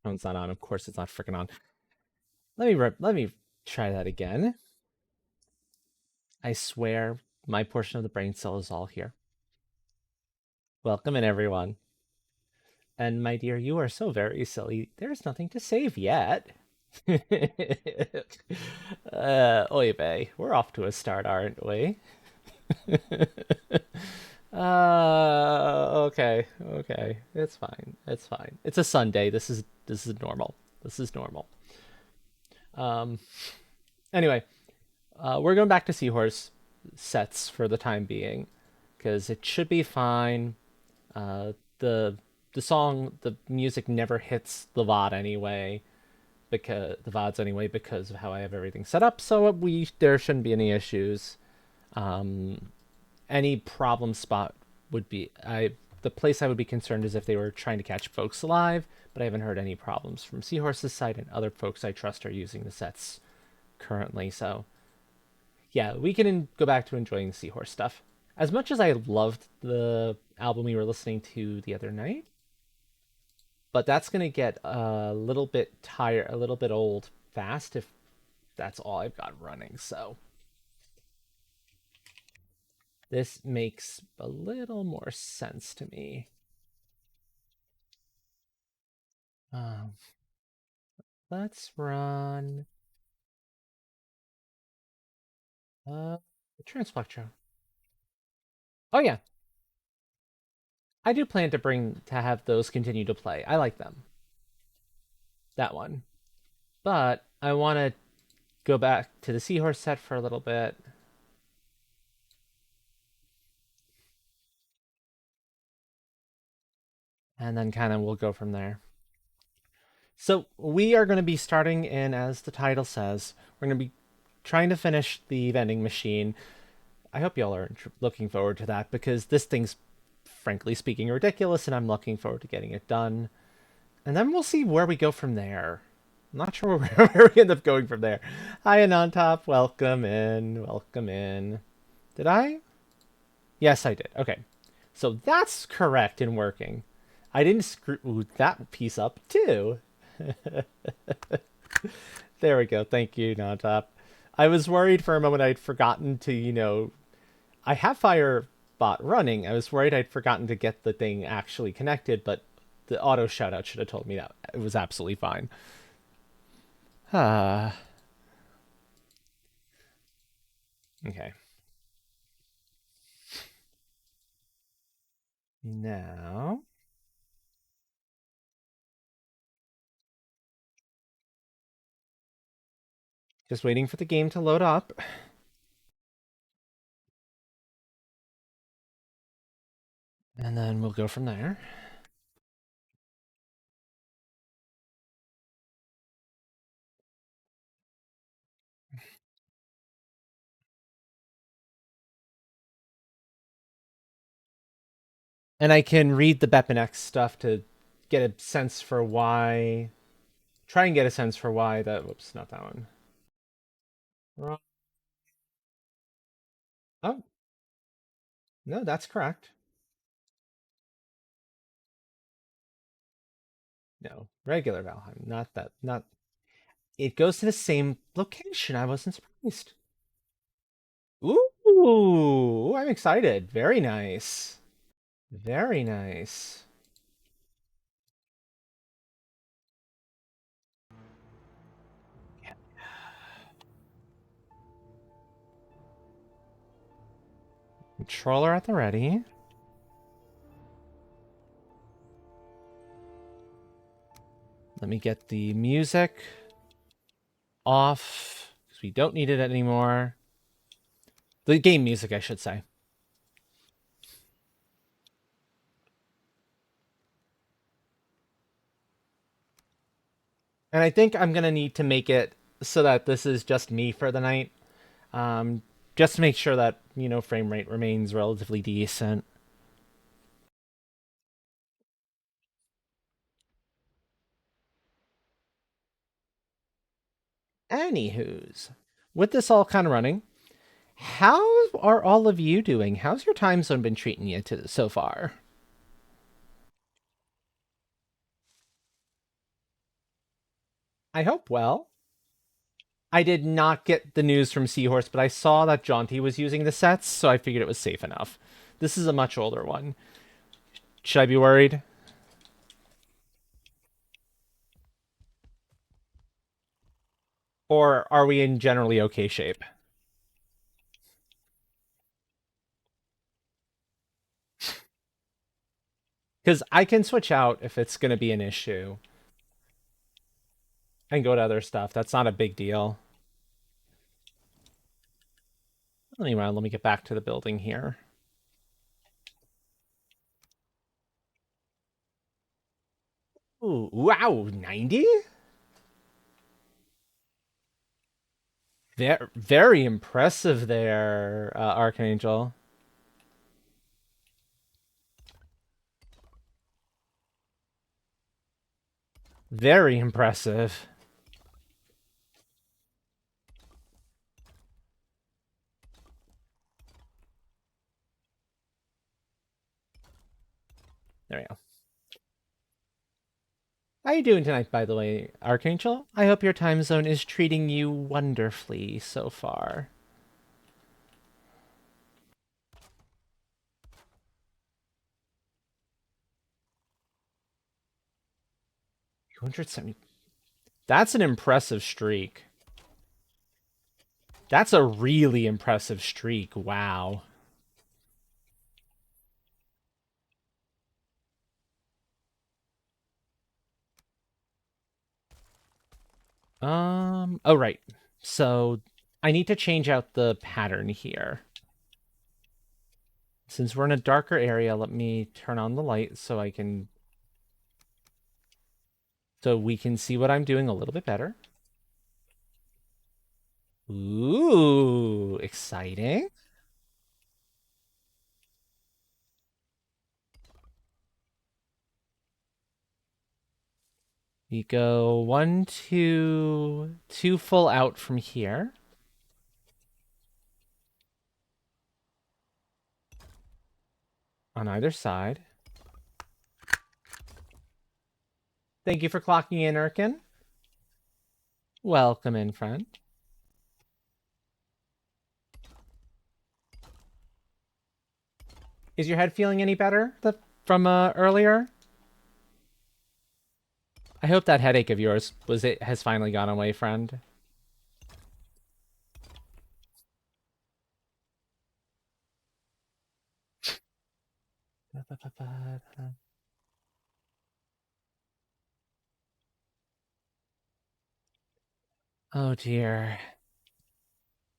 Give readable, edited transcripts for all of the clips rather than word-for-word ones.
microphone's not on. Of course, it's not freaking on. Let me try that again. I swear, my portion of the brain cell is all here. Welcome in, everyone. And my dear, you are so very silly. There's nothing to save yet. Oy vey, we're off to a start, aren't we? Okay. It's fine. It's fine. It's a Sunday. This is normal. This is normal. Um, anyway, we're going back to Seahorse sets for the time being because it should be fine. The music never hits the VOD anyway, because the VODs anyway because of how I have everything set up. So there shouldn't be any issues. Any problem spot would be the place I would be concerned is if they were trying to catch folks alive, but I haven't heard any problems from Seahorse's side, and other folks I trust are using the sets currently. So yeah, we can go back to enjoying the Seahorse stuff. As much as I loved the album we were listening to the other night, but that's gonna get a little bit tired, a little bit old fast if that's all I've got running. So this makes a little more sense to me. Um, let's run the Transplectro. Oh yeah, I do plan to have those continue to play. I like them. That one. But I want to go back to the Seahorse set for a little bit. And then kind of we'll go from there. So we are going to be starting in, as the title says, we're going to be trying to finish the vending machine. I hope y'all are looking forward to that because this thing's, frankly speaking, ridiculous, and I'm looking forward to getting it done. And then we'll see where we go from there. I'm not sure where we end up going from there. Hi, Anantop. Welcome in. Welcome in. Did I? Yes, I did. Okay. So that's correct in working. I didn't screw that piece up, too. There we go. Thank you, Nantop. I was worried for a moment I'd forgotten to, I have Firebot running. I was worried I'd forgotten to get the thing actually connected, but the auto shoutout should have told me that it was absolutely fine. Ah. Okay. Now, just waiting for the game to load up. And then we'll go from there. And I can read the Bepinex stuff to get a sense for why. Try and get a sense for why that. Whoops, not that one. Wrong. Oh, no, that's correct. No, regular Valheim, not that. Not. It goes to the same location. I wasn't surprised. Ooh, I'm excited. Very nice. Very nice. Controller at the ready. Let me get the music off because we don't need it anymore. The game music, I should say. And I think I'm going to need to make it so that this is just me for the night. Um, just to make sure that, frame rate remains relatively decent. Anywho's, with this all kind of running, how are all of you doing? How's your time zone been treating you so far? I hope well. I did not get the news from Seahorse, but I saw that Jaunty was using the sets, so I figured it was safe enough. This is a much older one. Should I be worried? Or are we in generally okay shape? Because I can switch out if it's going to be an issue and go to other stuff. That's not a big deal. Anyway, let me get back to the building here. Ooh, wow, 90? Very impressive there, Archangel. Very impressive. There we go. How you doing tonight, by the way, Archangel? I hope your time zone is treating you wonderfully so far. 270. That's an impressive streak. That's a really impressive streak. Wow. Oh right. So I need to change out the pattern here. Since we're in a darker area, let me turn on the light so we can see what I'm doing a little bit better. Ooh, exciting. We go 1, 2, 2 full out from here. On either side. Thank you for clocking in, Erkin. Welcome in, friend. Is your head feeling any better from earlier? I hope that headache of yours has finally gone away, friend. Oh dear.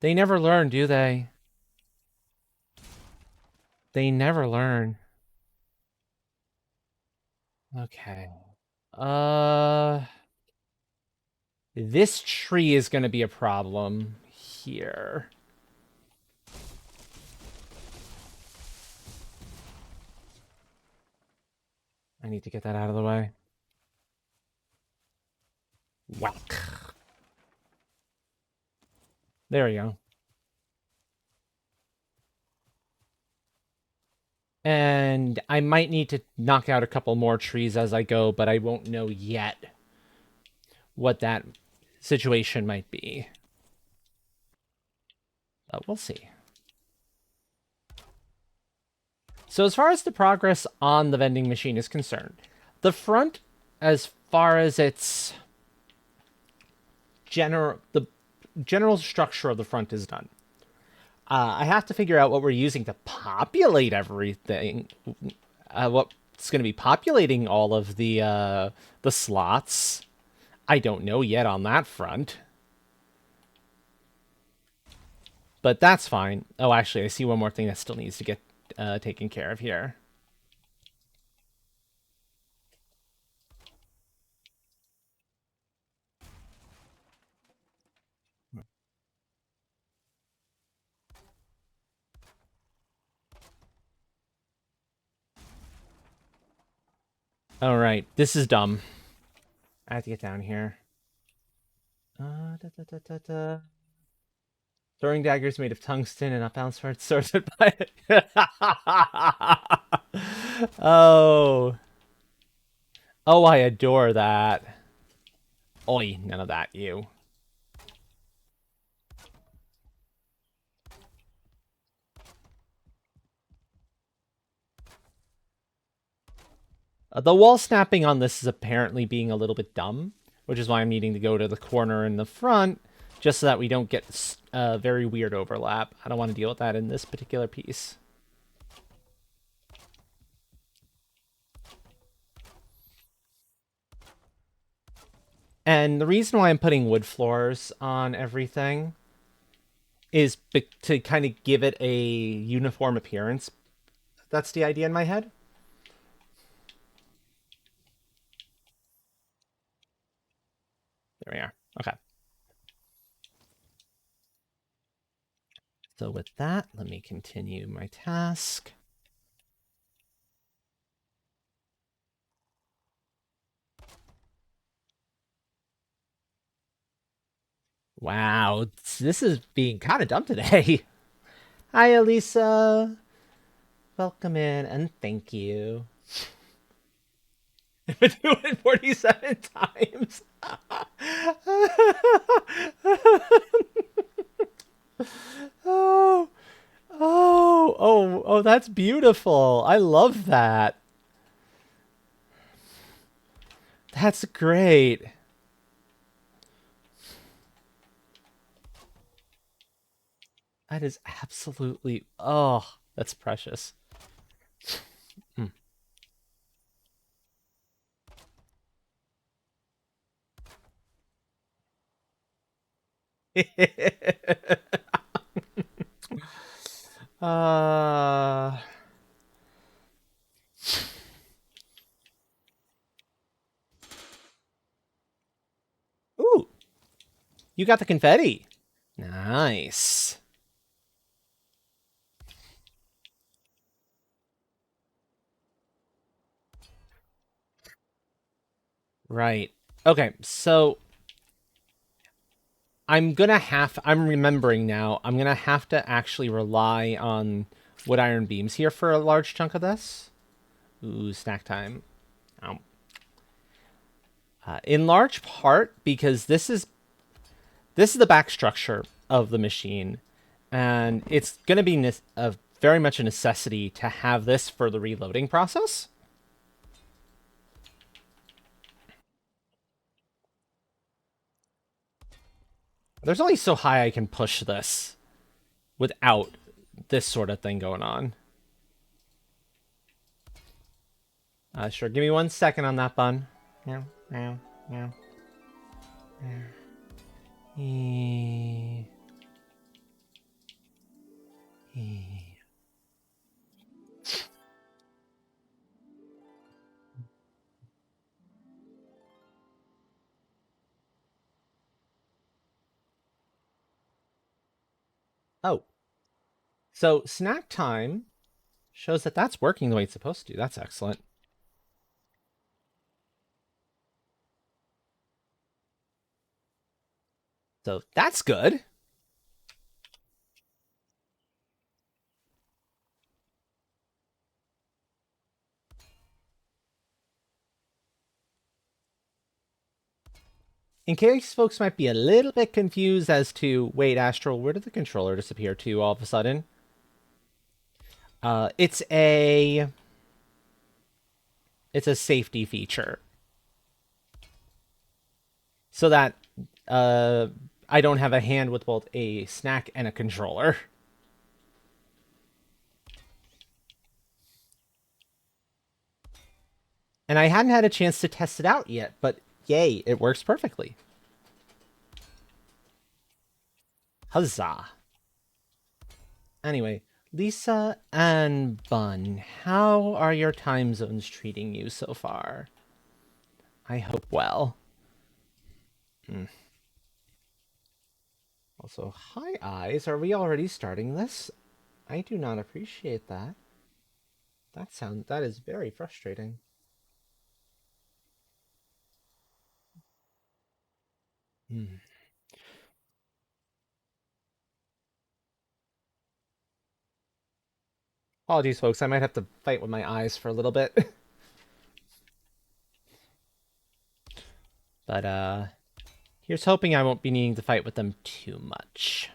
They never learn, do they? They never learn. Okay. Uh, this tree is going to be a problem here. I need to get that out of the way. Whack. There we go. And I might need to knock out a couple more trees as I go, but I won't know yet what that situation might be. But we'll see. So as far as the progress on the vending machine is concerned, the front, as far as its the general structure of the front is done. I have to figure out what we're using to populate everything. What's going to be populating all of the slots? I don't know yet on that front. But that's fine. Oh, actually, I see one more thing that still needs to get taken care of here. All right, this is dumb. I have to get down here. Da, da, da, da. Throwing daggers made of tungsten and not balanced swords sorted by. Oh, oh, I adore that. Oi, none of that, you. The wall snapping on this is apparently being a little bit dumb, which is why I'm needing to go to the corner in the front, just so that we don't get very weird overlap. I don't want to deal with that in this particular piece. And the reason why I'm putting wood floors on everything is to kind of give it a uniform appearance. That's the idea in my head. There we are. Okay. So with that, let me continue my task. Wow, this is being kind of dumb today. Hi, Elisa. Welcome in and thank you. I've been doing it 47 times. Oh, oh, that's beautiful. I love that. That's great. That is absolutely, oh, that's precious. Mm. uh, ooh, you got the confetti. Nice. Right. Okay, so I'm remembering now, I'm gonna have to actually rely on wood iron beams here for a large chunk of this. Ooh, snack time. Um, in large part because this is the back structure of the machine, and it's gonna be very much a necessity to have this for the reloading process. There's only so high I can push this without this sort of thing going on. Sure, give me 1 second on that bun. Meow, meow, meow, meow. Eh, eh. Oh, so snack time shows that that's working the way it's supposed to. That's excellent. So that's good. In case folks might be a little bit confused as to, wait, Astral, where did the controller disappear to all of a sudden? It's a safety feature, so that uh, I don't have a hand with both a snack and a controller. And I hadn't had a chance to test it out yet, but yay, it works perfectly. Huzzah. Anyway, Lisa and Bun, how are your time zones treating you so far? I hope well. Hmm. Also, hi eyes, are we already starting this? I do not appreciate that. That is very frustrating. Hmm. Apologies, folks. I might have to fight with my eyes for a little bit. But Here's hoping I won't be needing to fight with them too much.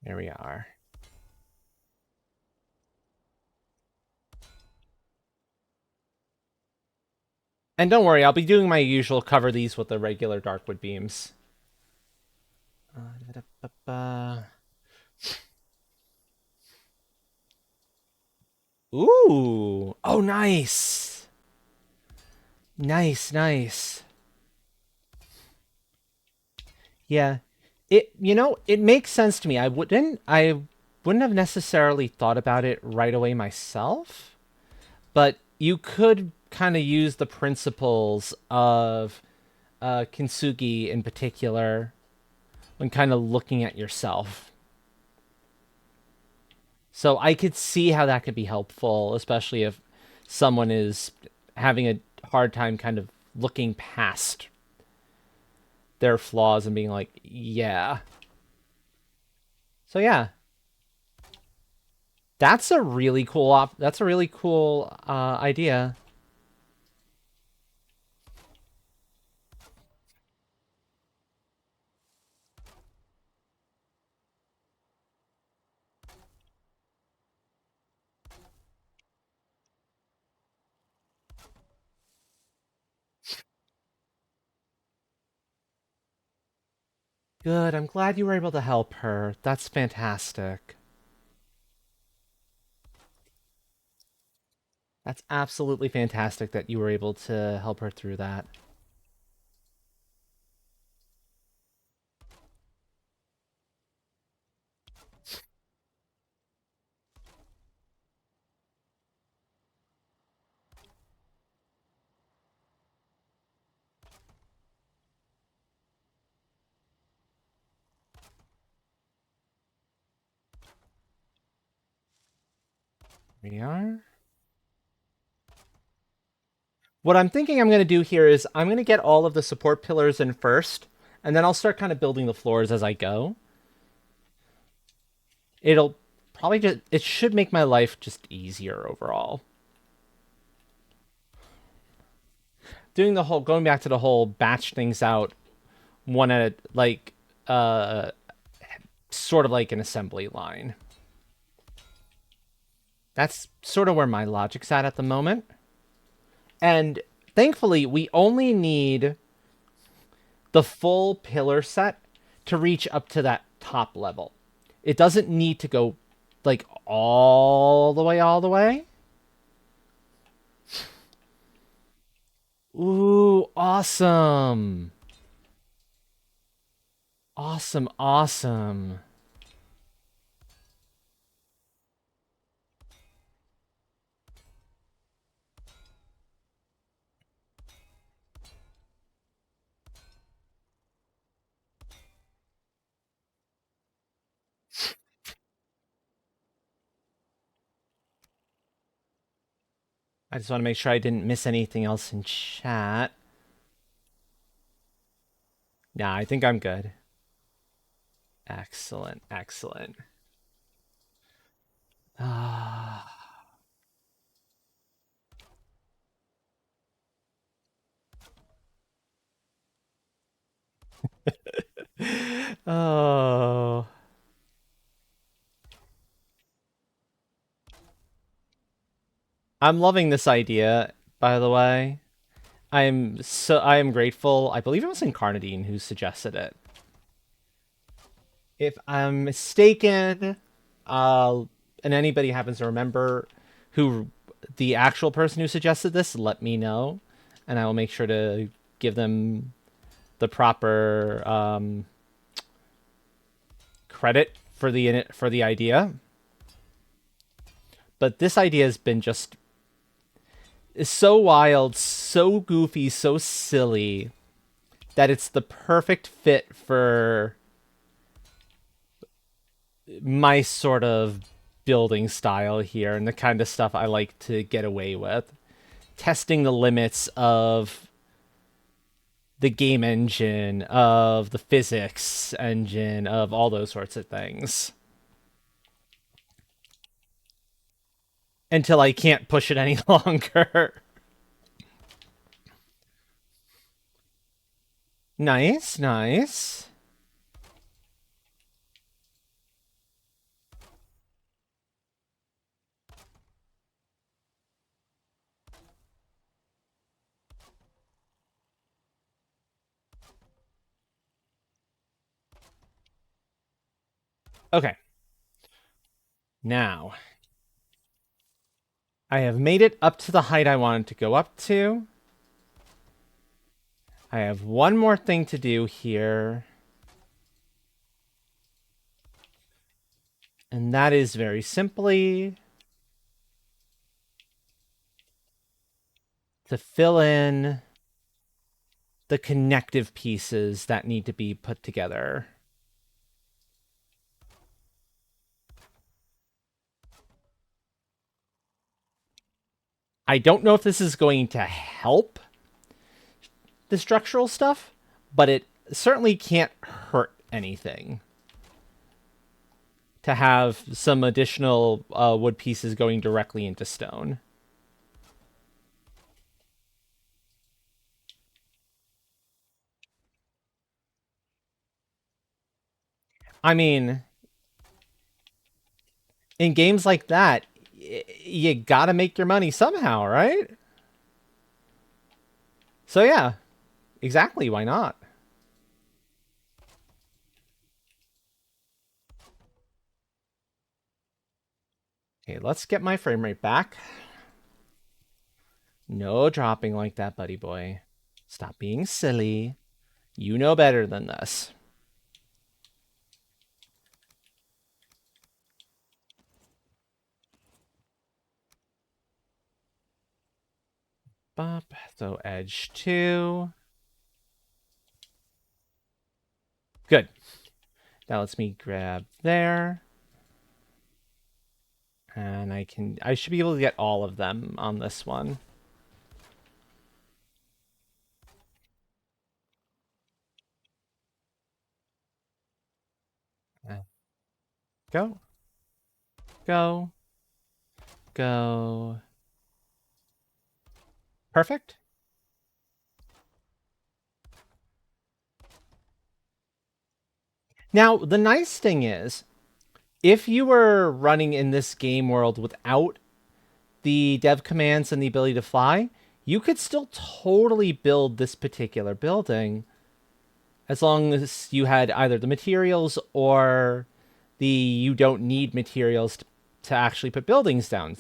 There we are. And don't worry, I'll be doing my usual cover these with the regular Darkwood beams. Ooh. Oh, nice. Nice, nice. Yeah. It makes sense to me. I wouldn't have necessarily thought about it right away myself, but you could kind of use the principles of Kintsugi in particular when kind of looking at yourself. So I could see how that could be helpful, especially if someone is having a hard time kind of looking past their flaws and being like, yeah. So yeah, that's a really cool idea. Good. I'm glad you were able to help her. That's fantastic. That's absolutely fantastic that you were able to help her through that. Here we are. What I'm thinking I'm going to do here is I'm going to get all of the support pillars in first, and then I'll start kind of building the floors as I go. It'll probably it should make my life just easier overall. Going back to the whole batch things out one at a, like, uh, sort of like an assembly line. That's sort of where my logic's at the moment. And thankfully, we only need the full pillar set to reach up to that top level. It doesn't need to go like all the way. Ooh, awesome. Awesome, awesome. I just want to make sure I didn't miss anything else in chat. Nah, I think I'm good. Excellent, excellent. Ah. Oh. I'm loving this idea, by the way. I am grateful. I believe it was Incarnadine who suggested it. If I'm mistaken, and anybody happens to remember who the actual person who suggested this, let me know, and I will make sure to give them the proper credit for the idea. But this idea has been just is so wild, so goofy, so silly that it's the perfect fit for my sort of building style here and the kind of stuff I like to get away with. Testing the limits of the game engine, of the physics engine, of all those sorts of things. Until I can't push it any longer. Nice, nice. Okay, now I have made it up to the height I wanted to go up to. I have one more thing to do here. And that is very simply to fill in the connective pieces that need to be put together. I don't know if this is going to help the structural stuff, but it certainly can't hurt anything to have some additional wood pieces going directly into stone. I mean, in games like that, you gotta make your money somehow, right? So yeah, exactly. Why not? Okay, let's get my frame rate back. No dropping like that, buddy boy. Stop being silly. You know better than this. Bop. So edge 2. Good. That lets me grab there. And I should be able to get all of them on this one. Go. Go. Go. Perfect. Now, the nice thing is, if you were running in this game world without the dev commands and the ability to fly, you could still totally build this particular building as long as you had either the materials or the you don't need materials to actually put buildings down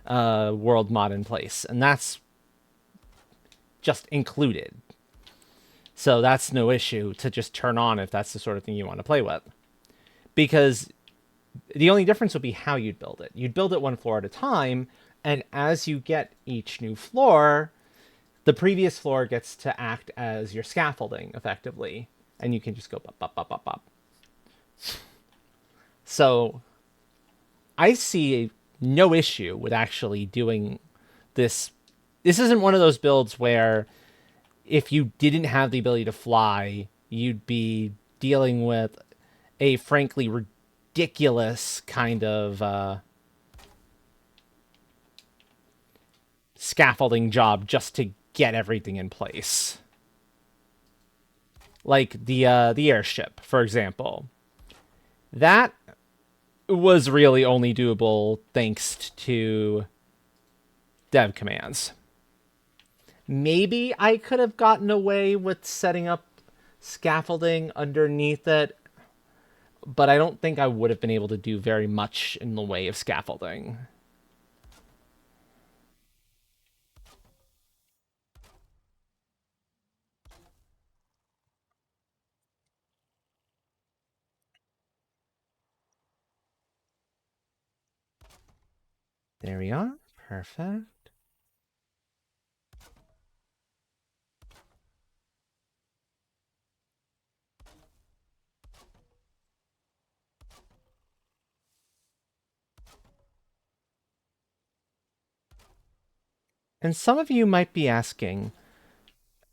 world mod in place. And that's just included. So that's no issue to just turn on if that's the sort of thing you want to play with. Because the only difference would be how you'd build it. You'd build it one floor at a time, and as you get each new floor, the previous floor gets to act as your scaffolding effectively, and you can just go bop, bop, bop, bop, bop. So I see no issue with actually doing this. This isn't one of those builds where if you didn't have the ability to fly, you'd be dealing with a frankly ridiculous kind of scaffolding job just to get everything in place. Like the airship, for example. That was really only doable thanks to dev commands. Maybe I could have gotten away with setting up scaffolding underneath it, but I don't think I would have been able to do very much in the way of scaffolding. There we are. Perfect. And some of you might be asking,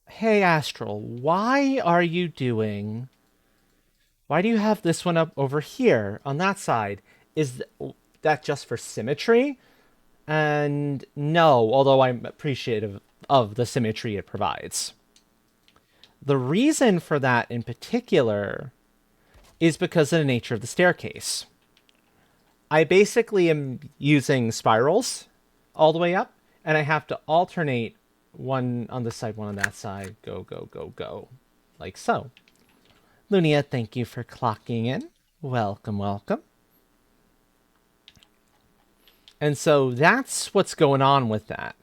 Hey, Astral, why do you have this one up over here on that side? Is that just for symmetry? And no, although I'm appreciative of the symmetry it provides. The reason for that in particular is because of the nature of the staircase. I basically am using spirals all the way up, and I have to alternate one on this side, one on that side. Go, go, go, go. Like so. Lunia, thank you for clocking in. Welcome, welcome. And so that's what's going on with that.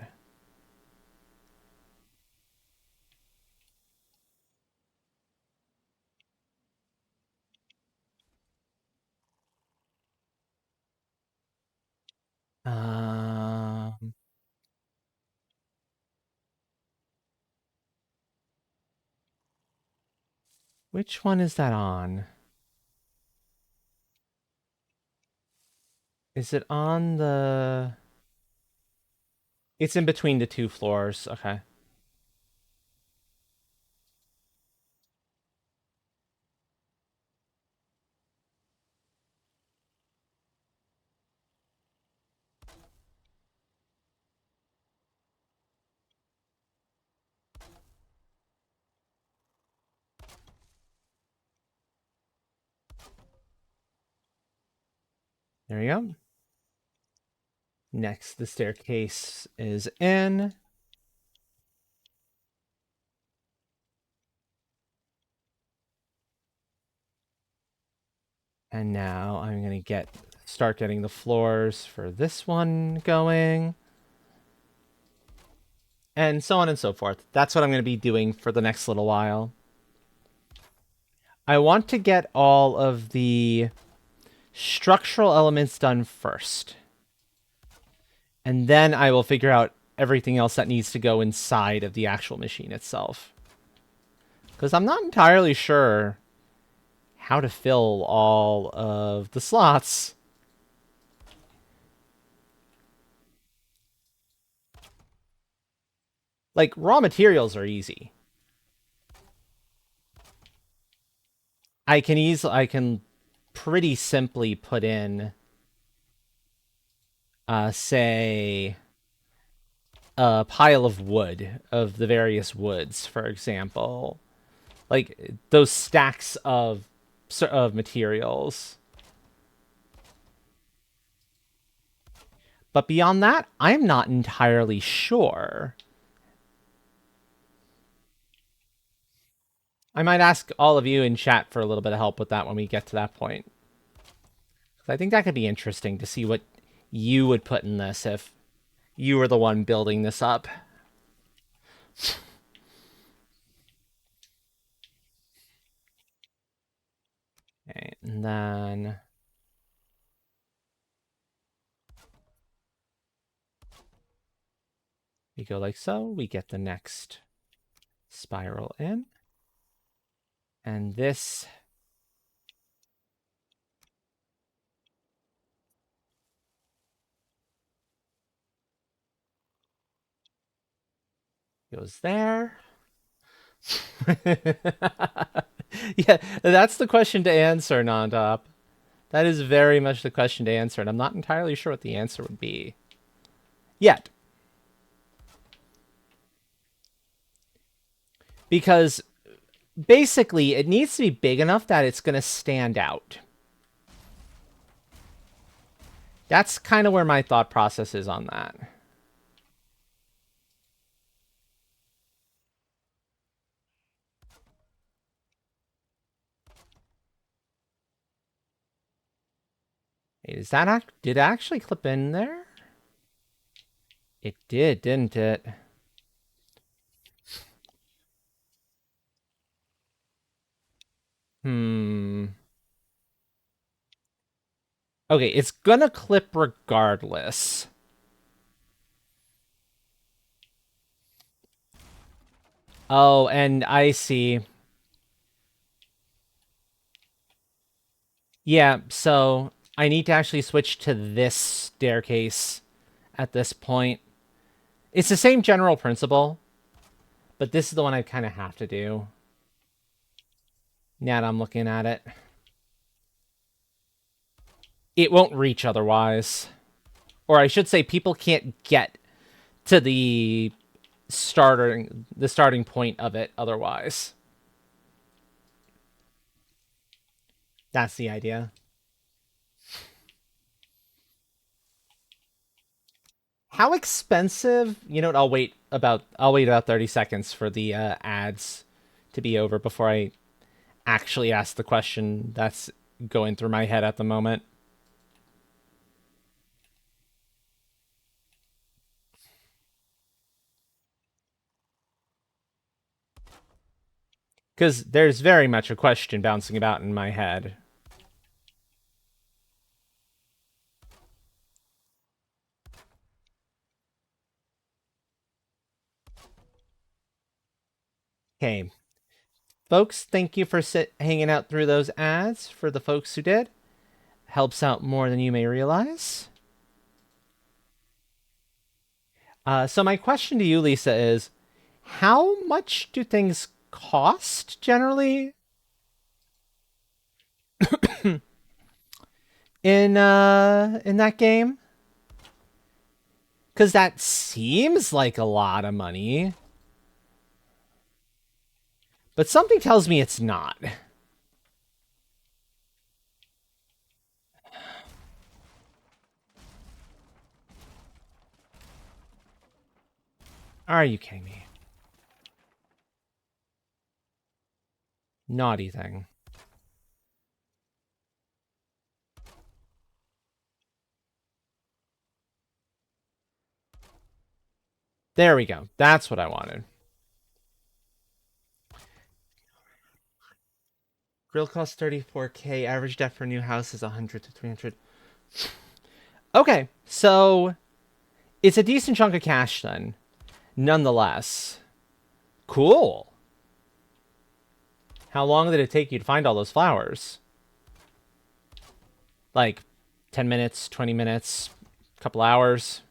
Um, which one is that on? Is it on the... It's in between the two floors. Okay. There you go. Next, the staircase is in. And now I'm going to start getting the floors for this one going. And so on and so forth. That's what I'm going to be doing for the next little while. I want to get all of the structural elements done first. And then I will figure out everything else that needs to go inside of the actual machine itself. Because I'm not entirely sure how to fill all of the slots. Like, raw materials are easy. I can pretty simply put in, say, a pile of wood, of the various woods, for example. Like, those stacks of materials. But beyond that, I'm not entirely sure. I might ask all of you in chat for a little bit of help with that when we get to that point. I think that could be interesting to see what you would put in this if you were the one building this up. Okay, and then we go like so. We get the next spiral in. And this goes there. Yeah, that's the question to answer, Nondop. That is very much the question to answer, and I'm not entirely sure what the answer would be. Yet. Because basically, it needs to be big enough that it's going to stand out. That's kind of where my thought process is on that. Is that did it actually clip in there? It did, didn't it? Okay, it's gonna clip regardless. Oh, and I see. Yeah, so I need to actually switch to this staircase at this point. It's the same general principle, But this is the one I kind of have to do. Now that I'm looking at it. It won't reach otherwise. Or I should say people can't get to the starting point of it otherwise. That's the idea. How expensive? You know what? I'll wait about 30 seconds for the ads to be over before I actually ask the question that's going through my head at the moment. Because there's very much a question bouncing about in my head. Okay, folks, thank you for hanging out through those ads. For the folks who did, helps out more than you may realize. So my question to you, Lisa, is how much do things cost generally in that game? Because that seems like a lot of money, but something tells me it's not. Are you kidding me? Naughty thing. There we go. That's what I wanted. Grill costs 34K. Average depth for new house is 100 to 300. Okay, so it's a decent chunk of cash then. Nonetheless. Cool. How long did it take you to find all those flowers? Like 10 minutes, 20 minutes, couple hours?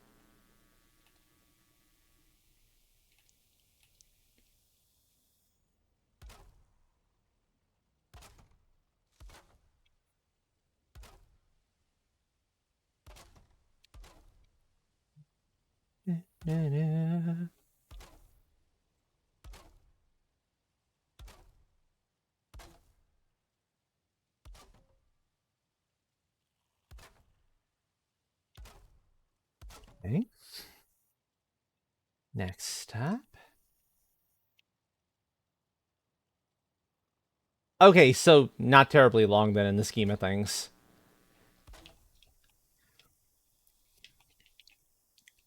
Okay. Next up. Okay, so not terribly long then in the scheme of things.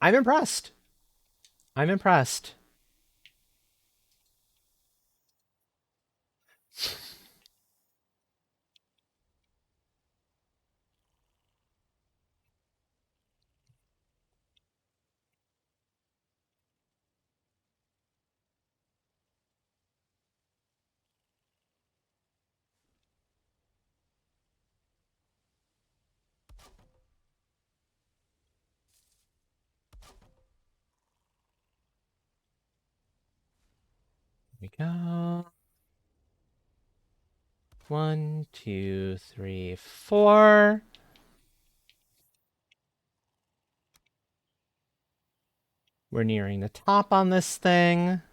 I'm impressed. I'm impressed. Here we go. 1, 2, 3, 4. We're nearing the top on this thing.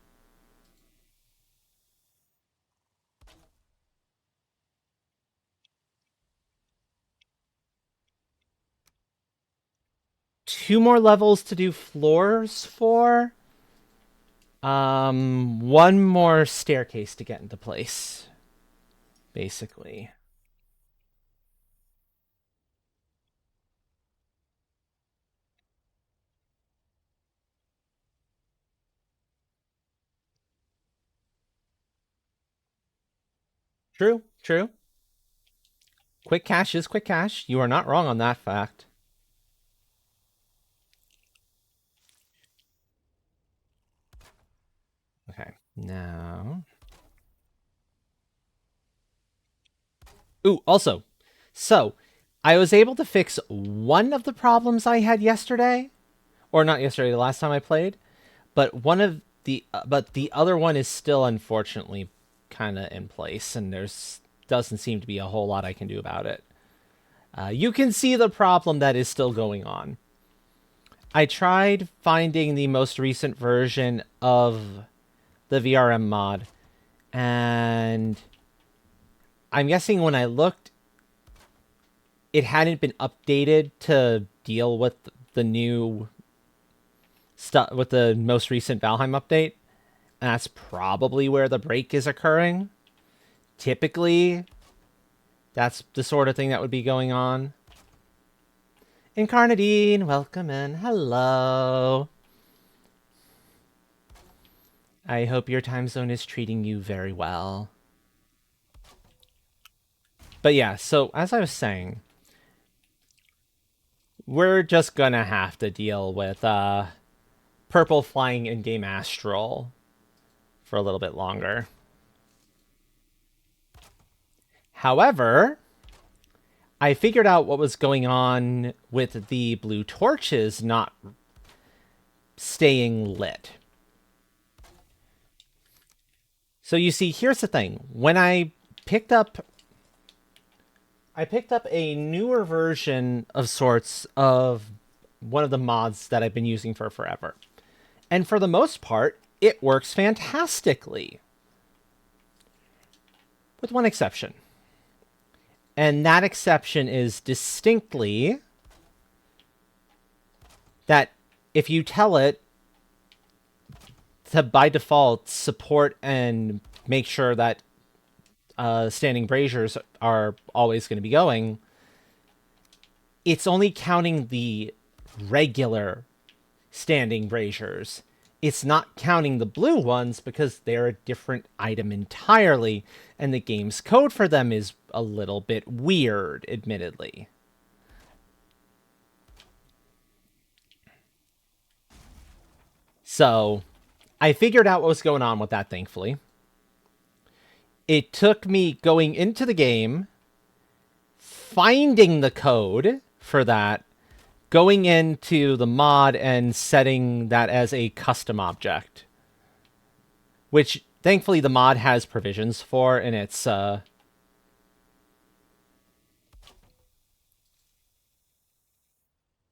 Two more levels to do floors for. One more staircase to get into place, basically. True, true. Quick cash is quick cash. You are not wrong on that fact. Okay, now. Ooh, also, so I was able to fix one of the problems I had yesterday, or not yesterday, the last time I played, but one of but the other one is still unfortunately kind of in place, and there's doesn't seem to be a whole lot I can do about it. You can see the problem that is still going on. I tried finding the most recent version of the VRM mod, and I'm guessing when I looked, it hadn't been updated to deal with the new stuff, with the most recent Valheim update. And that's probably where the break is occurring. Typically, that's the sort of thing that would be going on. Incarnadine, welcome in. Hello. I hope your time zone is treating you very well. But yeah, so as I was saying, we're just gonna have to deal with purple flying in-game astral for a little bit longer. However, I figured out what was going on with the blue torches not staying lit. So you see, here's the thing. When I picked up a newer version of sorts of one of the mods that I've been using for forever. And for the most part, it works fantastically. With one exception. And that exception is distinctly that if you tell it to, by default, support and make sure that standing braziers are always going to be going, it's only counting the regular standing braziers. It's not counting the blue ones because they're a different item entirely, and the game's code for them is a little bit weird, admittedly. So, I figured out what was going on with that, thankfully. It took me going into the game, finding the code for that, going into the mod and setting that as a custom object. Which, thankfully, the mod has provisions for in its in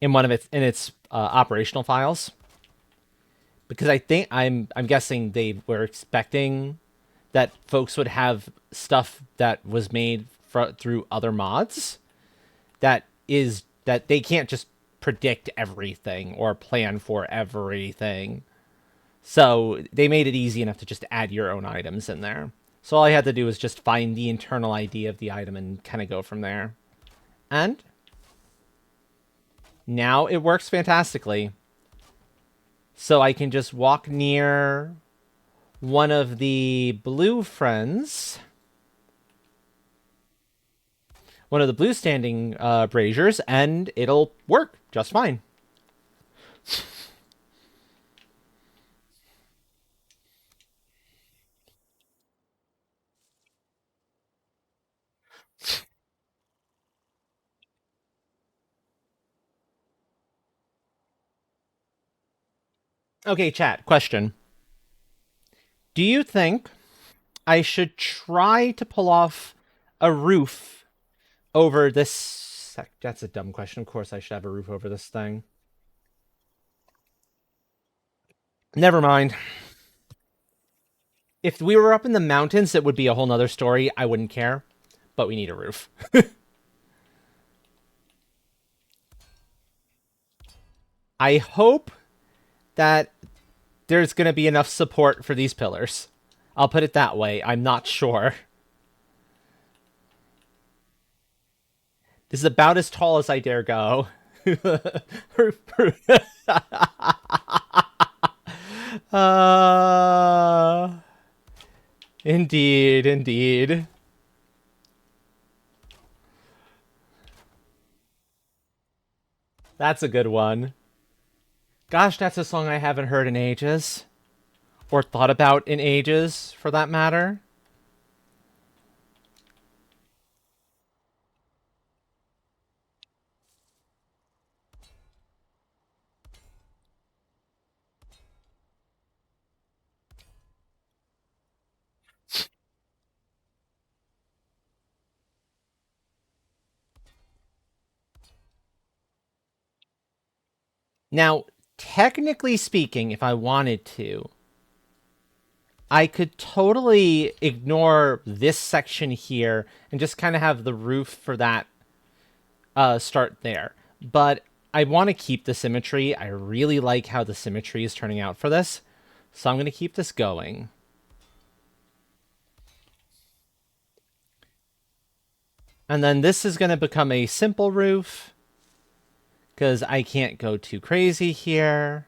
one of its operational files. Because I'm guessing they were expecting that folks would have stuff that was made through other mods that they can't just predict everything or plan for everything. So they made it easy enough to just add your own items in there. So all I had to do was just find the internal ID of the item and kind of go from there. And now it works fantastically. So I can just walk near one of the blue friends, one of the blue standing braziers, and it'll work just fine. Okay, chat, question. Do you think I should try to pull off a roof over this? That's a dumb question. Of course I should have a roof over this thing. Never mind. If we were up in the mountains, it would be a whole nother story. I wouldn't care. But we need a roof. I hope that there's going to be enough support for these pillars. I'll put it that way. I'm not sure. This is about as tall as I dare go. uh, indeed, indeed. That's a good one. Gosh, that's a song I haven't heard in ages. Or thought about in ages, for that matter. Now, technically speaking, if I wanted to, I could totally ignore this section here and just kind of have the roof for that start there. But I want to keep the symmetry. I really like how the symmetry is turning out for this. So I'm going to keep this going. And then this is going to become a simple roof because I can't go too crazy here.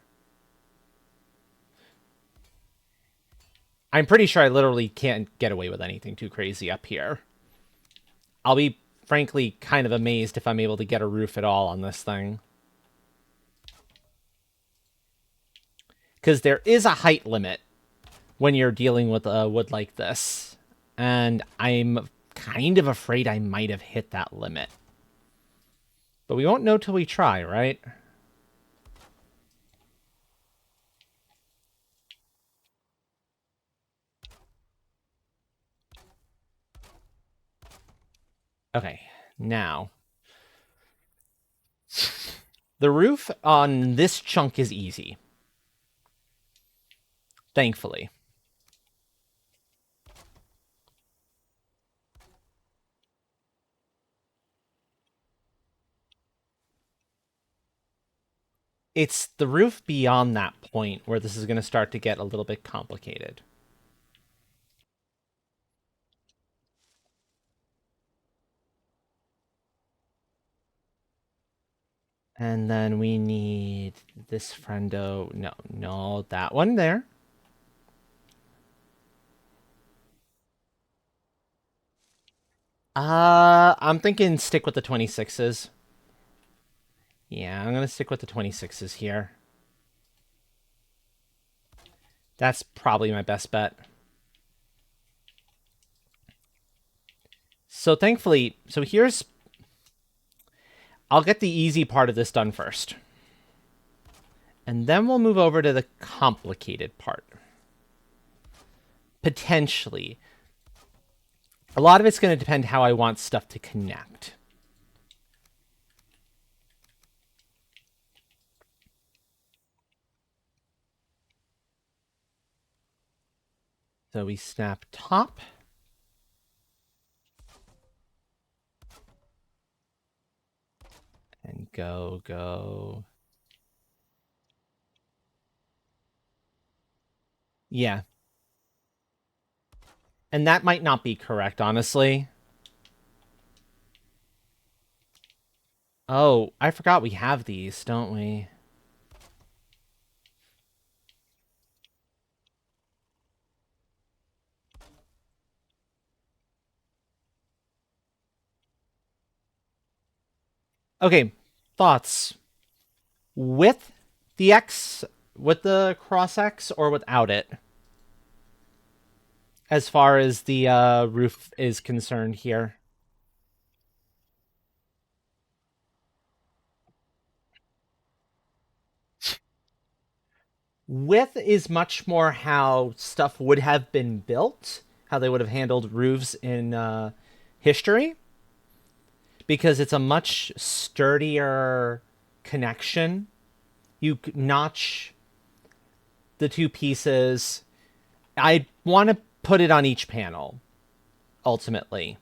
I'm pretty sure I literally can't get away with anything too crazy up here. I'll be, frankly, kind of amazed if I'm able to get a roof at all on this thing. Because there is a height limit when you're dealing with a wood like this. And I'm kind of afraid I might have hit that limit. But we won't know till we try, right? Okay, now. The roof on this chunk is easy. Thankfully. It's the roof beyond that point where this is going to start to get a little bit complicated. And then we need this friendo. No, that one there. I'm thinking stick with the 26s. Yeah, I'm going to stick with the 26s here. That's probably my best bet. So thankfully, I'll get the easy part of this done first. And then we'll move over to the complicated part. Potentially. A lot of it's going to depend how I want stuff to connect. So we snap top. And go. Yeah. And that might not be correct, honestly. Oh, I forgot we have these, don't we? Okay, thoughts. With the X, with the cross X, or without it? As far as the roof is concerned here. With is much more how stuff would have been built, how they would have handled roofs in history, because it's a much sturdier connection. You notch the two pieces. I want to put it on each panel, ultimately,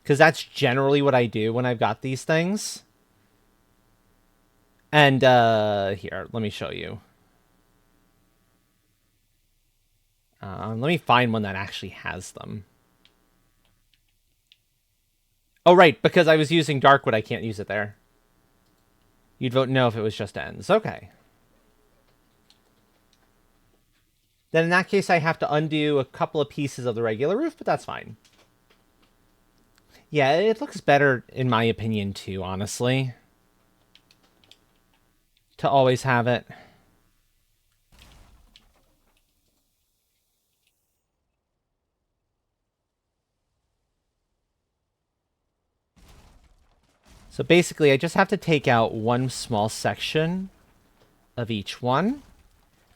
because that's generally what I do when I've got these things. And here, let me show you. Let me find one that actually has them. Oh, right, because I was using Darkwood, I can't use it there. You'd vote no if it was just ends. Okay. Then in that case, I have to undo a couple of pieces of the regular roof, but that's fine. Yeah, it looks better, in my opinion, too, honestly. To always have it. So basically, I just have to take out one small section of each one,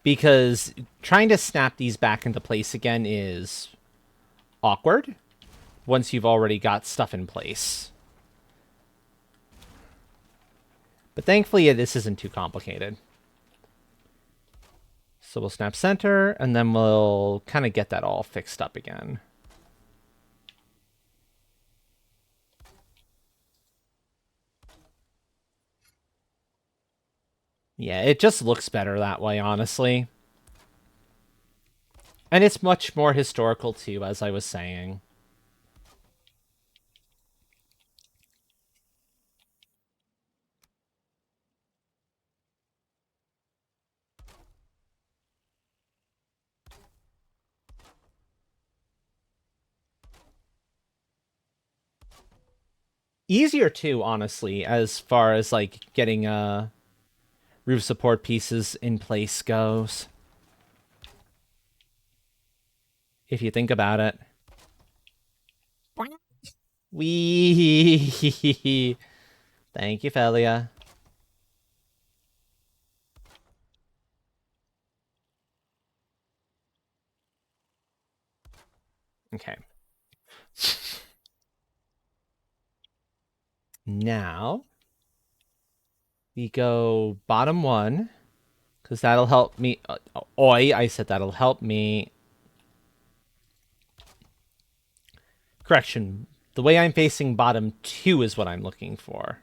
because trying to snap these back into place again is awkward once you've already got stuff in place. But thankfully, this isn't too complicated. So we'll snap center, and then we'll kind of get that all fixed up again. Yeah, it just looks better that way, honestly. And it's much more historical, too, as I was saying. Easier, too, honestly, as far as, like, getting roof support pieces in place goes. If you think about it. Wee. Thank you, Felia. Okay. Now we go bottom one, because that'll help me. Oi, I said that'll help me. Correction. The way I'm facing bottom two is what I'm looking for.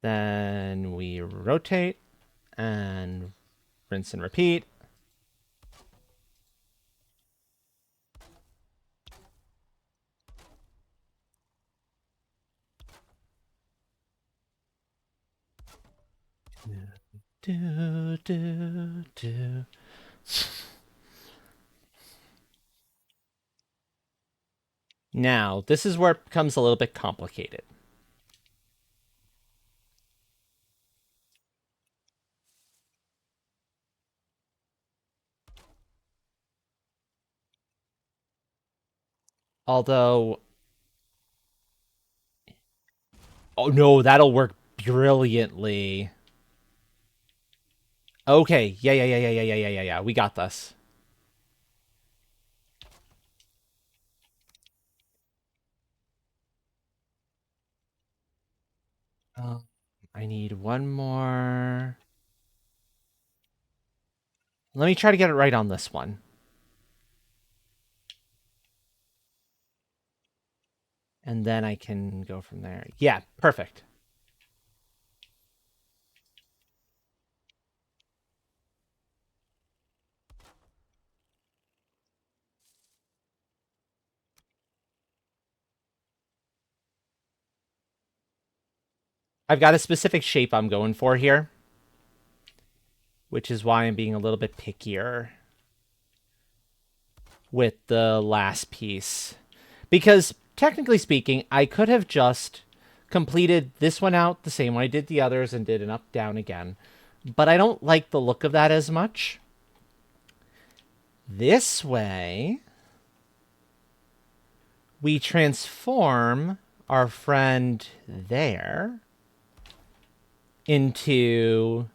Then we rotate and rinse and repeat. Do, do, do. Now, this is where it becomes a little bit complicated. Although, oh no, that'll work brilliantly. Okay, yeah. We got this. I need one more. Let me try to get it right on this one. And then I can go from there. Yeah, perfect. I've got a specific shape I'm going for here, which is why I'm being a little bit pickier with the last piece. Because technically speaking, I could have just completed this one out the same way I did the others and did an up down again. But I don't like the look of that as much. This way, we transform our friend there into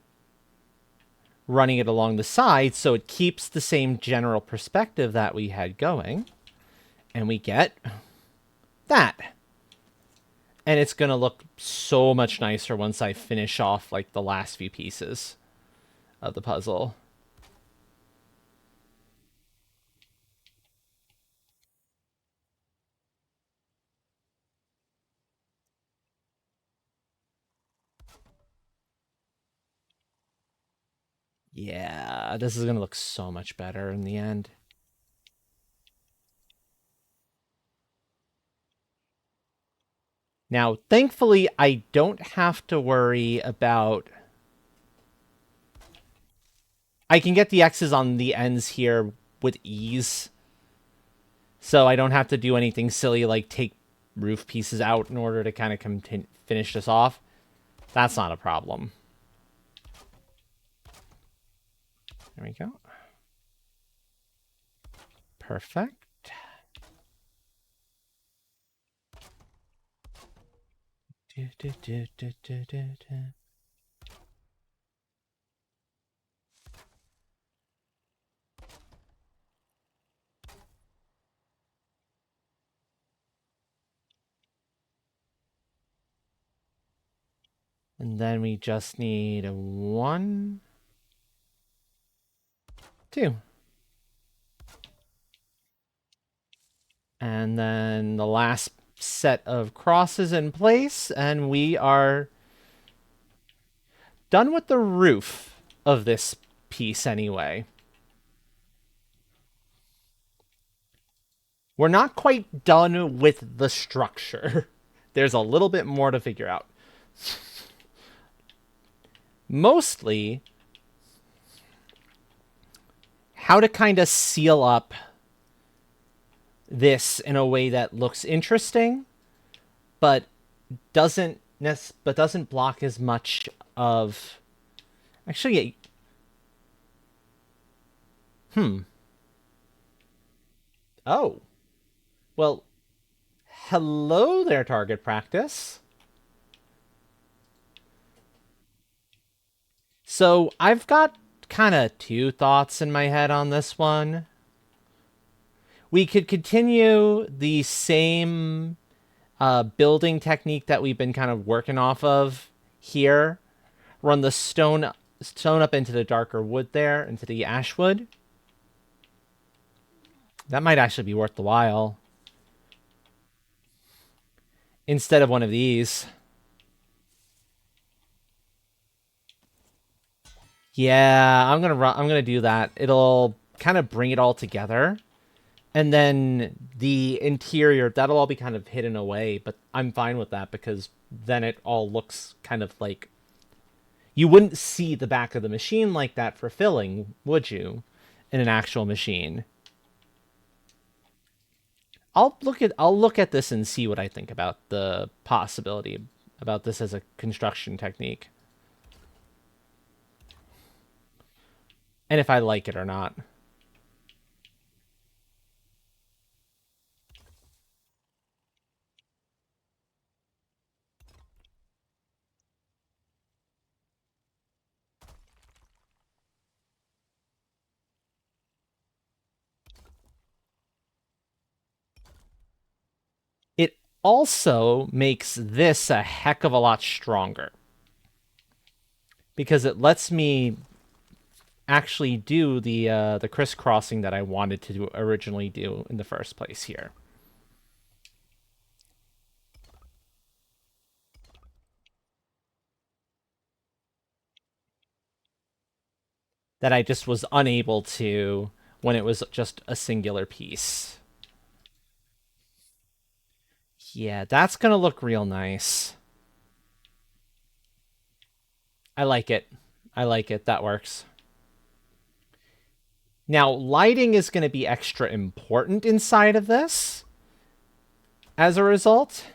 running it along the side so it keeps the same general perspective that we had going. And we get that. And it's going to look so much nicer once I finish off like the last few pieces of the puzzle. Yeah, this is going to look so much better in the end. Now, thankfully, I don't have to worry about... I can get the X's on the ends here with ease. So I don't have to do anything silly like take roof pieces out in order to kind of finish this off. That's not a problem. There we go. Perfect. And then we just need a 1, 2. And then the last set of crosses in place, and we are done with the roof of this piece anyway. We're not quite done with the structure. There's a little bit more to figure out. Mostly, how to kind of seal up this in a way that looks interesting, but doesn't block as much of. Actually, oh, well, hello there, target practice. So I've got kind of two thoughts in my head on this one. We could continue the same building technique that we've been kind of working off of here. Run the stone up into the darker wood there, into the ash wood. That might actually be worth the while. Instead of one of these. Yeah, I'm gonna do that. It'll kind of bring it all together. And then the interior, that'll all be kind of hidden away, but I'm fine with that because then it all looks kind of like you wouldn't see the back of the machine like that for filling, would you? In an actual machine. I'll look at this and see what I think about the possibility about this as a construction technique. And if I like it or not. It also makes this a heck of a lot stronger because it lets me actually do the crisscrossing that I wanted to originally do in the first place here. That I just was unable to when it was just a singular piece. Yeah, that's gonna look real nice. I like it. I like it. That works. Now, lighting is going to be extra important inside of this as a result,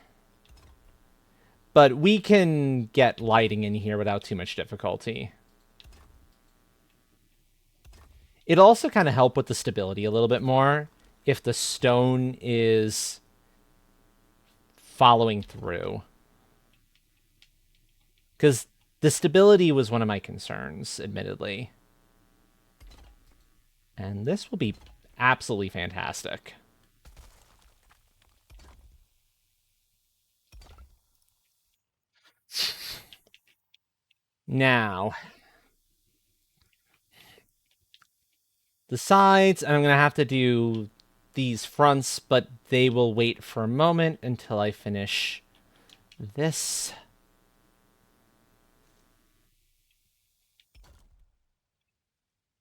but we can get lighting in here without too much difficulty. It'll also kind of help with the stability a little bit more if the stone is following through. Because the stability was one of my concerns, admittedly. And this will be absolutely fantastic. Now, the sides, and I'm going to have to do these fronts, but they will wait for a moment until I finish this.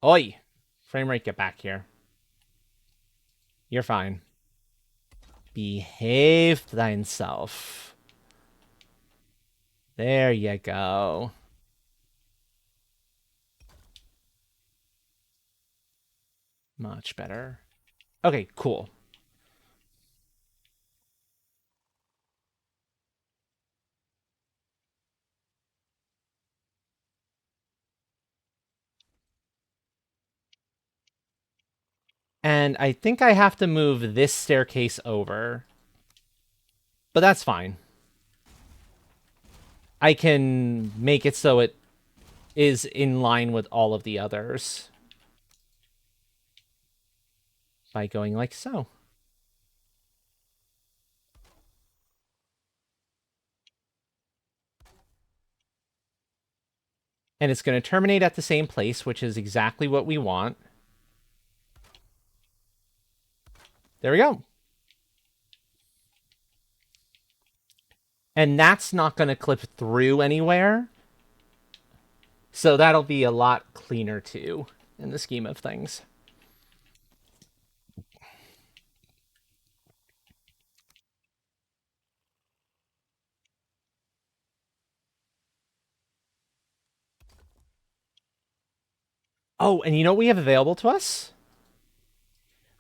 Oi! Frame rate, get back here. You're fine. Behave thyself. There you go. Much better. Okay, cool. And I think I have to move this staircase over. But that's fine. I can make it so it is in line with all of the others by going like so. And it's going to terminate at the same place, which is exactly what we want. There we go. And that's not going to clip through anywhere. So that'll be a lot cleaner too in the scheme of things. Oh, and you know what we have available to us?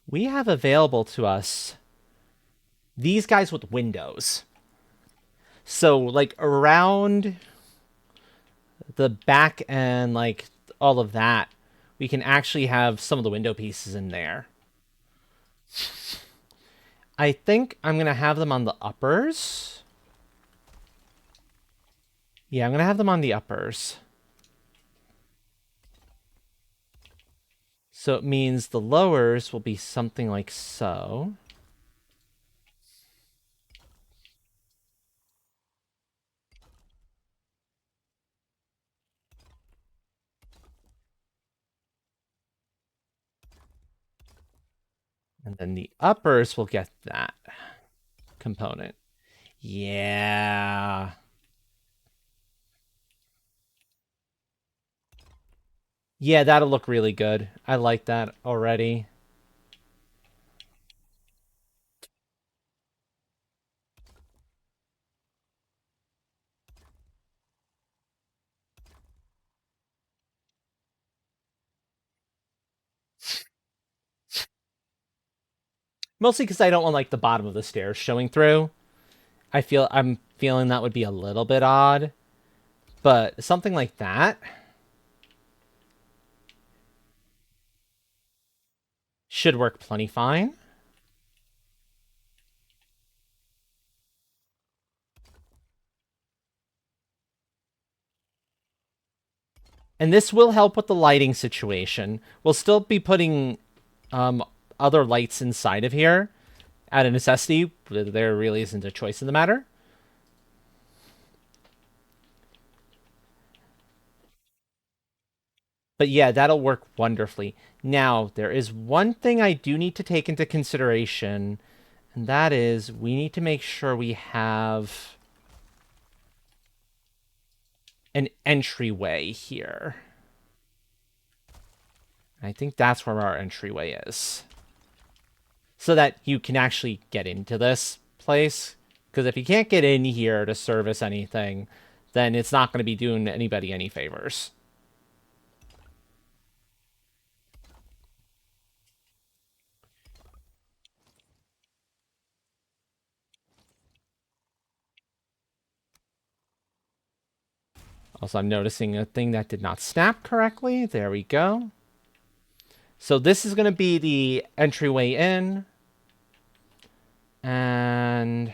We have available to us these guys with windows. So, like, around the back and, like, all of that, we can actually have some of the window pieces in there. I think I'm going to have them on the uppers. Yeah, I'm going to have them on the uppers. So it means the lowers will be something like so. And then the uppers will get that component. Yeah. Yeah, that'll look really good. I like that already. Mostly because I don't want like the bottom of the stairs showing through. I'm feeling that would be a little bit odd, but something like that should work plenty fine. And this will help with the lighting situation. We'll still be putting um, other lights inside of here out of necessity. There really isn't a choice in the matter. But yeah, that'll work wonderfully. Now, there is one thing I do need to take into consideration, and that is we need to make sure we have an entryway here. I think that's where our entryway is. So that you can actually get into this place. Because if you can't get in here to service anything, then it's not going to be doing anybody any favors. Also, I'm noticing a thing that did not snap correctly. There we go. So this is going to be the entryway in. And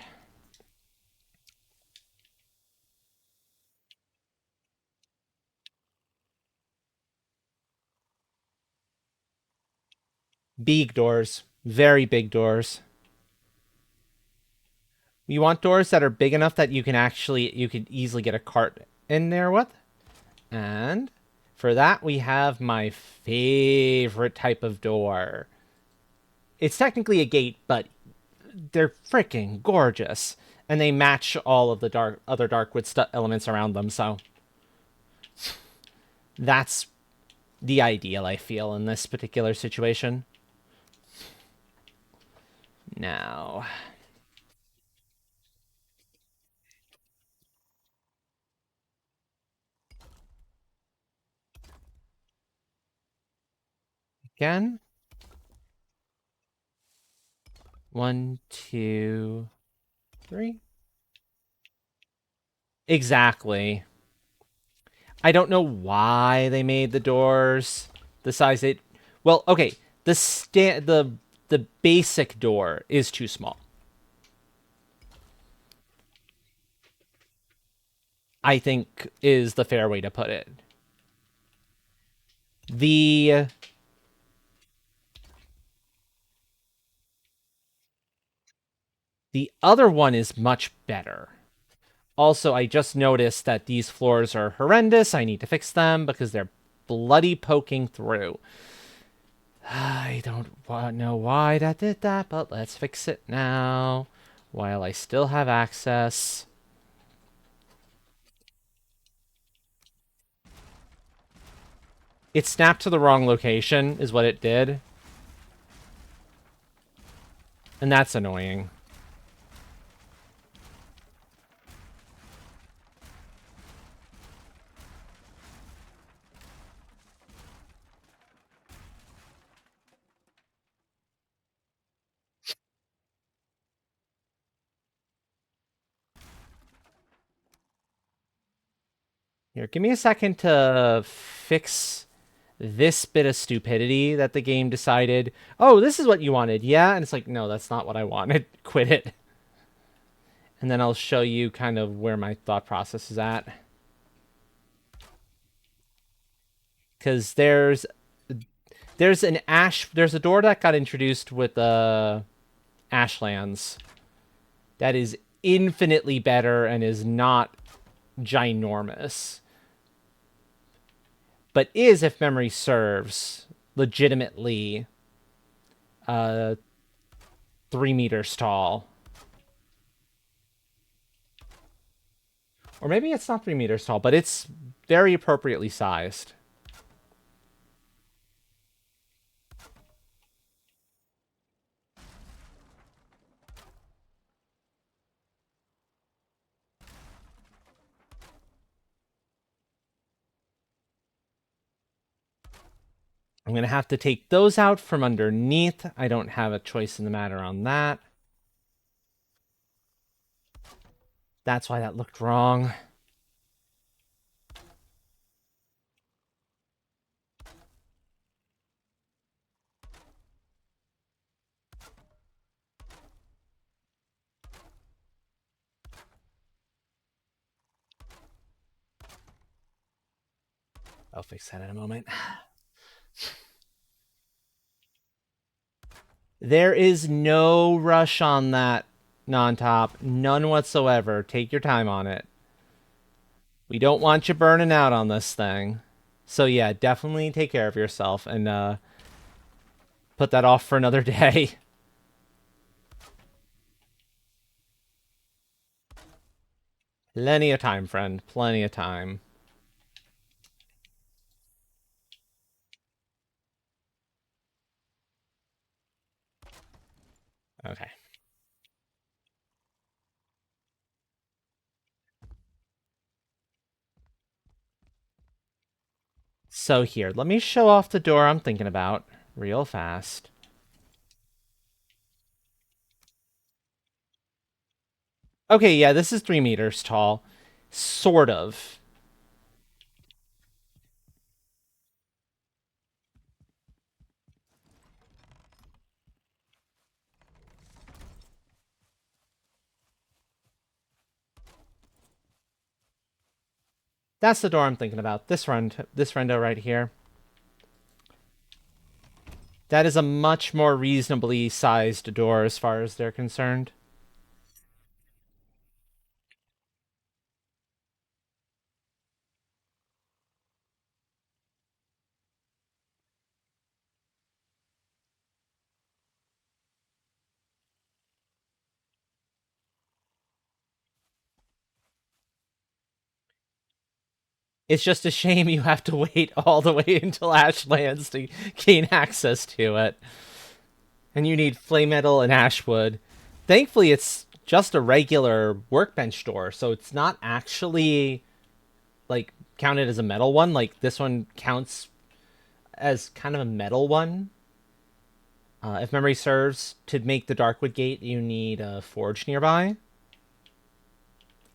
big doors. Very big doors. You want doors that are big enough that you could easily get a cart in there with. And for that, we have my favorite type of door. It's technically a gate, but they're freaking gorgeous. And they match all of the other Darkwood elements around them, so that's the ideal, I feel, in this particular situation. Now, again, 1, 2, 3. Exactly. I don't know why they made the doors the size it. Well, okay, the basic door is too small. I think is the fair way to put it. The the other one is much better. Also, I just noticed that these floors are horrendous. I need to fix them because they're bloody poking through. I don't know why that did that, but let's fix it now while I still have access. It snapped to the wrong location, is what it did. And that's annoying. Here, give me a second to fix this bit of stupidity that the game decided, oh, this is what you wanted, yeah? And it's like, no, that's not what I wanted. Quit it. And then I'll show you kind of where my thought process is at. Because there's a door that got introduced with the Ashlands that is infinitely better and is not ginormous, but is, if memory serves, legitimately 3 meters tall. Or maybe it's not 3 meters tall, but it's very appropriately sized. I'm going to have to take those out from underneath. I don't have a choice in the matter on that. That's why that looked wrong. I'll fix that in a moment. There is no rush on that, non-top. None whatsoever. Take your time on it. We don't want you burning out on this thing. So yeah, definitely take care of yourself and put that off for another day. Plenty of time, friend. Plenty of time. Okay. So here, let me show off the door I'm thinking about real fast. Okay, yeah, this is 3 meters tall. Sort of. That's the door I'm thinking about. This window right here. That is a much more reasonably sized door as far as they're concerned. It's just a shame you have to wait all the way until Ash lands to gain access to it. And you need flame metal and ashwood. Thankfully, it's just a regular workbench door, so it's not actually like counted as a metal one. Like this one counts as kind of a metal one. If memory serves, to make the Darkwood Gate, you need a forge nearby.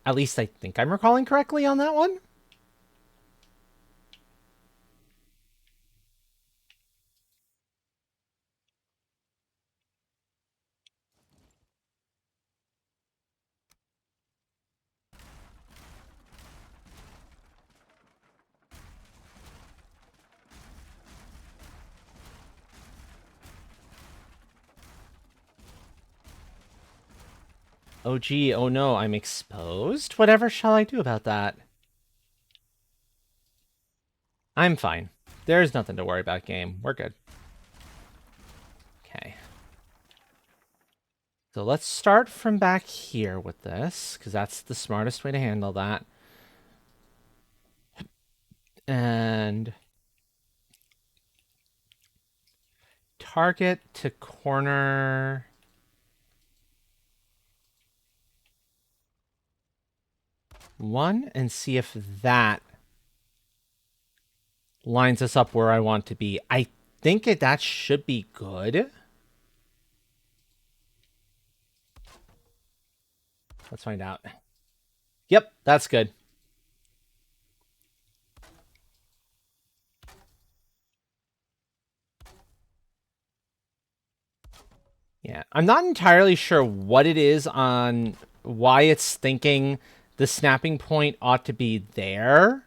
At least I think I'm recalling correctly on that one. Oh gee, oh no, I'm exposed? Whatever shall I do about that? I'm fine. There's nothing to worry about, game. We're good. Okay. So let's start from back here with this, because that's the smartest way to handle that. And target to corner 1 and see if that lines us up where I want to be. I think that should be good. Let's find out. Yep, that's good. Yeah, I'm not entirely sure what it is on why it's thinking the snapping point ought to be there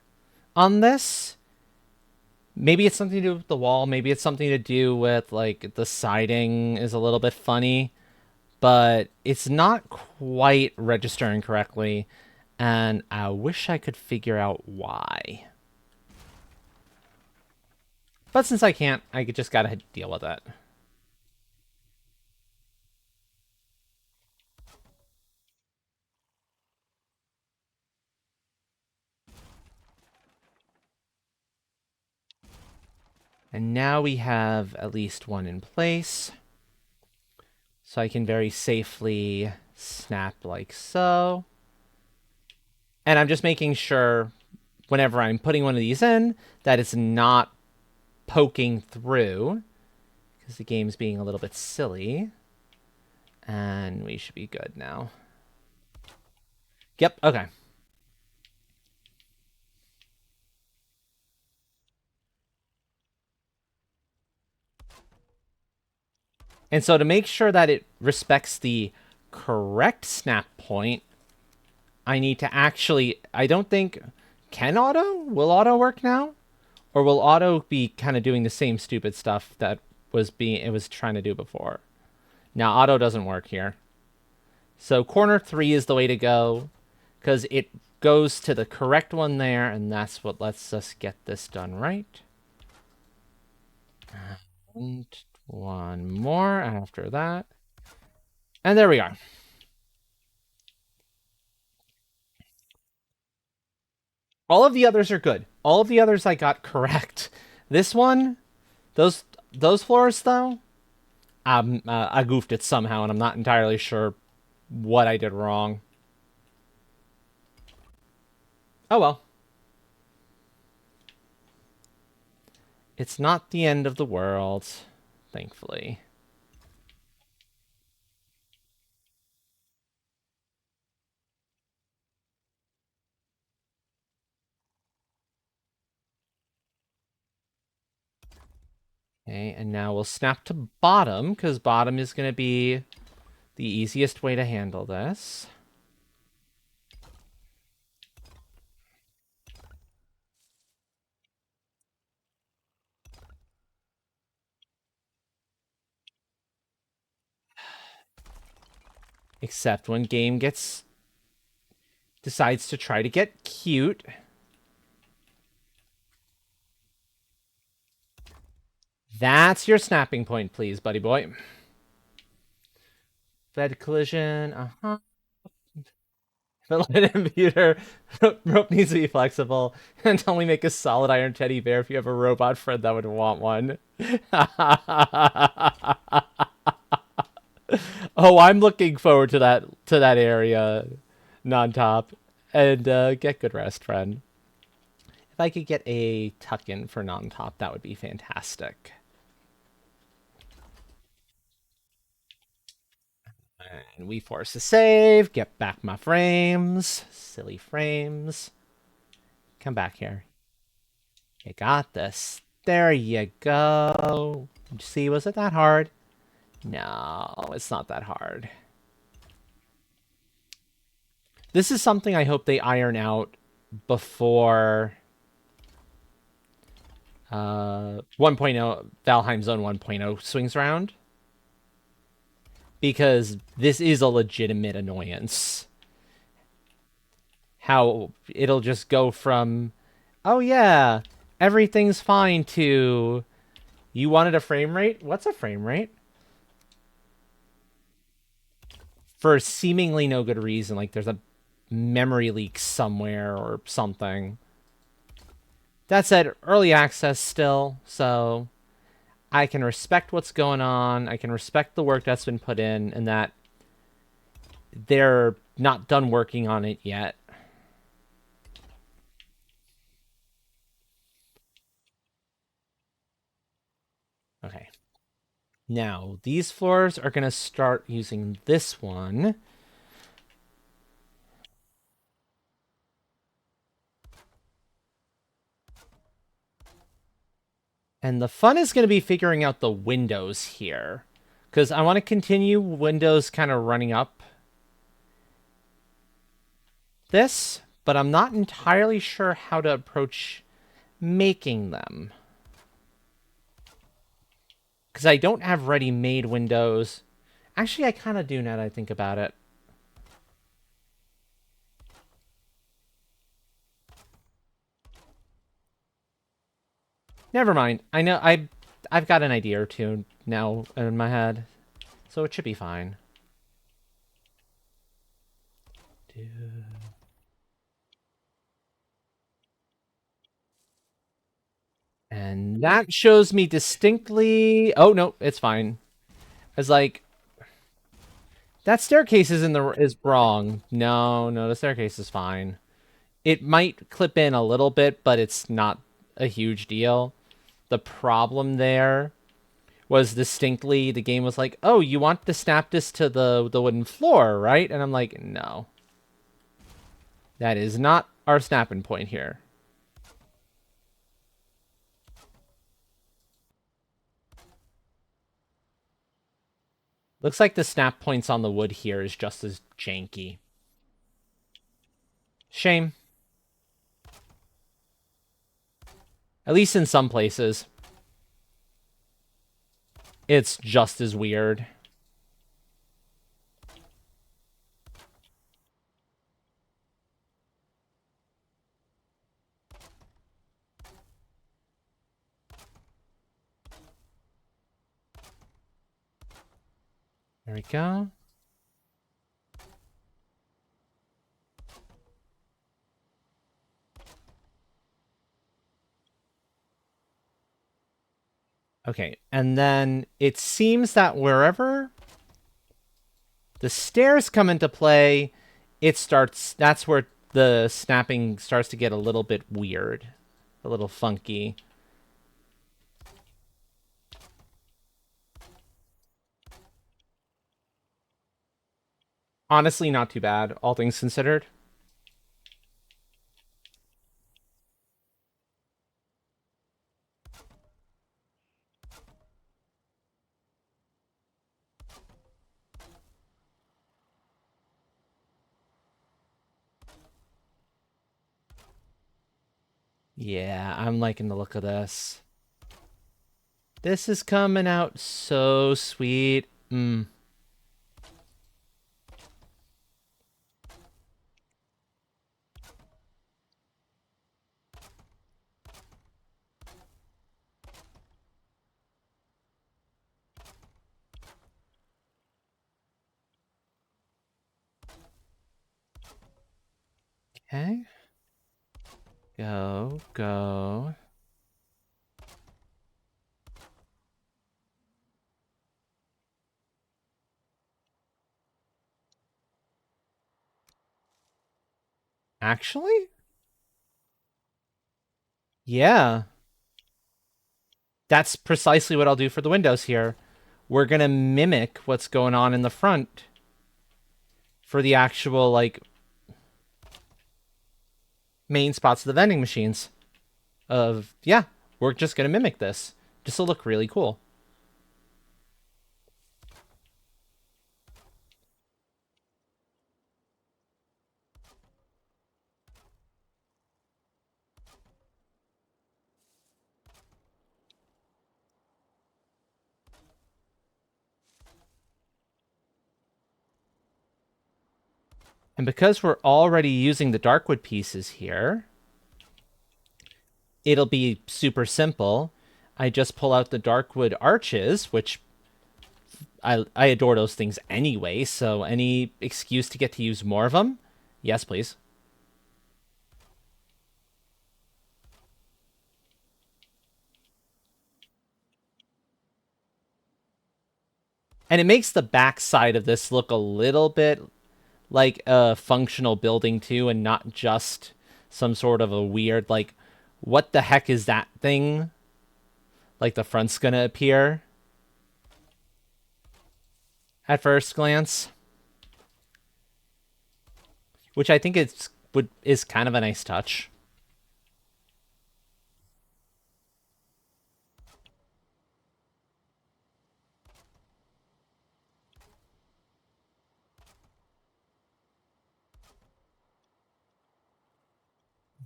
on this. Maybe it's something to do with the wall. Maybe it's something to do with, like, the siding is a little bit funny. But it's not quite registering correctly. And I wish I could figure out why. But since I can't, I just gotta deal with it. And now we have at least one in place. So I can very safely snap like so. And I'm just making sure whenever I'm putting one of these in that it's not poking through, because the game's being a little bit silly. And we should be good now. Yep, okay. And so to make sure that it respects the correct snap point, I need to actually, I don't think, can auto? Will auto work now? Or will auto be kind of doing the same stupid stuff that it was trying to do before? Now auto doesn't work here. So corner 3 is the way to go, because it goes to the correct one there, and that's what lets us get this done right. And one more after that. And there we are. All of the others are good. All of the others I got correct. This one, those floors though, I goofed it somehow, and I'm not entirely sure what I did wrong. Oh well. It's not the end of the world, thankfully. Okay, and now we'll snap to bottom, because bottom is going to be the easiest way to handle this. Except when game decides to try to get cute. That's your snapping point, please, buddy boy. Bed collision. Uh-huh. The light computer rope needs to be flexible, and only make a solid iron teddy bear if you have a robot friend that would want one. Oh, I'm looking forward to that area, non-top, and get good rest, friend. If I could get a tuck-in for non-top, that would be fantastic. And we force a save, get back my frames. Silly frames. Come back here. You got this. There you go. See, was it that hard? No, it's not that hard. This is something I hope they iron out before 1.0, Valheim Zone 1.0 swings around. because this is a legitimate annoyance. How it'll just go from, oh yeah, everything's fine, to, you wanted a frame rate? What's a frame rate? For seemingly no good reason, like there's a memory leak somewhere or something. That said, early access still, so I can respect what's going on. I can respect the work that's been put in, and that they're not done working on it yet. Okay. Now, these floors are going to start using this one. And the fun is going to be figuring out the windows here, because I want to continue windows kind of running up this, but I'm not entirely sure how to approach making them. Because I don't have ready-made windows. Actually, I kind of do now that I think about it. Never mind. I know I've got an idea or two now in my head, so it should be fine. And that shows me distinctly. Oh no, it's fine. It's like that staircase is wrong. No, no, the staircase is fine. It might clip in a little bit, but it's not a huge deal. The problem there was distinctly the game was like, "Oh, you want to snap this to the wooden floor, right?" And I'm like, "No. That is not our snapping point here." Looks like the snap points on the wood here is just as janky. Shame. At least in some places. It's just as weird. There we go. Okay, and then it seems that wherever the stairs come into play, that's where the snapping starts to get a little bit weird, a little funky. Honestly, not too bad, all things considered. Yeah, I'm liking the look of this. This is coming out so sweet. Mm. Okay. Go, go. Actually? Yeah. That's precisely what I'll do for the windows here. We're gonna mimic what's going on in the front for the actual, like, main spots of the vending machines. Yeah, we're just gonna mimic this. This will look really cool. And because we're already using the darkwood pieces here, it'll be super simple. I just pull out the darkwood arches, which I adore those things anyway, so any excuse to get to use more of them, yes, please. And it makes the back side of this look a little bit like a functional building too, and not just some sort of a weird, like, what the heck is that thing? Like the front's gonna appear at first glance, which I think is kind of a nice touch.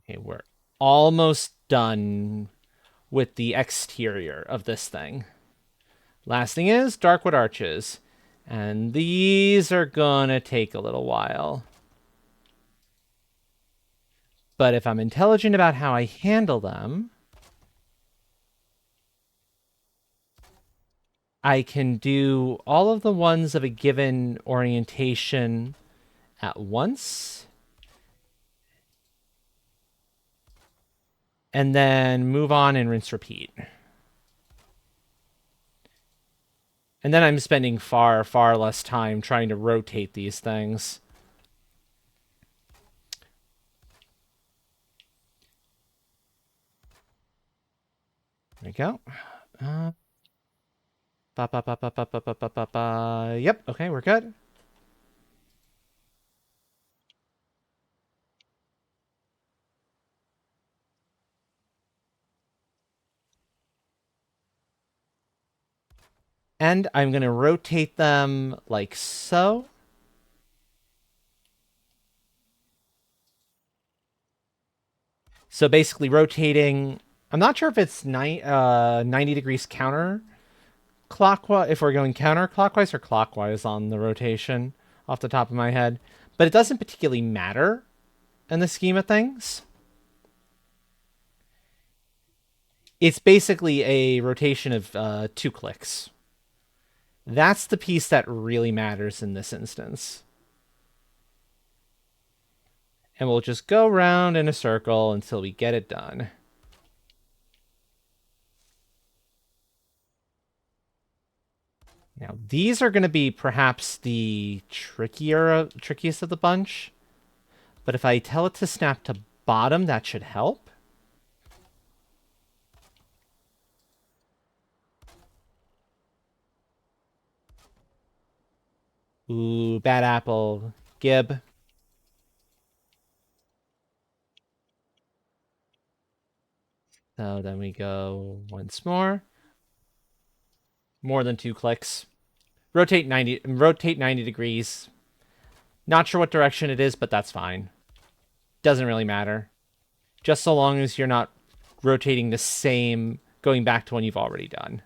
Okay, we're almost done with the exterior of this thing. Last thing is darkwood arches. And these are gonna take a little while. But if I'm intelligent about how I handle them, I can do all of the ones of a given orientation at once. And then move on and rinse repeat. And then I'm spending far, far less time trying to rotate these things. There we go. Yep, okay, we're good. And I'm going to rotate them like so. So basically rotating, I'm not sure if it's 90 degrees counter clockwise, if we're going counterclockwise or clockwise on the rotation off the top of my head. But it doesn't particularly matter in the scheme of things. It's basically a rotation of 2 clicks. That's the piece that really matters in this instance. And we'll just go around in a circle until we get it done. Now, these are going to be perhaps the trickiest of the bunch. But if I tell it to snap to bottom, that should help. Ooh, bad apple. Gib. So then we go once more. More than 2 clicks. Rotate 90 degrees. Not sure what direction it is, but that's fine. Doesn't really matter. Just so long as you're not rotating the same, going back to one you've already done.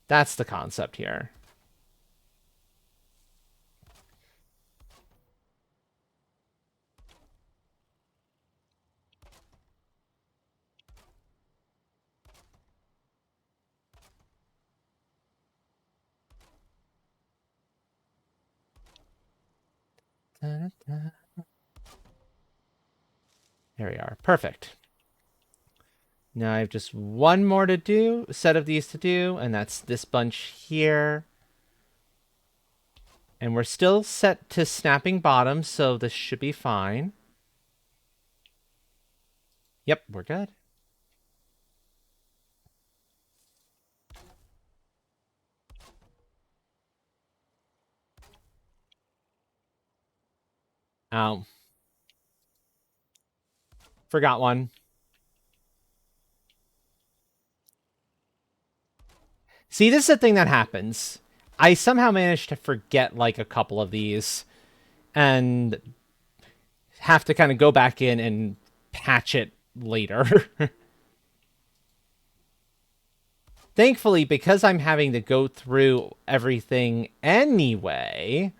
That's the concept here. There we are. Perfect. Now I have just one more to do, a set of these to do, and that's this bunch here. And we're still set to snapping bottom, so this should be fine. Yep, we're good. Oh. Forgot one. See, this is the thing that happens. I somehow managed to forget like a couple of these and have to kind of go back in and patch it later. Thankfully, because I'm having to go through everything anyway,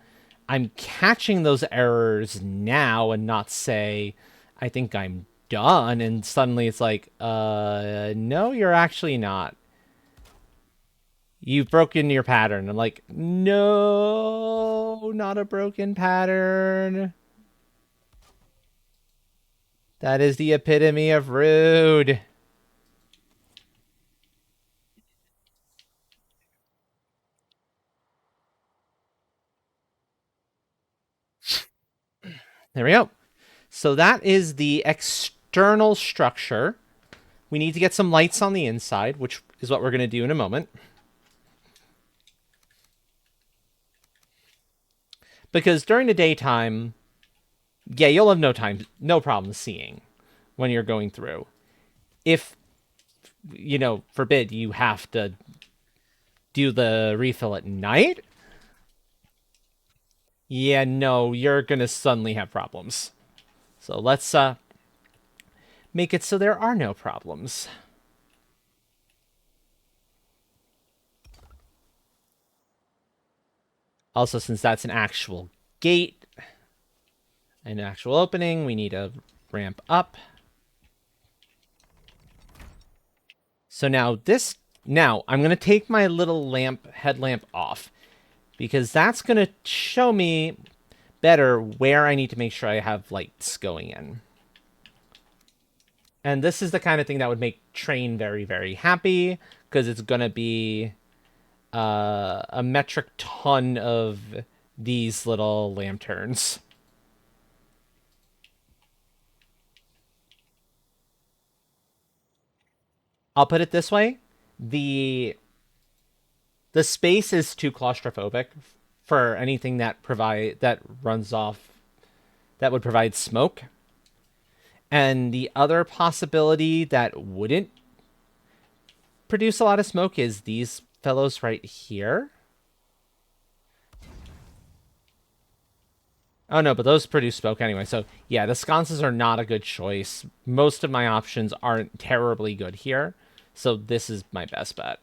I'm catching those errors now and not say, I think I'm done. And suddenly it's like, no, you're actually not. You've broken your pattern. I'm like, no, not a broken pattern. That is the epitome of rude. There we go. So that is the external structure. We need to get some lights on the inside, which is what we're going to do in a moment. Because during the daytime, yeah, you'll have no problem seeing when you're going through. If, forbid you have to do the refill at night, yeah, no, you're going to suddenly have problems. So let's make it so there are no problems. Also, since that's an actual gate, an actual opening, we need to ramp up. So now I'm going to take my little headlamp off because that's going to show me better where I need to make sure I have lights going in. And this is the kind of thing that would make Train very, very happy because it's going to be a metric ton of these little lanterns. I'll put it this way. The the space is too claustrophobic for anything that runs off that would provide smoke. And the other possibility that wouldn't produce a lot of smoke is these fellows right here. Oh no, but those produce smoke anyway. So yeah, the sconces are not a good choice. Most of my options aren't terribly good here. So this is my best bet.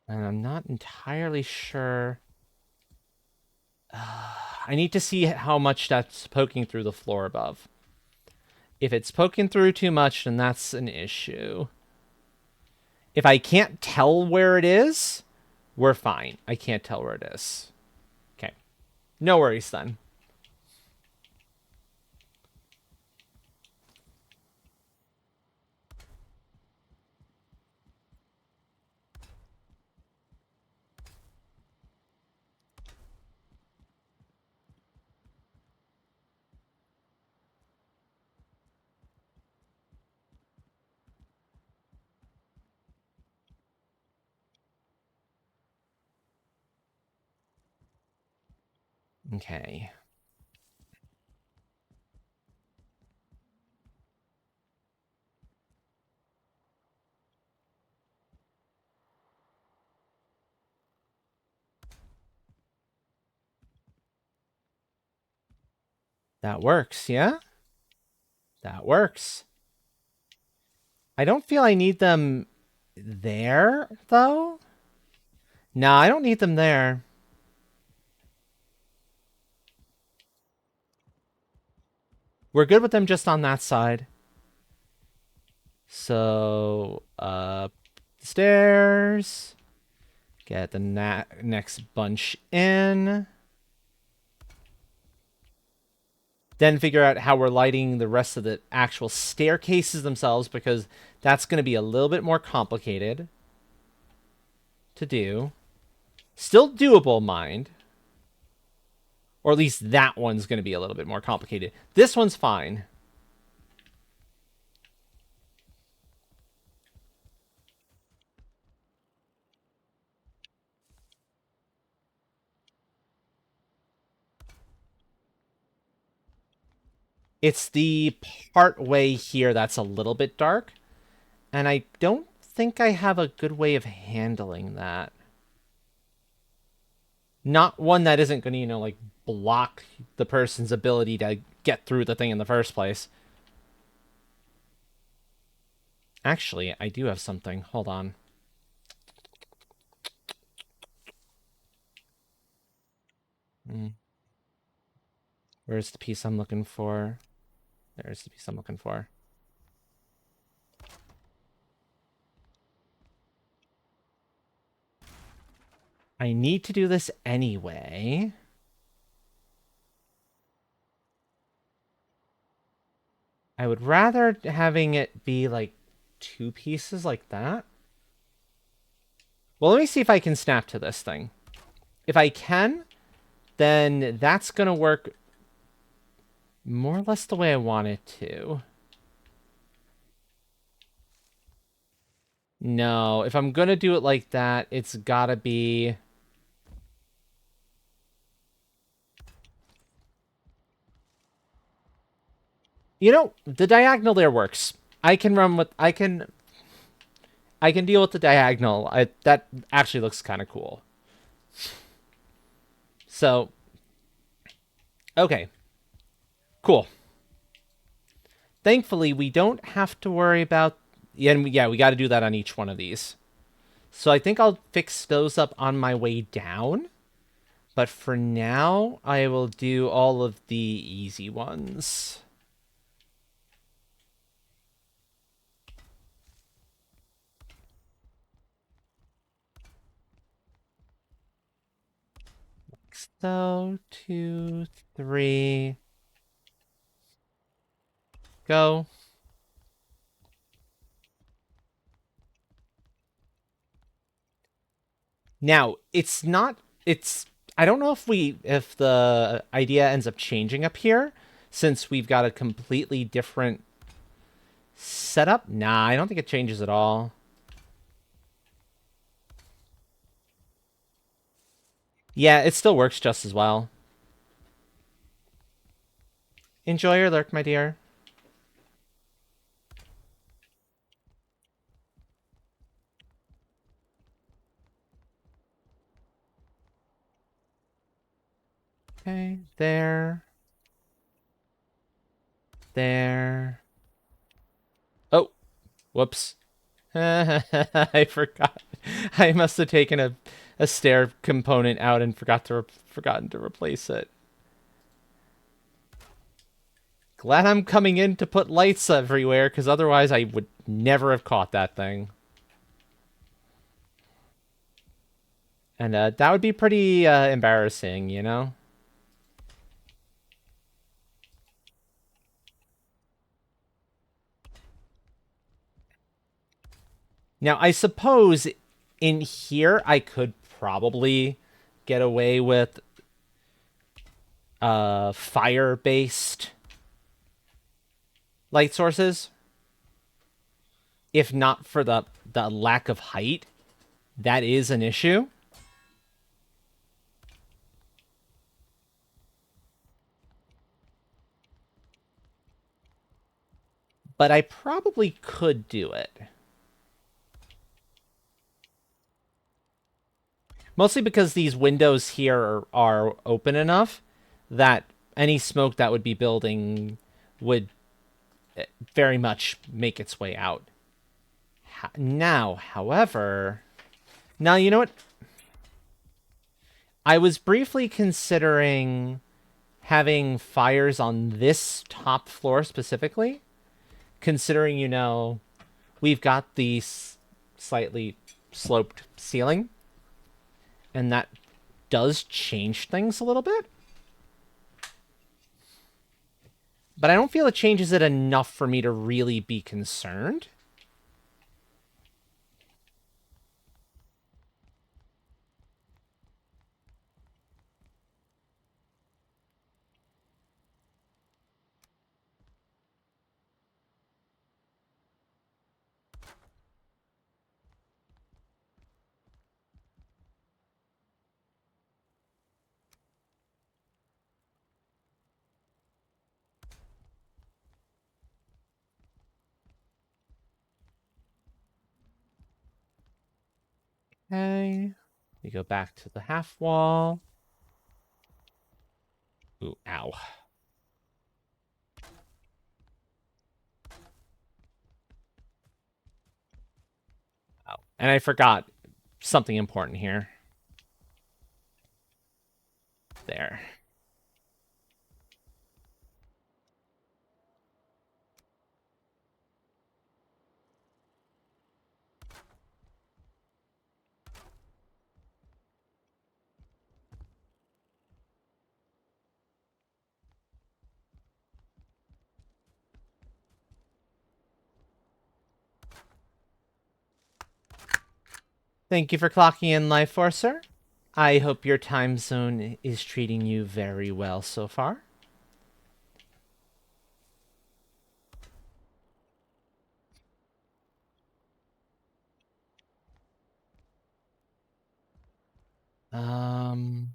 And I'm not entirely sure. I need to see how much that's poking through the floor above. If it's poking through too much, then that's an issue. If I can't tell where it is, we're fine. I can't tell where it is. Okay. No worries then. Okay. That works, yeah? That works. I don't feel I need them there, though. No, I don't need them there. We're good with them just on that side. So, stairs. Get the next bunch in. Then figure out how we're lighting the rest of the actual staircases themselves, because that's going to be a little bit more complicated to do. Still doable, mind. Or at least that one's going to be a little bit more complicated. This one's fine. It's the part way here that's a little bit dark. And I don't think I have a good way of handling that. Not one that isn't going to, like block the person's ability to get through the thing in the first place. Actually, I do have something. Hold on. Where's the piece I'm looking for? There's the piece I'm looking for. I need to do this anyway. I would rather having it be like 2 pieces like that. Well, let me see if I can snap to this thing. If I can, then that's going to work more or less the way I want it to. No, if I'm going to do it like that, it's got to be... You know, the diagonal there works. I can run with... I can deal with the diagonal. That actually looks kind of cool. So, okay. Cool. Thankfully, we don't have to worry about... Yeah, we got to do that on each one of these. So I think I'll fix those up on my way down. But for now, I will do all of the easy ones. So, 2, 3... Go. Now, it's not... It's... I don't know if the idea ends up changing up here, since we've got a completely different setup. Nah, I don't think it changes at all. Yeah, it still works just as well. Enjoy your lurk, my dear. Okay, there. There. Oh, whoops. I forgot. I must have taken a stair component out and forgotten to replace it. Glad I'm coming in to put lights everywhere, because otherwise I would never have caught that thing. And that would be pretty embarrassing, you know? Now, I suppose in here I could probably get away with fire-based light sources. If not for the lack of height, that is an issue. But I probably could do it. Mostly because these windows here are open enough that any smoke that would be building would very much make its way out. Now, however... Now, you know what? I was briefly considering having fires on this top floor specifically, considering, you know, we've got the slightly sloped ceiling, and that does change things a little bit. But I don't feel it changes it enough for me to really be concerned. Okay. We go back to the half wall. Ooh, ow. And I forgot something important here. There. Thank you for clocking in, Life Forcer. I hope your time zone is treating you very well so far. Um,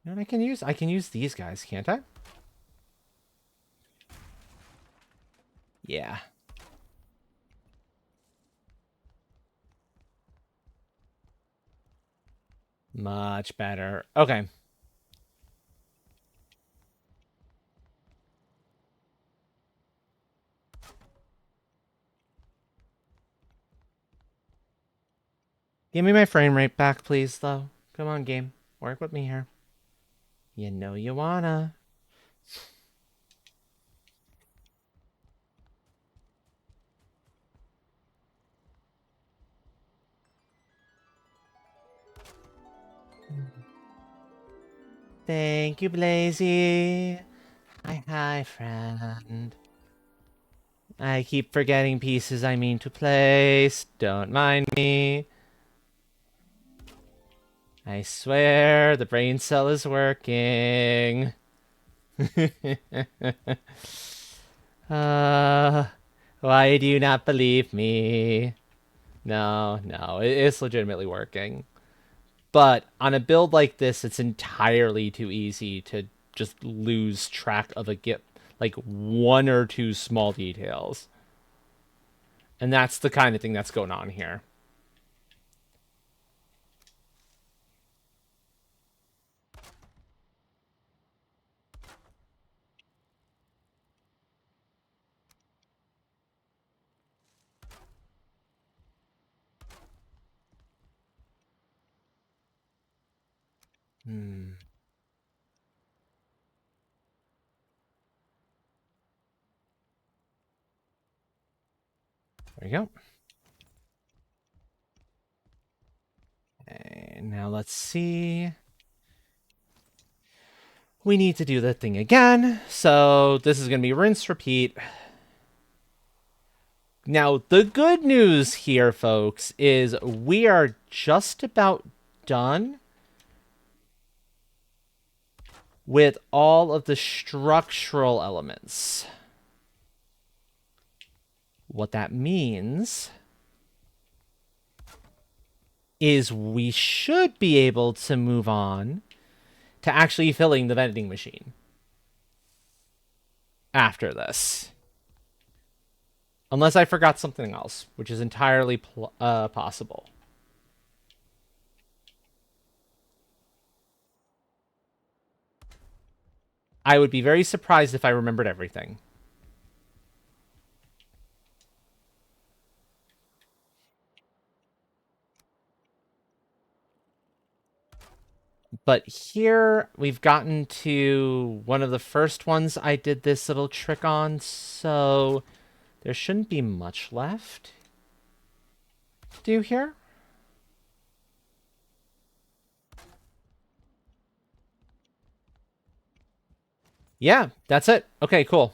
you know what I can use these guys, can't I? Yeah. Much better. Okay. Give me my frame rate back, please, though. Come on, game. Work with me here. You know you wanna. Thank you, Blazy. Hi, friend. I keep forgetting pieces I mean to place. Don't mind me. I swear the brain cell is working. uh, why do you not believe me? No, no, it's legitimately working. But on a build like this, it's entirely too easy to just lose track of like one or two small details. And that's the kind of thing that's going on here. Hmm. There you go. Okay, now let's see. We need to do the thing again. So this is going to be rinse, repeat. Now, the good news here, folks, is we are just about done with all of the structural elements. What that means is we should be able to move on to actually filling the vending machine after this. Unless I forgot something else, which is entirely possible. I would be very surprised if I remembered everything. But here we've gotten to one of the first ones I did this little trick on, so there shouldn't be much left to do here. Yeah, that's it. Okay, cool.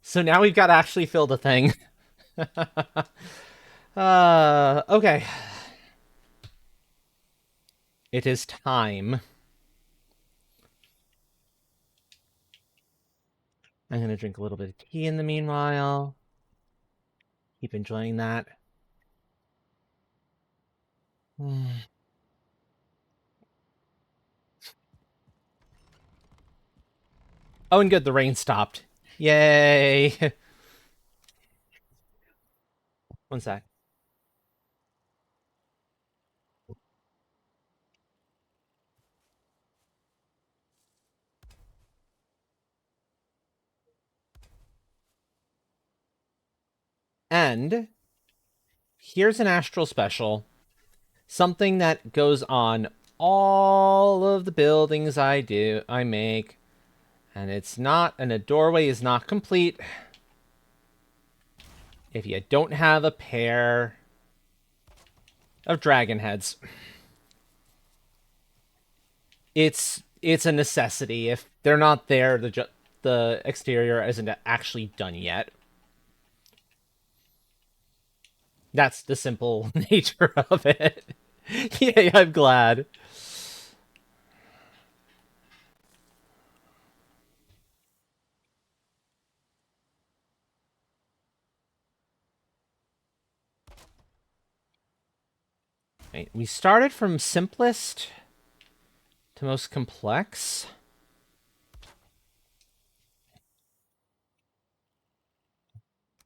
So now we've got to actually fill the thing. Okay. It is time. I'm going to drink a little bit of tea in the meanwhile. Keep enjoying that. Oh, and good, the rain stopped. Yay. One sec. And here's an astral special, something that goes on all of the buildings I make, and it's not, and a doorway is not complete if you don't have a pair of dragon heads. It's a necessity. If they're not there, the exterior isn't actually done yet. That's the simple nature of it. Yeah, I'm glad. Right, we started from simplest to most complex.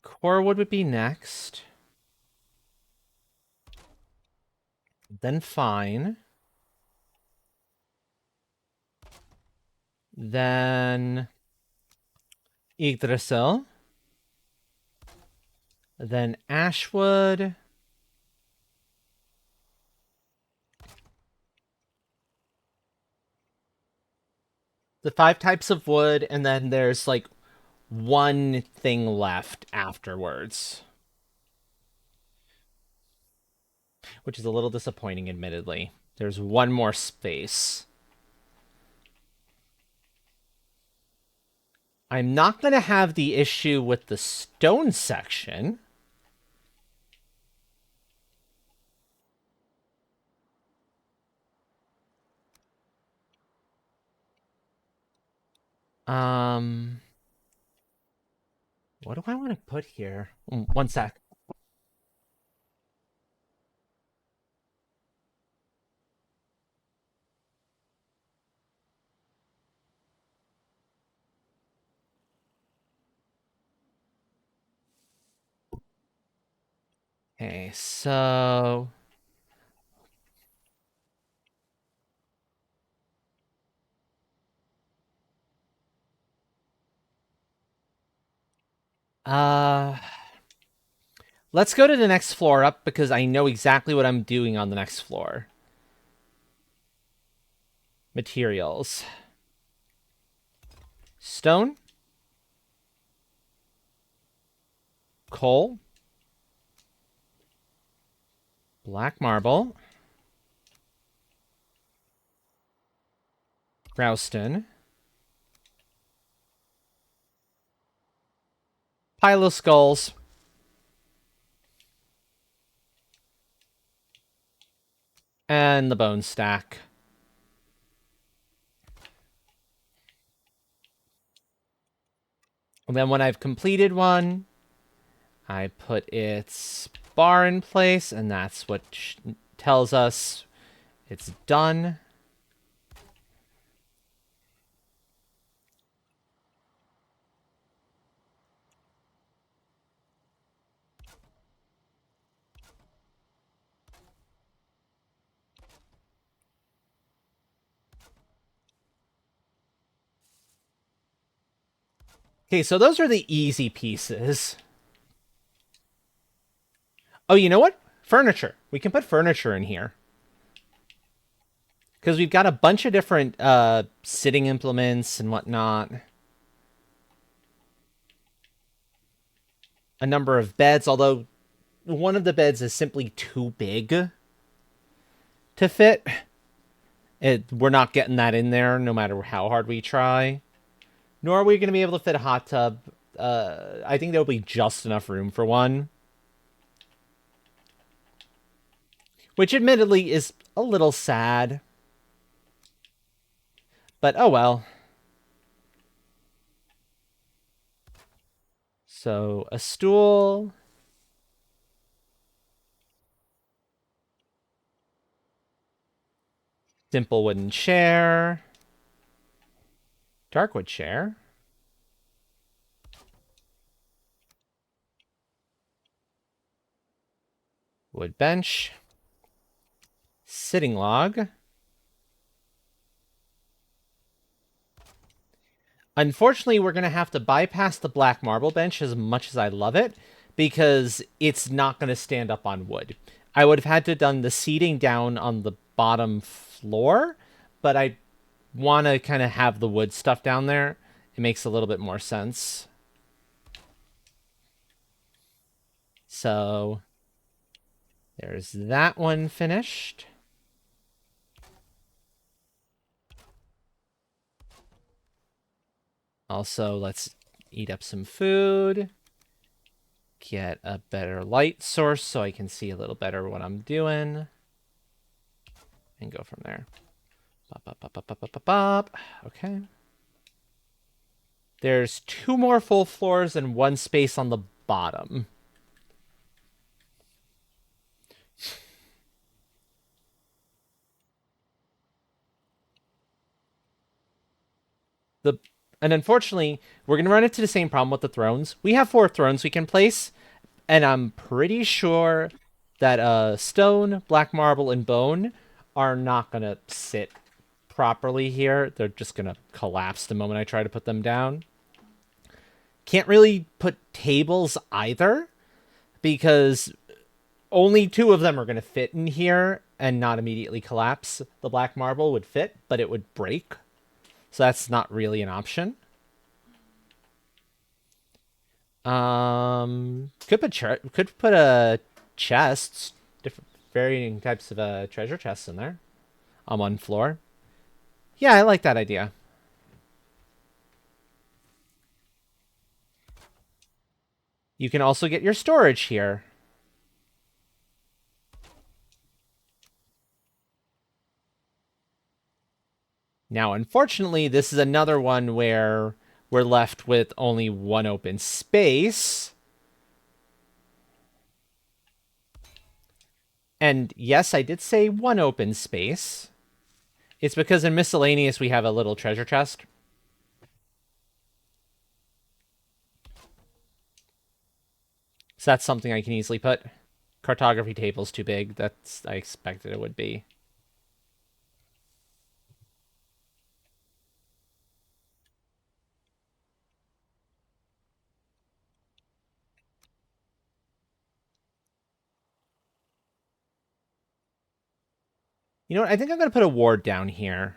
Core wood would be next. Then fine. Then Yggdrasil. Then Ashwood. The 5 types of wood, and then there's like one thing left afterwards, which is a little disappointing, admittedly. There's one more space. I'm not going to have the issue with the stone section. Um, what do I want to put here? One sec. Okay, so uh let's go to the next floor up because I know exactly what I'm doing on the next floor. Materials. Stone, coal, black marble, Rouston, pile of skulls, and the bone stack. And then when I've completed one, I put its bar in place, and that's what tells us it's done. Okay, so those are the easy pieces. Oh, you know what? Furniture. We can put furniture in here. Because we've got a bunch of different sitting implements and whatnot. A number of beds, although one of the beds is simply too big to fit. We're not getting that in there no matter how hard we try. Nor are we going to be able to fit a hot tub. I think there'll be just enough room for one. Which admittedly is a little sad. But oh well. So a stool. Simple wooden chair. Darkwood chair. Wood bench. Sitting log. Unfortunately, we're going to have to bypass the black marble bench as much as I love it, because it's not going to stand up on wood. I would have had to done the seating down on the bottom floor, but I want to kind of have the wood stuff down there. It makes a little bit more sense. So there's that one finished. Also, let's eat up some food. Get a better light source so I can see a little better what I'm doing. And go from there. Bop, bop, bop, bop, bop, bop, bop. Okay. There's 2 more full floors and 1 space on the bottom. The and unfortunately, we're gonna run into the same problem with the thrones. We have 4 thrones we can place, and I'm pretty sure that stone, black marble, and bone are not gonna sit properly here. They're just gonna collapse the moment I try to put them down. Can't really put tables either because only 2 of them are going to fit in here and not immediately collapse. The black marble would fit, but it would break. So that's not really an option. Could put a chests, different varying types of treasure chests in there on 1 floor. Yeah, I like that idea. You can also get your storage here. Now, unfortunately, this is another one where we're left with only 1 open space. And yes, I did say 1 open space. It's because in miscellaneous we have a little treasure chest. So that's something I can easily put. Cartography table's too big. That's I expected it would be. You know what? I think I'm going to put a ward down here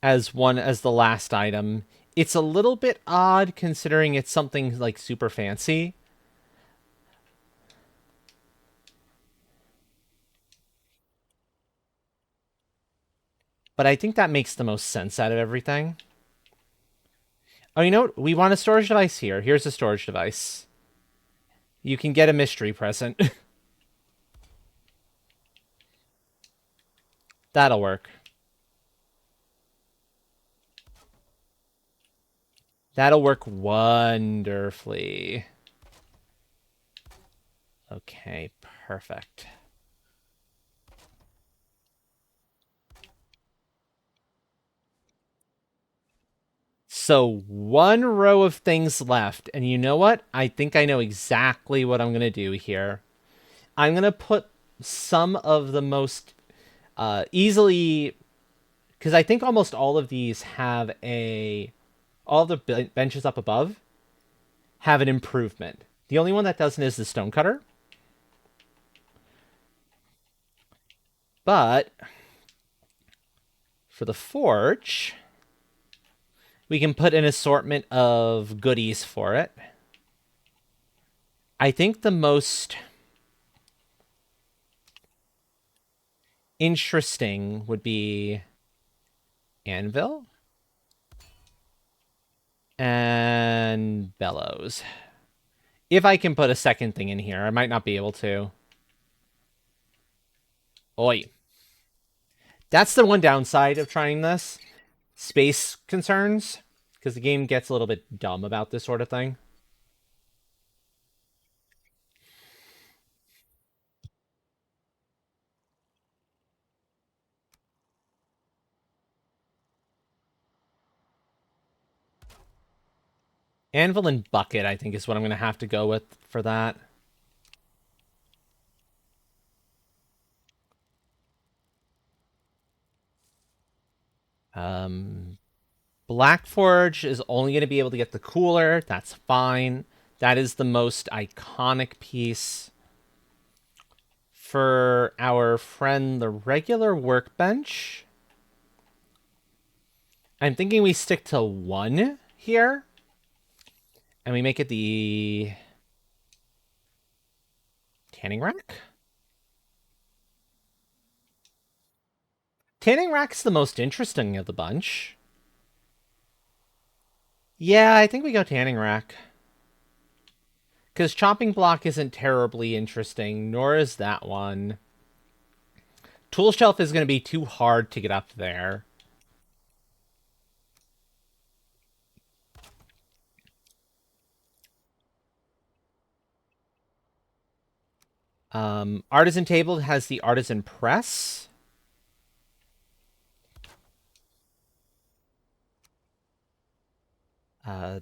as the last item. It's a little bit odd considering it's something like super fancy. But I think that makes the most sense out of everything. Oh, you know what? We want a storage device here. Here's a storage device. You can get a mystery present. That'll work. That'll work wonderfully. Okay, perfect. So 1 row of things left. And you know what? I think I know exactly what I'm going to do here. I'm going to put some of the most easily... Because I think almost all of these have a... All the benches up above have an improvement. The only one that doesn't is the stonecutter. But for the forge, we can put an assortment of goodies for it. I think the most interesting would be anvil and bellows. If I can put a second thing in here, I might not be able to. Oi. That's the one downside of trying this. Space concerns, because the game gets a little bit dumb about this sort of thing. Anvil and bucket, I think, is what I'm going to have to go with for that. Black Forge is only going to be able to get the cooler. That's fine. That is the most iconic piece. For our friend, the regular workbench, I'm thinking we stick to 1 here. And we make it the tanning rack? Tanning rack's the most interesting of the bunch. Yeah, I think we go tanning rack. Because chopping block isn't terribly interesting, nor is that one. Tool shelf is going to be too hard to get up there. Artisan table has the artisan press.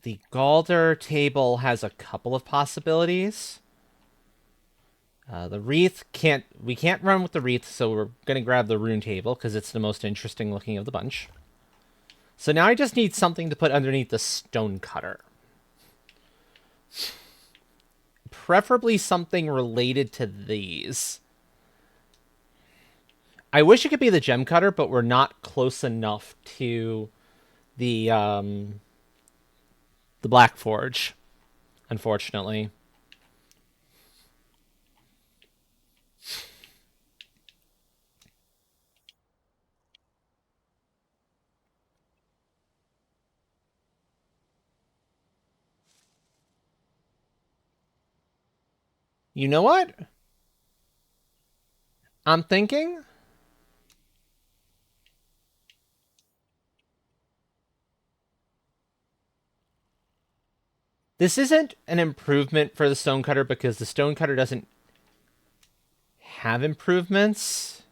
The Galder table has a couple of possibilities. The wreath we can't run with the wreath, so we're gonna grab the rune table because it's the most interesting looking of the bunch. So now I just need something to put underneath the stone cutter. Preferably something related to these. I wish it could be the gem cutter, but we're not close enough to the Black Forge, unfortunately. You know what? I'm thinking this isn't an improvement for the stonecutter because the stonecutter doesn't have improvements.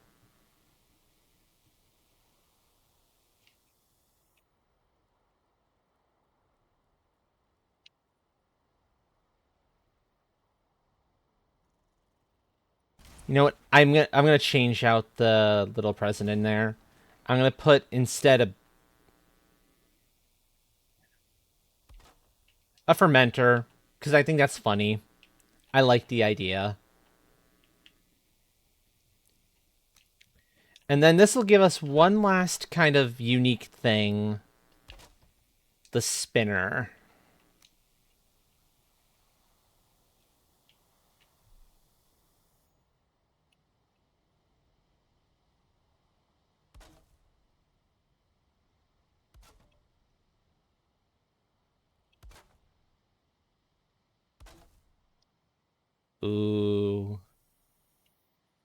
You know what? I'm gonna change out the little present in there. I'm gonna put instead a fermenter because I think that's funny. I like the idea. And then this will give us one last kind of unique thing. The spinner. Ooh.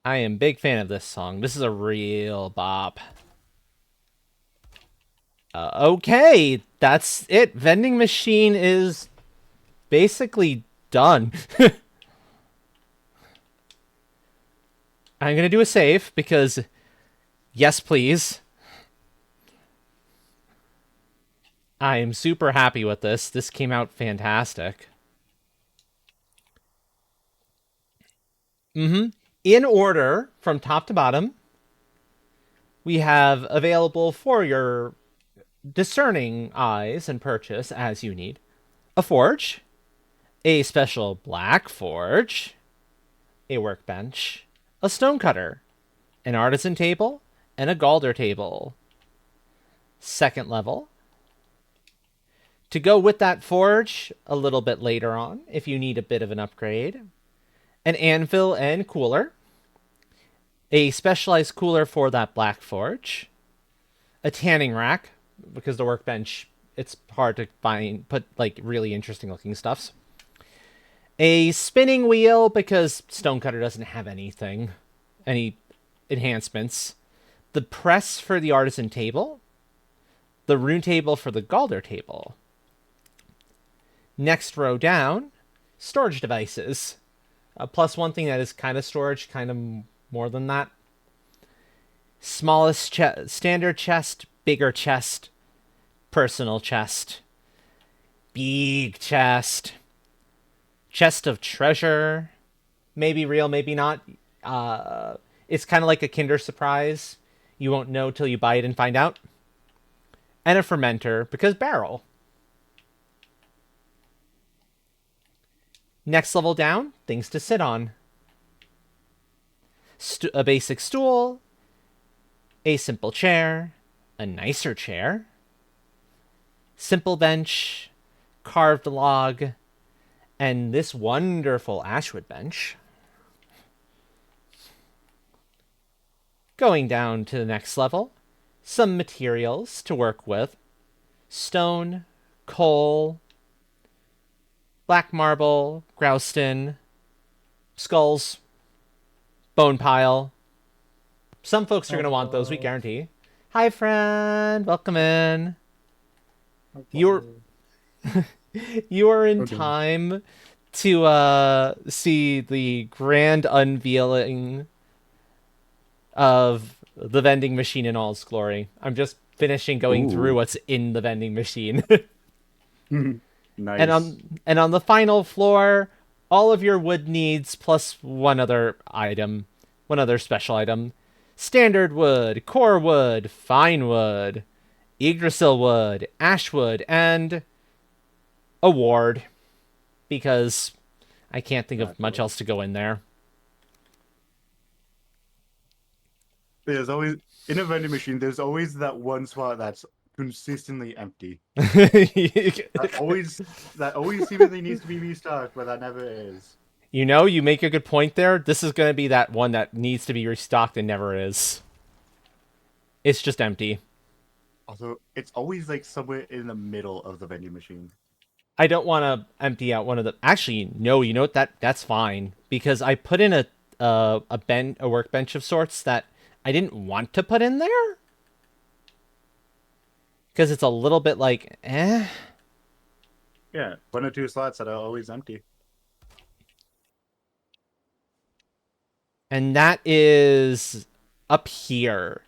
I am a big fan of this song. This is a real bop. Okay, that's it. Vending machine is basically done. I'm going to do a save because, yes, please. I am super happy with this. This came out fantastic. In order, from top to bottom, we have available for your discerning eyes and purchase as you need a forge, a special black forge, a workbench, a stonecutter, an artisan table, and a galder table. Second level. To go with that forge a little bit later on, if you need a bit of an upgrade, an anvil and cooler, a specialized cooler for that black forge, a tanning rack, because the workbench, it's hard to put like really interesting looking stuffs. A spinning wheel, because stonecutter doesn't have any enhancements. The press for the artisan table. The rune table for the galder table. Next row down, storage devices. Plus one thing that is kind of storage, kind of more than that. Smallest standard chest, bigger chest, personal chest, big chest, chest of treasure, maybe real, maybe not. It's kind of like a Kinder Surprise. You won't know till you buy it and find out. And a fermenter, because barrel. Next level down, things to sit on. A basic stool, a simple chair, a nicer chair, simple bench, carved log, and this wonderful ashwood bench. Going down to the next level, some materials to work with: stone, coal, black marble, grouston, skulls, bone pile. Some folks are going to want those, we Hello. guarantee. Hi, friend. Welcome in. You're Hello. you are in Okay. time to see the grand unveiling of the vending machine in all its glory. I'm just finishing going through Ooh. what's in the vending machine. and Nice. on the final floor, all of your wood needs plus one other item, one other special item. Standard wood, core wood, fine wood, Yggdrasil wood, ash wood, and a ward, because I can't think of much Naturally. else to go in there. There's always in a vending machine, there's always that one spot that's consistently empty. That always seemingly needs to be restocked, but that never is. You know, you make a good point there. This is going to be that one that needs to be restocked and never is. It's just empty. Also, it's always like somewhere in the middle of the vending machine. I don't want to empty out one of the. Actually, no. You know what? That's fine because I put in a workbench of sorts that I didn't want to put in there because it's a little bit like eh, Yeah, one or two slots that are always empty. and that is up here,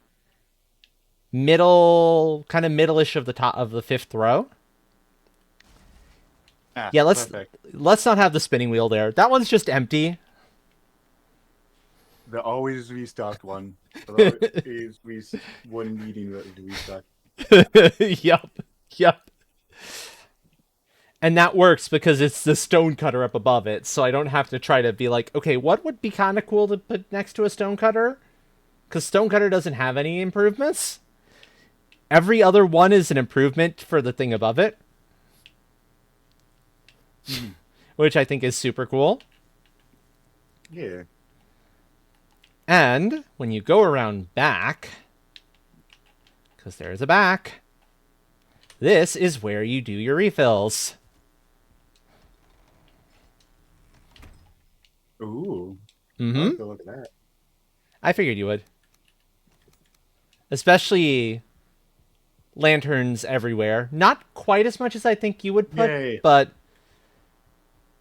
middle, kind of middle-ish of the top of the fifth row. Ah, Yeah, perfect. let's not have the spinning wheel there. That one's just empty. The always restocked one. Although is one needing to restock. Yup, yup. And that works because it's the stone cutter up above it, so I don't have to try to be like, okay, what would be kind of cool to put next to a stone cutter? Because stone cutter doesn't have any improvements. Every other one is an improvement for the thing above it, Mhm. which I think is super cool. Yeah. And when you go around back, because there's a back, this is where you do your refills. Ooh. I Mm-hmm. like the look of that. I figured you would. Especially lanterns everywhere. Not quite as much as I think you would put, Yay. but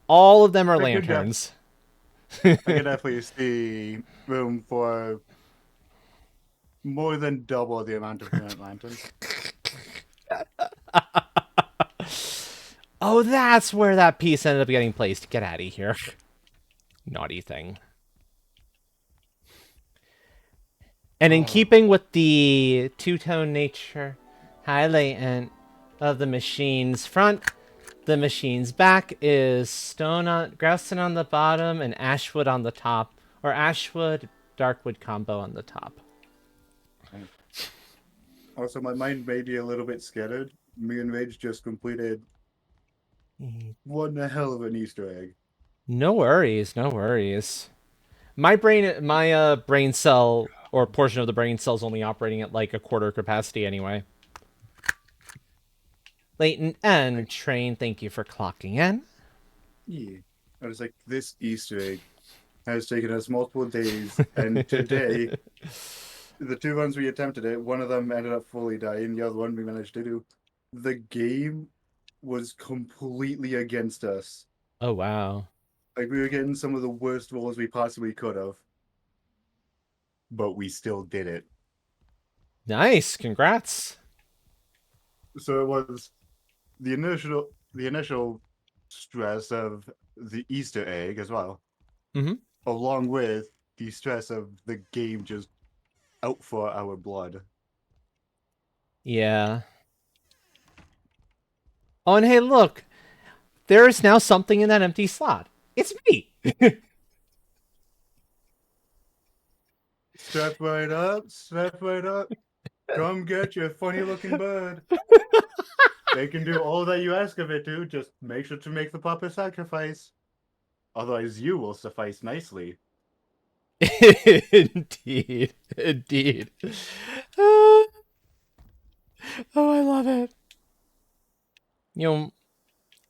all of them are I could def lanterns. I could definitely see room for more than double the amount of current lanterns. Oh, that's where that piece ended up getting placed. Get out of here. Naughty thing. And in Oh. keeping with the two-tone nature highlight of the machine's front, the machine's back is grouston on the bottom and ashwood on the top, or ashwood darkwood combo on the top. Right. Also, my mind may be a little bit scattered. Me and Rage just completed one hell of an Easter egg. No worries, no worries. My brain cell or portion of the brain cell is only operating at like a quarter capacity anyway. Leighton I, and Train, thank you for clocking in. yeah. I was like, this Easter egg has taken us multiple days, and today, the two ones we attempted it, one of them ended up fully dying, the other one we managed to do. The game was completely against us. Oh wow. Like we were getting some of the worst rolls we possibly could have, but we still did it. Nice, congrats. So it was the initial stress of the Easter egg as well, Mm-hmm. along with the stress of the game just out for our blood. Yeah. Oh, and hey, look, there is now something in that empty slot. It's me. Step right up, step right up. Come get your funny looking bird. They can do all that you ask of it to. Just make sure to make the proper sacrifice. Otherwise, you will suffice nicely. Indeed. Indeed. Oh, I love it. You know,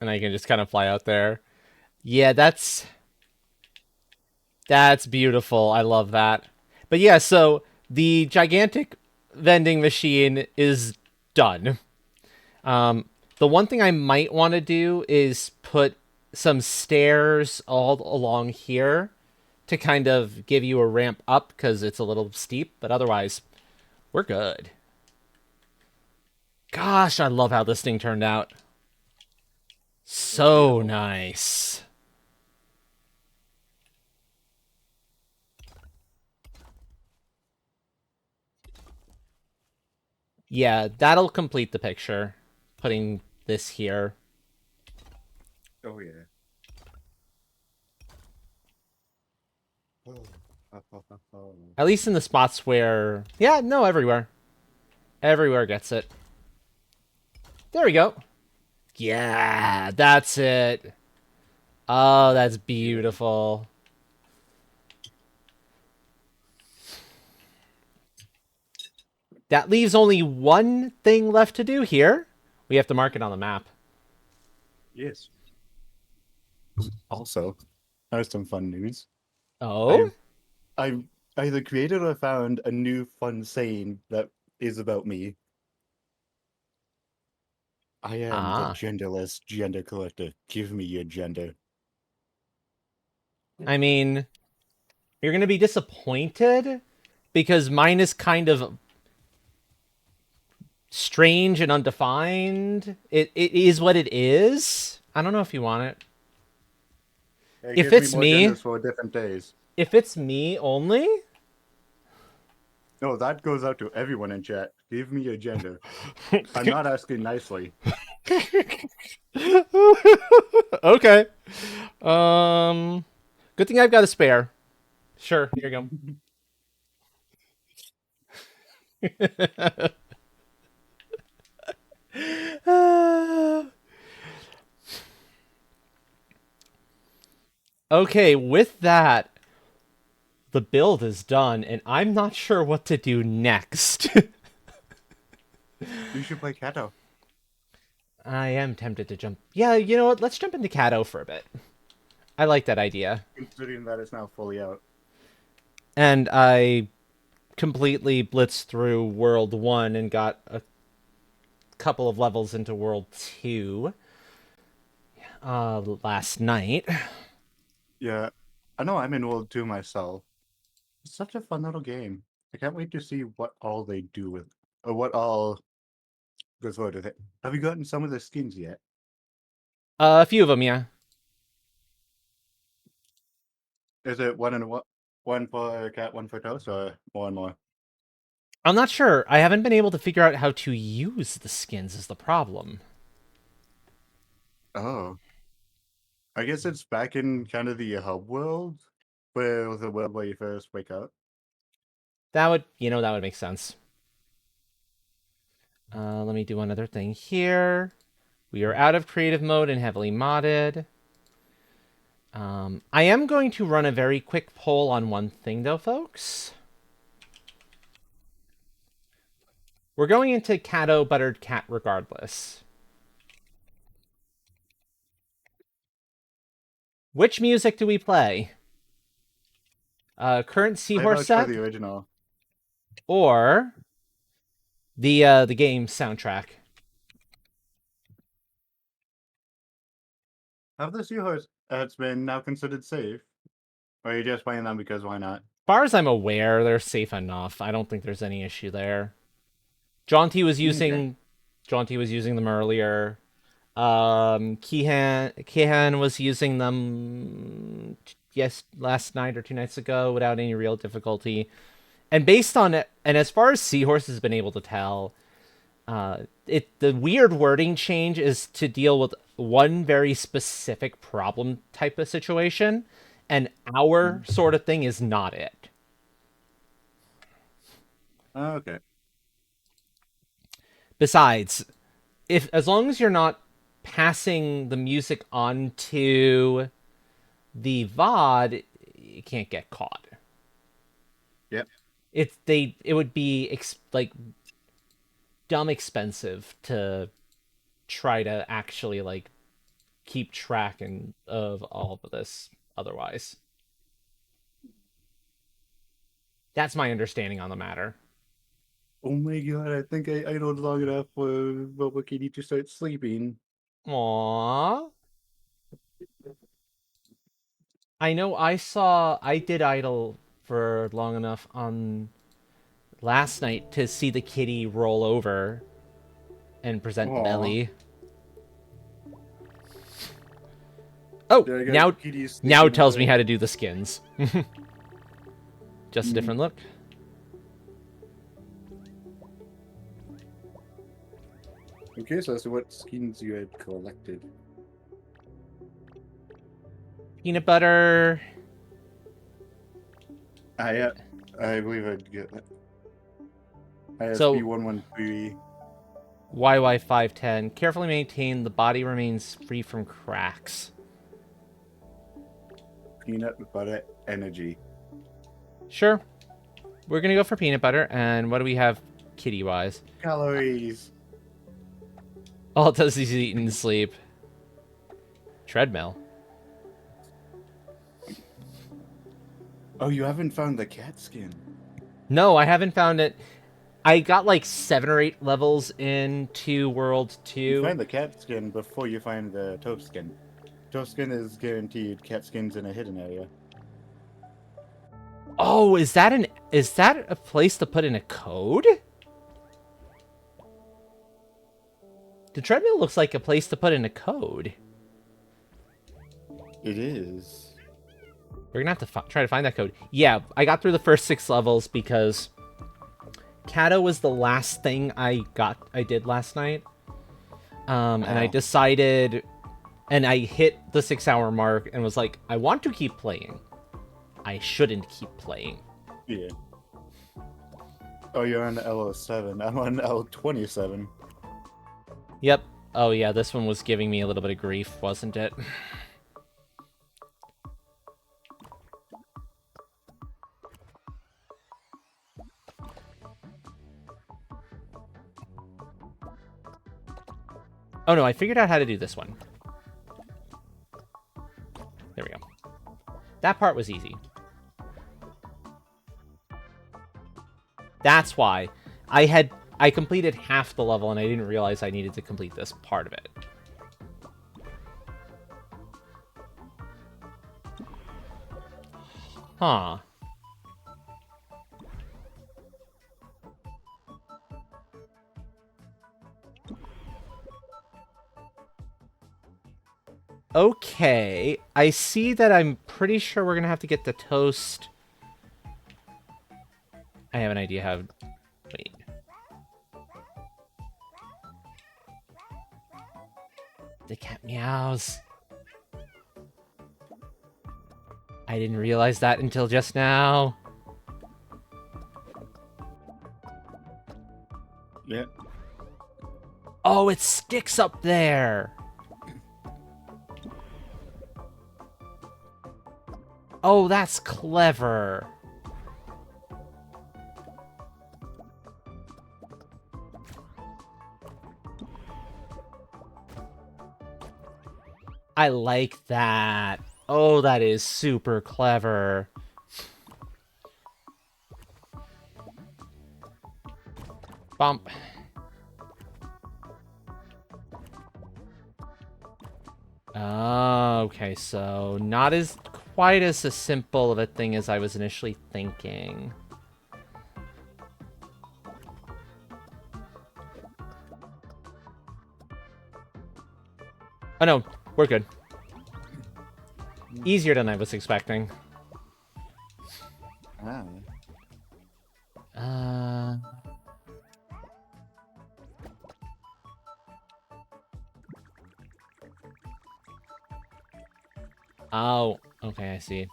and I can just kind of fly out there. Yeah, that's beautiful. I love that. But yeah, so the gigantic vending machine is done. Um, the one thing I might want to do is put some stairs all along here to kind of give you a ramp up because it's a little steep, but otherwise, we're good. Gosh, I love how this thing turned out. It's So beautiful. nice. Yeah, that'll complete the picture. Putting this here. Oh yeah. Oh. At least in the spots where. Yeah, no, everywhere. Everywhere gets it. There we go. Yeah, that's it. Oh, that's Beautiful. beautiful. That leaves only one thing left to do here. We have to mark it on the map. Yes. Also, I have some fun news. Oh? I've I've either created or found a new fun saying that is about me. I am the Ah. genderless gender collector. Give me your gender. I mean, you're going to be disappointed because mine is kind of strange and undefined. It is what it is. I don't know if you want it. It If gives me it's more me, genders for different days. if it's me only, No, that goes out to everyone in chat. Give me your gender. I'm not asking nicely. okay. Um, good thing I've got a spare. Sure, here you go. Okay, with that, the build is done, and I'm not sure what to do next. You should play Cato, I am tempted to jump. Yeah, you know what? Let's jump into Cato for a bit. I like that idea. considering that it's now fully out. And I completely blitzed through World 1 and got a couple of levels into World 2 last night. Yeah, I know I'm in World 2 myself. It's such a fun little game. I can't wait to see what all they do with, or what all goes forward with it. Have you gotten some of the skins yet? A few of them, yeah. Is it one and one for cat, one for toast, or more and more? I'm not sure. I haven't been able to figure out how to use the skins is the problem. Oh, I guess it's back in kind of the hub world, where the world where you first wake up. That would make sense. Let me do another thing here. We are out of creative mode and heavily modded. I am going to run a very quick poll on one thing, though, folks. We're going into Cato Buttered Cat regardless. Which music do we play? Current I Seahorse vouch for set the original. or the game soundtrack? Have the seahorse it's been now considered safe? Or are you just playing them because why not? As far as I'm aware, they're safe enough. I don't think there's any issue there. Jaunty was Okay. using Jaunty was using them earlier. Kehan was using them yes last night or 2 nights ago without any real difficulty. And based on it, and as far as Seahorse has been able to tell, The weird wording change is to deal with one very specific problem type of situation, and our Mhm. sort of thing is not it. Okay. Besides, if as long as you're not passing the music on to the VOD, you can't get caught. Yep. It would be like dumb expensive to try to actually like keep track of all of this otherwise. That's my understanding on the matter. Oh my god, I think I know long enough for Boba Kitty to start sleeping. Aww. I know I did idle for long enough on last night to see the kitty roll over and present the Aw. belly. Oh, There I got now Kitty now sleeping it in tells me how bed. to do the skins. Just a Mm. different look. Okay, so that's what skins you had collected. Peanut butter. I I believe I'd get that. ISP So 113. YY510. Carefully maintain the body remains free from cracks. Peanut butter energy. Sure. We're gonna go for peanut butter, and what do we have kitty wise? Calories. All it does is eat and sleep. Treadmill. Oh, you haven't found the cat skin. No, I haven't found it. I got like 7 or 8 levels into World You 2. find the cat skin before you find the toast skin. Toast skin is guaranteed. Cat skin's in a hidden area. Oh, is that a place to put in a code? The treadmill looks like a place to put in a code. It is. We're gonna have to try to find that code. Yeah, I got through the first 6 levels because Cato was the last thing I did last night. And I Wow. decided, and I hit the 6 hour mark and was like, I want to keep playing. I shouldn't keep playing. Yeah. Oh, you're on L07. I'm on L27. Yep. Oh yeah, this one was giving me a little bit of grief, wasn't it? Oh no, I figured out how to do this one. There we go. That part was easy. That's why. I completed half the level and I didn't realize I needed to complete this part of it. Huh. Okay. I see that I'm pretty sure we're gonna have to get the toast. I have an idea how... Wait. The cat meows. I didn't realize that until just now. Yeah. Oh, it sticks up there. Oh, that's clever. I like that. Oh, that is super clever. Bump. Oh, okay, so not as quite as simple of a thing as I was initially thinking. Oh no, we're good. Easier than I was expecting. Ah. Uh... Oh, okay, I see.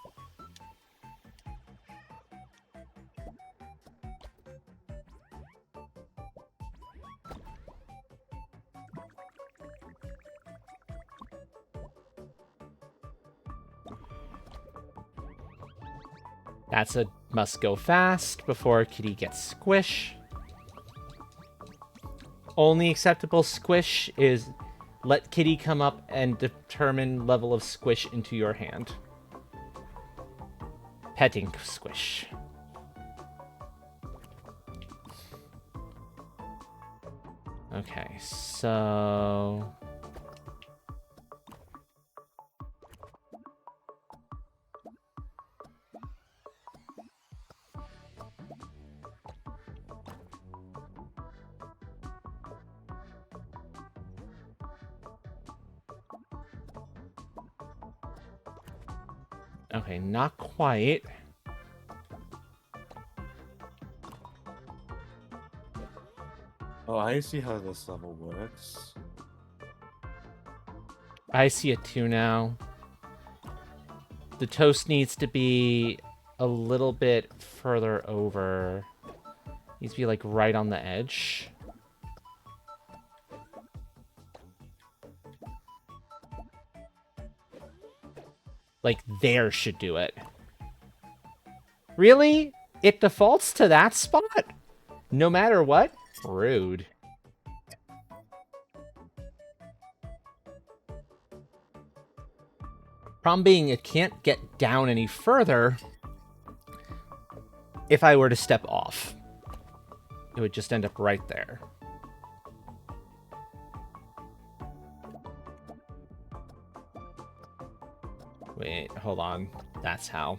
That's a must go fast before Kitty gets squish. Only acceptable squish is let Kitty come up and determine level of squish into your hand. Petting squish. Okay, so... Okay, not quite. Oh, I see how this level works. I see it too now. The toast needs to be a little bit further over. Needs to be like right on the edge. Like there should do it. Really? It defaults to that spot? No matter what? Rude. Problem being, it can't get down any further if I were to step off. It would just end up right there. Wait, hold on. That's how.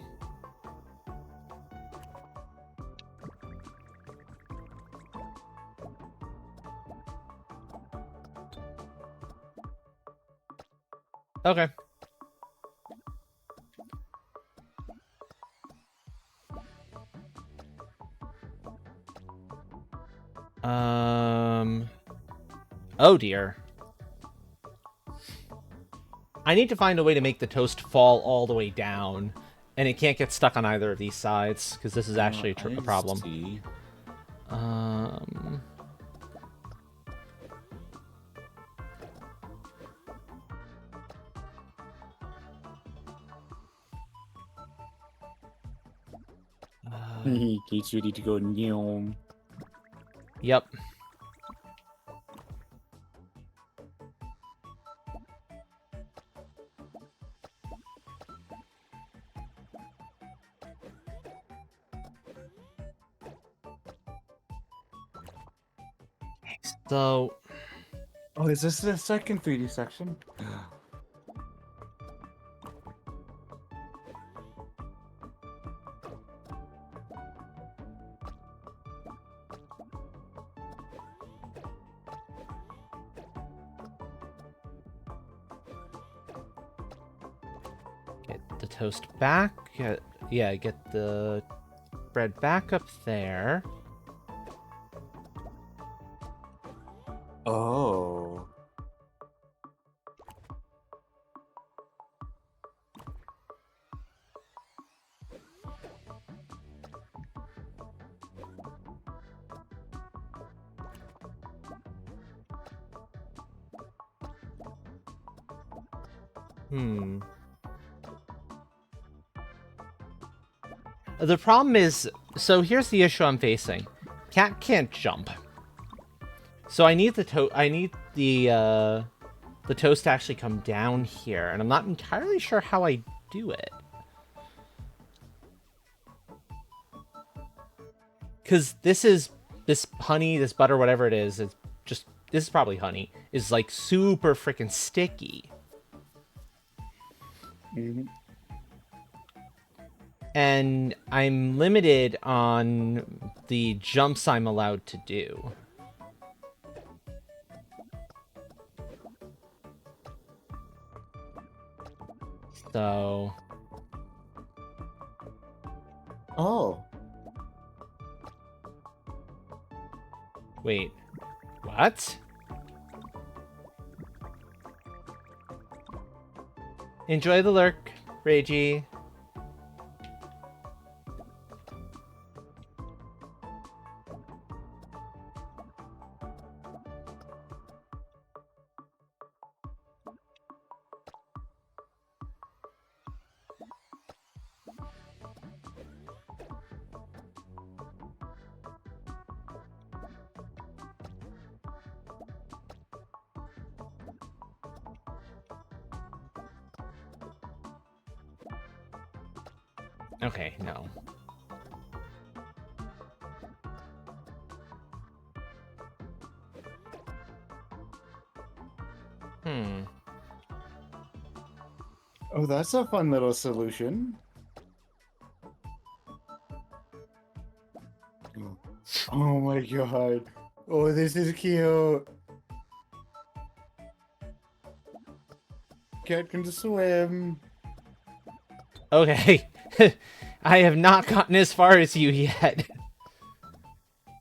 Okay. Oh dear. I need to find a way to make the toast fall all the way down, and it can't get stuck on either of these sides, because this is actually a problem. See. Kate's ready to go new. Yep. So... Oh, is this the second 3D section? Get the toast back. Yeah, get the bread back up there. Oh. The problem is, so here's the issue I'm facing. Cat can't jump. So I need the toast to actually come down here, and I'm not entirely sure how I do it. Cause this honey, this butter, whatever it is, it's just, this is probably honey, is like super freaking sticky. Mm-hmm. And I'm limited on the jumps I'm allowed to do. So... Oh. Wait. What? Enjoy the lurk. Reggie. Okay, no. Hmm. Oh, that's a fun little solution. Oh my god. Oh, this is cute. Cat can swim. Okay. I have not gotten as far as you yet.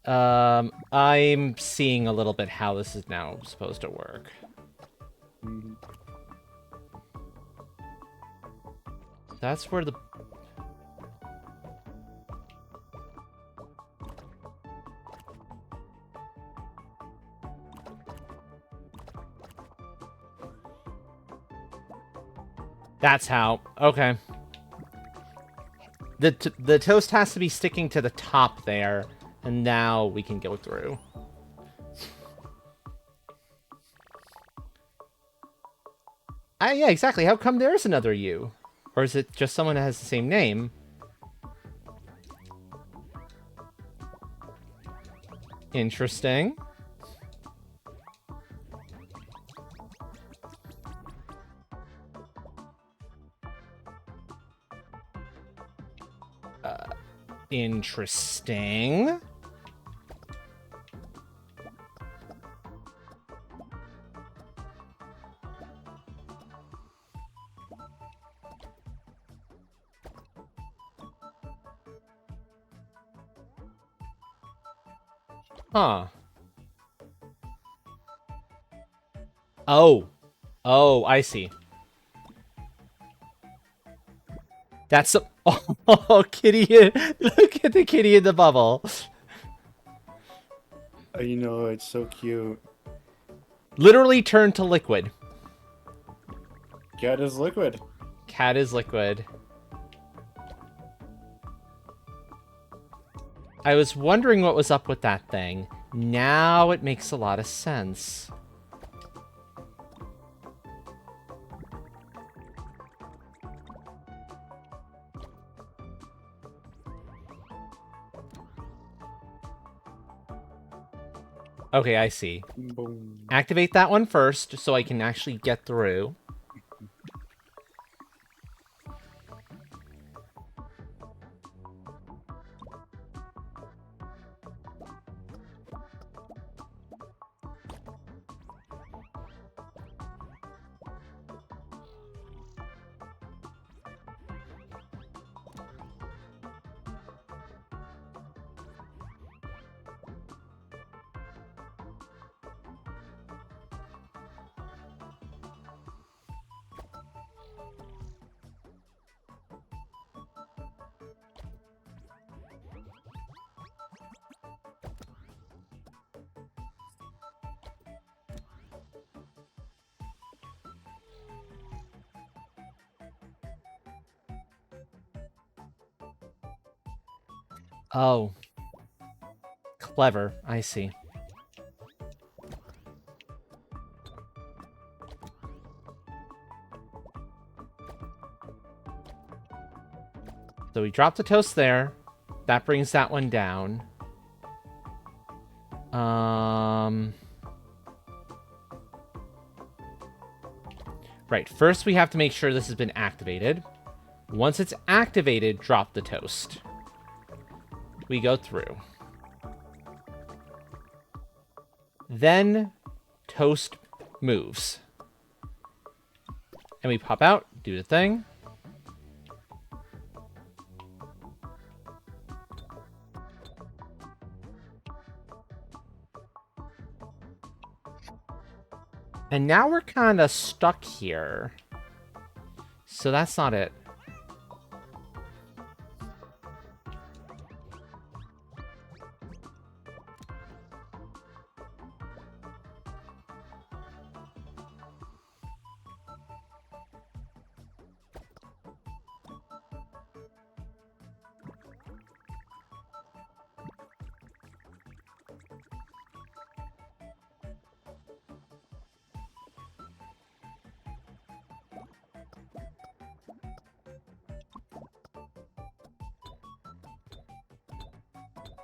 I'm seeing a little bit how this is now supposed to work. That's where the... That's how. Okay. The toast has to be sticking to the top there, and now we can go through. Yeah, exactly. How come there's another U? Or is it just someone that has the same name? Interesting. Interesting. Huh. Oh. Oh, I see. That's a... Oh, kitty. Look at the kitty in the bubble. I know, it's so cute. Literally turned to liquid. Cat is liquid. Cat is liquid. I was wondering what was up with that thing. Now it makes a lot of sense. Okay, I see. Boom. Activate that one first so I can actually get through. Oh. Clever. I see. So we drop the toast there. That brings that one down. Right, first we have to make sure this has been activated. Once it's activated, drop the toast. We go through. Then, toast moves. And we pop out, do the thing. And now we're kind of stuck here. So that's not it.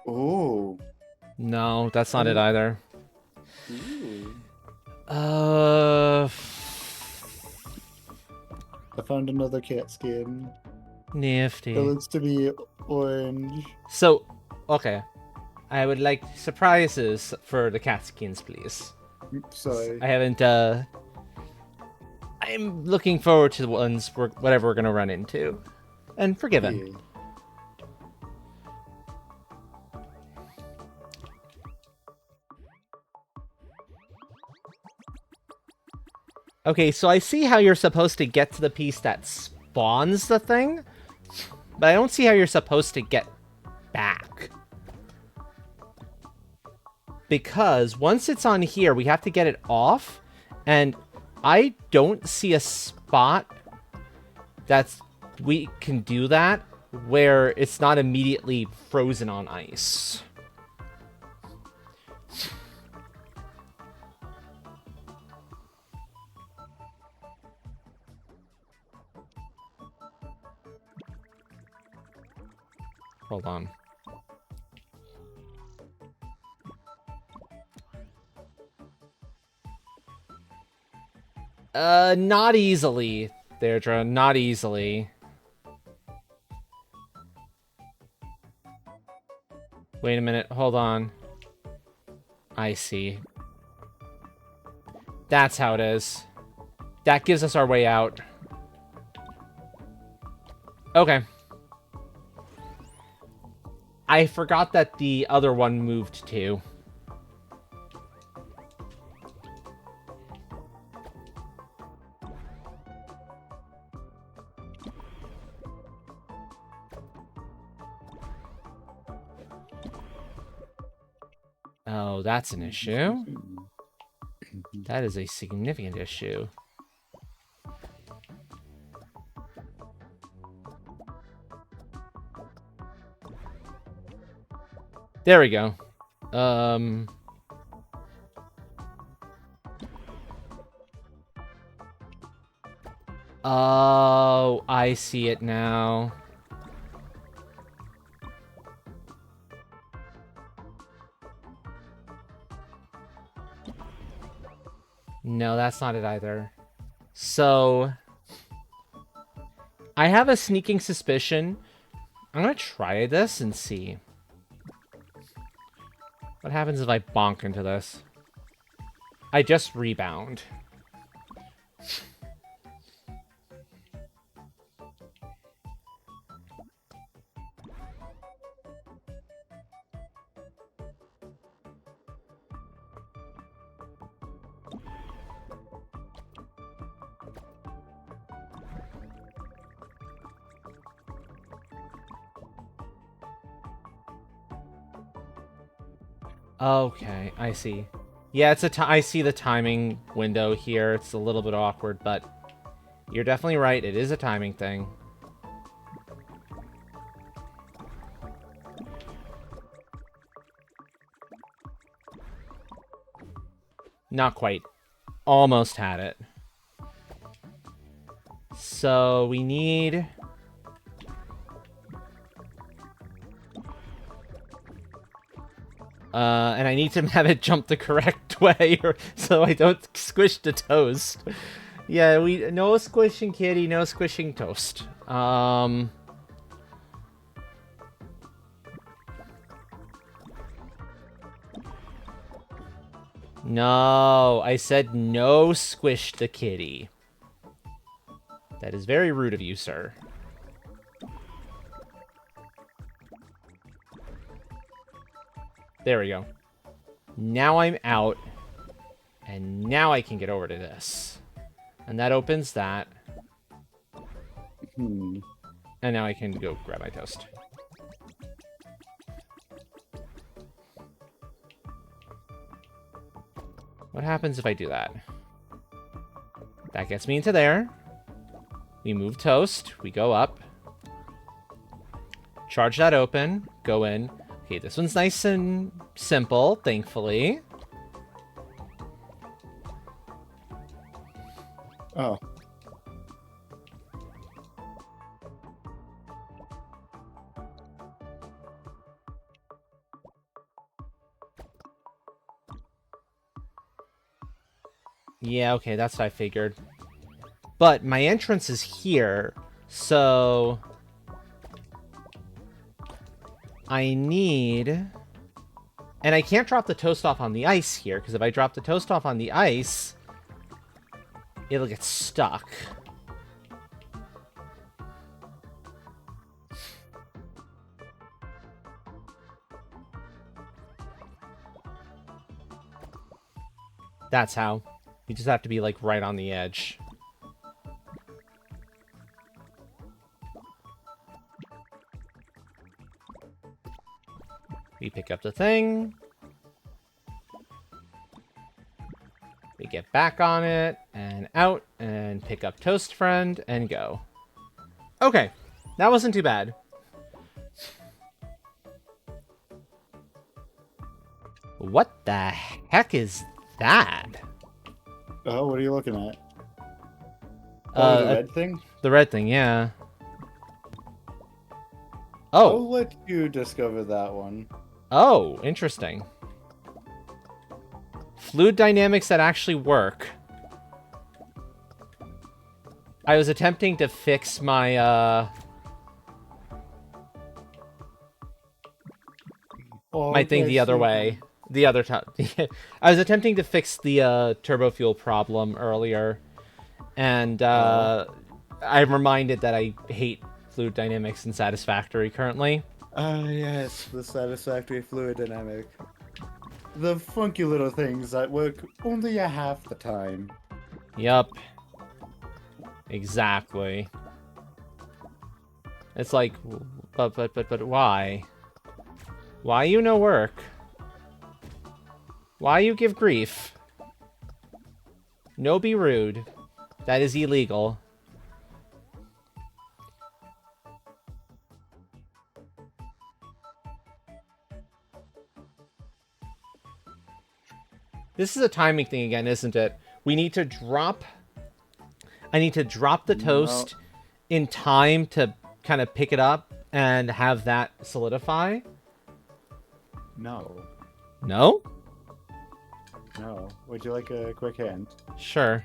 Oh. No, that's not it And either. ooh. Uh, I found another cat skin. It nifty. looks to be orange. So, okay. I would like surprises for the cat skins, please. Sorry. I haven't, I'm looking forward to the ones whatever we're gonna run into. And forgiven. Yeah. Okay, so I see how you're supposed to get to the piece that spawns the thing, but I don't see how you're supposed to get back. Because once it's on here, we have to get it off, and I don't see a spot that's we can do that where it's not immediately frozen on ice. Hold on. Not easily, Deirdre. Not easily. Wait a minute. Hold on. I see. That's how it is. That gives us our way out. Okay. I forgot that the other one moved too. Oh, that's an issue. That is a significant issue. There we go. Oh, I see it now. No, that's not it either. So, I have a sneaking suspicion. I'm gonna try this and see. What happens if I bonk into this? I just rebound. Okay, I see. Yeah, I see the timing window here. It's a little bit awkward, but you're definitely right. It is a timing thing. Not quite. Almost had it. So we need... and I need to have it jump the correct way so I don't squish the toast. Yeah, no squishing kitty, no squishing toast. No, I said no squish the kitty. That is very rude of you, sir. There we go. Now I'm out. And now I can get over to this. And that opens that. Hmm. And now I can go grab my toast. What happens if I do that? That gets me into there. We move toast. We go up. Charge that open. Go in. Okay, this one's nice and simple, thankfully. Oh. Yeah, okay, that's what I figured. But my entrance is here, so I need... And I can't drop the toast off on the ice here, because if I drop the toast off on the ice, it'll get stuck. That's how. You just have to be, like, right on the edge. We pick up the thing. We get back on it, and out, and pick up Toast Friend, and go. Okay, that wasn't too bad. What the heck is that? Oh, what are you looking at? Oh, the red thing? The red thing, yeah. I'll Oh, let you discover that one. oh, interesting. Fluid dynamics that actually work. I was attempting to fix my, my thing the other way. The other time. I was attempting to fix the turbo fuel problem earlier. And I'm reminded that I hate fluid dynamics in Satisfactory currently. Ah, yes, the satisfactory fluid dynamic. The funky little things that work only a half the time. Yup. Exactly. It's like, but why? Why you no work? Why you give grief? No be rude. That is illegal. This is a timing thing again, isn't it? We need to drop... I need to drop the toast in time to kind of pick it up and have that solidify. No. No? No. Would you like a quick hint? Sure.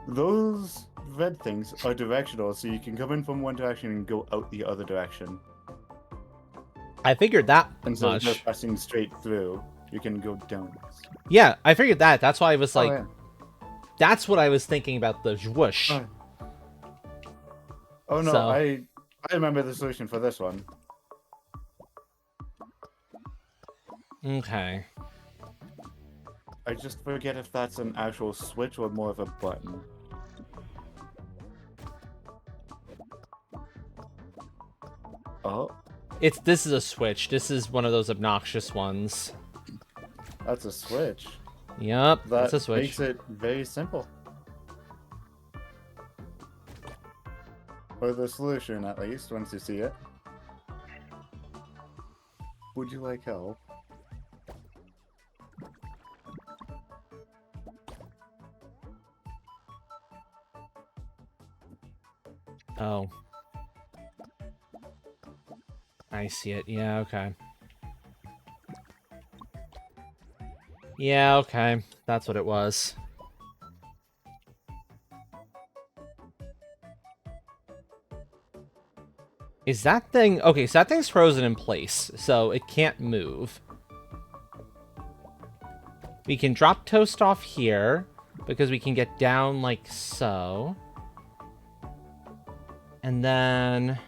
Those red things are directional, so you can come in from one direction and go out the other direction. I figured that Instead of much. just passing straight through, you can go down. Yeah, I figured that. That's why I was like... Oh, yeah. That's what I was thinking about the whoosh. Oh no, So- I remember the solution for this one. Okay. I just forget if that's an actual switch or more of a button. Oh, This is a switch. This is one of those obnoxious ones. that's a switch. Yup, That that's a switch. makes it very simple. Or the solution, at least, once you see it. Would you like help? Oh. I see it. Yeah, okay. Yeah, okay. That's what it was. Is that thing... Okay, so that thing's frozen in place, so it can't move. We can drop Toast off here, because we can get down like so. And then...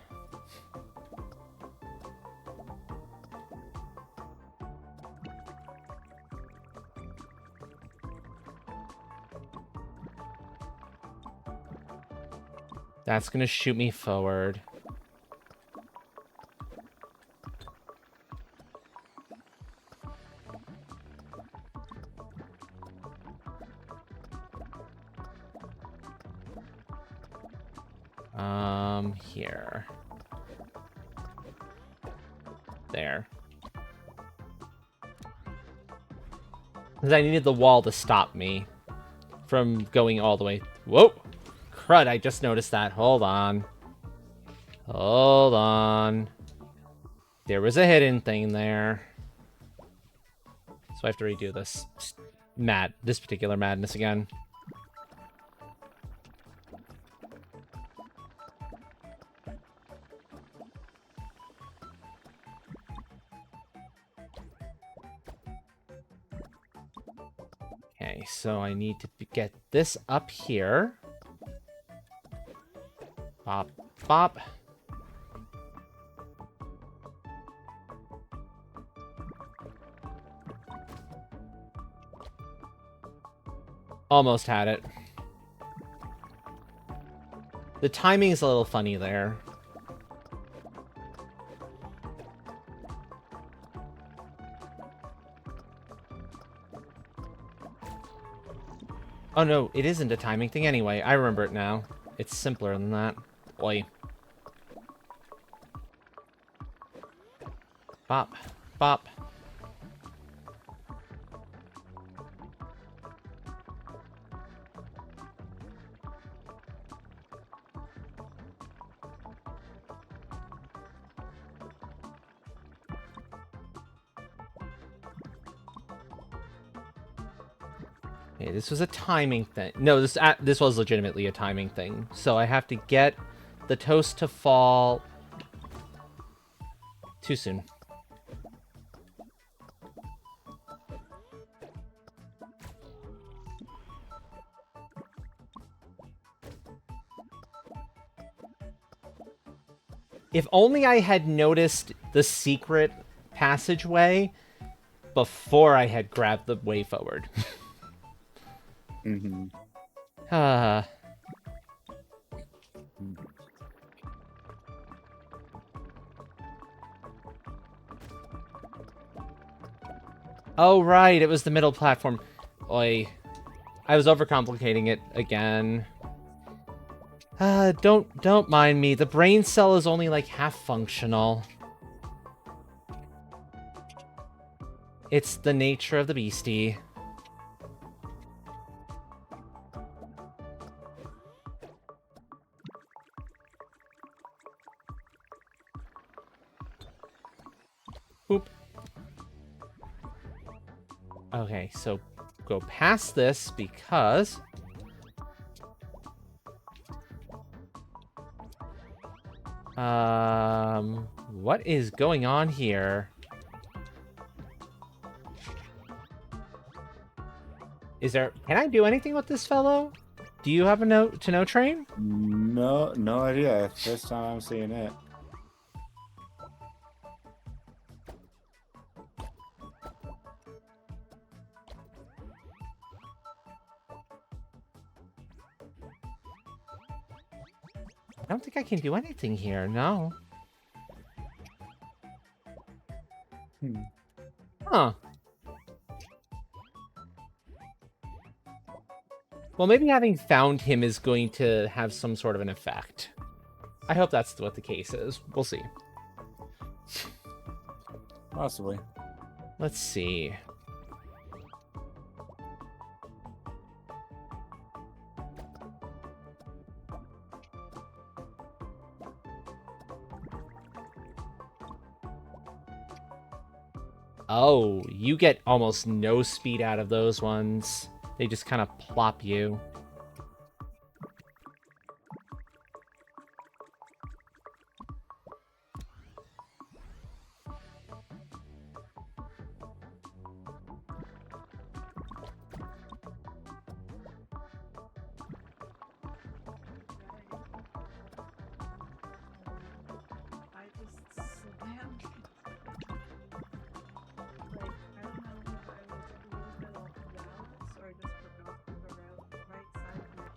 That's gonna shoot me forward. Here. There. Because I needed the wall to stop me from going all the way. Whoa! Crud, I just noticed that. Hold on. Hold on. There was a hidden thing there. So I have to redo this this particular madness again. Okay, so I need to get this up here. Bop, bop. Almost had it. The timing is a little funny there. Oh no, it isn't a timing thing anyway. I remember it now. It's simpler than that. Oi. Bop. Bop. Okay, this was a timing thing. No, this was legitimately a timing thing. So I have to get the toast to fall too soon. If only I had noticed the secret passageway before I had grabbed the way forward. Mm-hmm. Oh, right. It was the middle platform. Oi. I was overcomplicating it again. Don't mind me. The brain cell is only like half functional. It's the nature of the beastie. Oop. Okay, so go past this because... what is going on here? Can I do anything with this fellow? Do you have a note to no train? No idea. First time I'm seeing it. I don't think I can do anything here, no. Huh. Well, maybe having found him is going to have some sort of an effect. I hope that's what the case is. We'll see. Possibly. Let's see. Oh, you get almost no speed out of those ones. They just kind of plop you.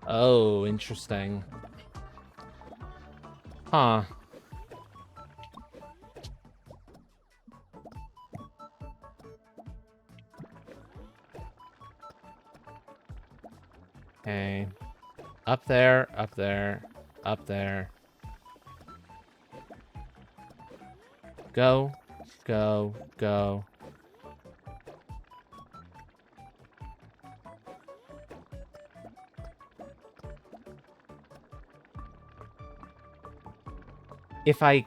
Oh, interesting. Huh. Okay. Up there, up there, up there. Go, go, go. If I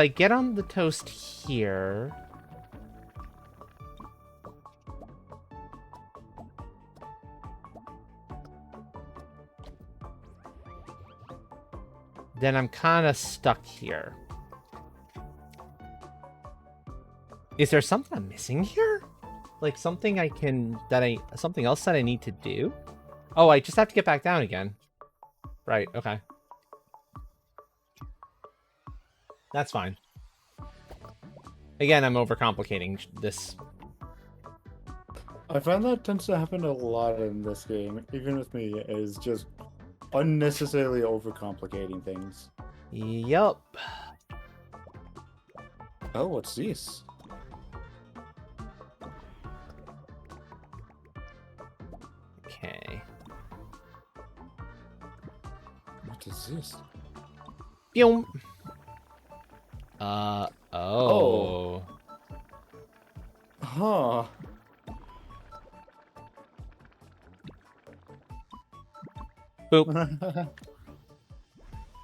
get on the toast here, then I'm kind of stuck here. Is there something I'm missing here? Like something something else that I need to do? Oh, I just have to get back down again. Right, okay. That's fine. Again, I'm overcomplicating this. I find that tends to happen a lot in this game, even with me, is just unnecessarily overcomplicating things. Yup. Oh, what's this? Okay. What is this? Boom. Oh. Oh. Huh. Boop.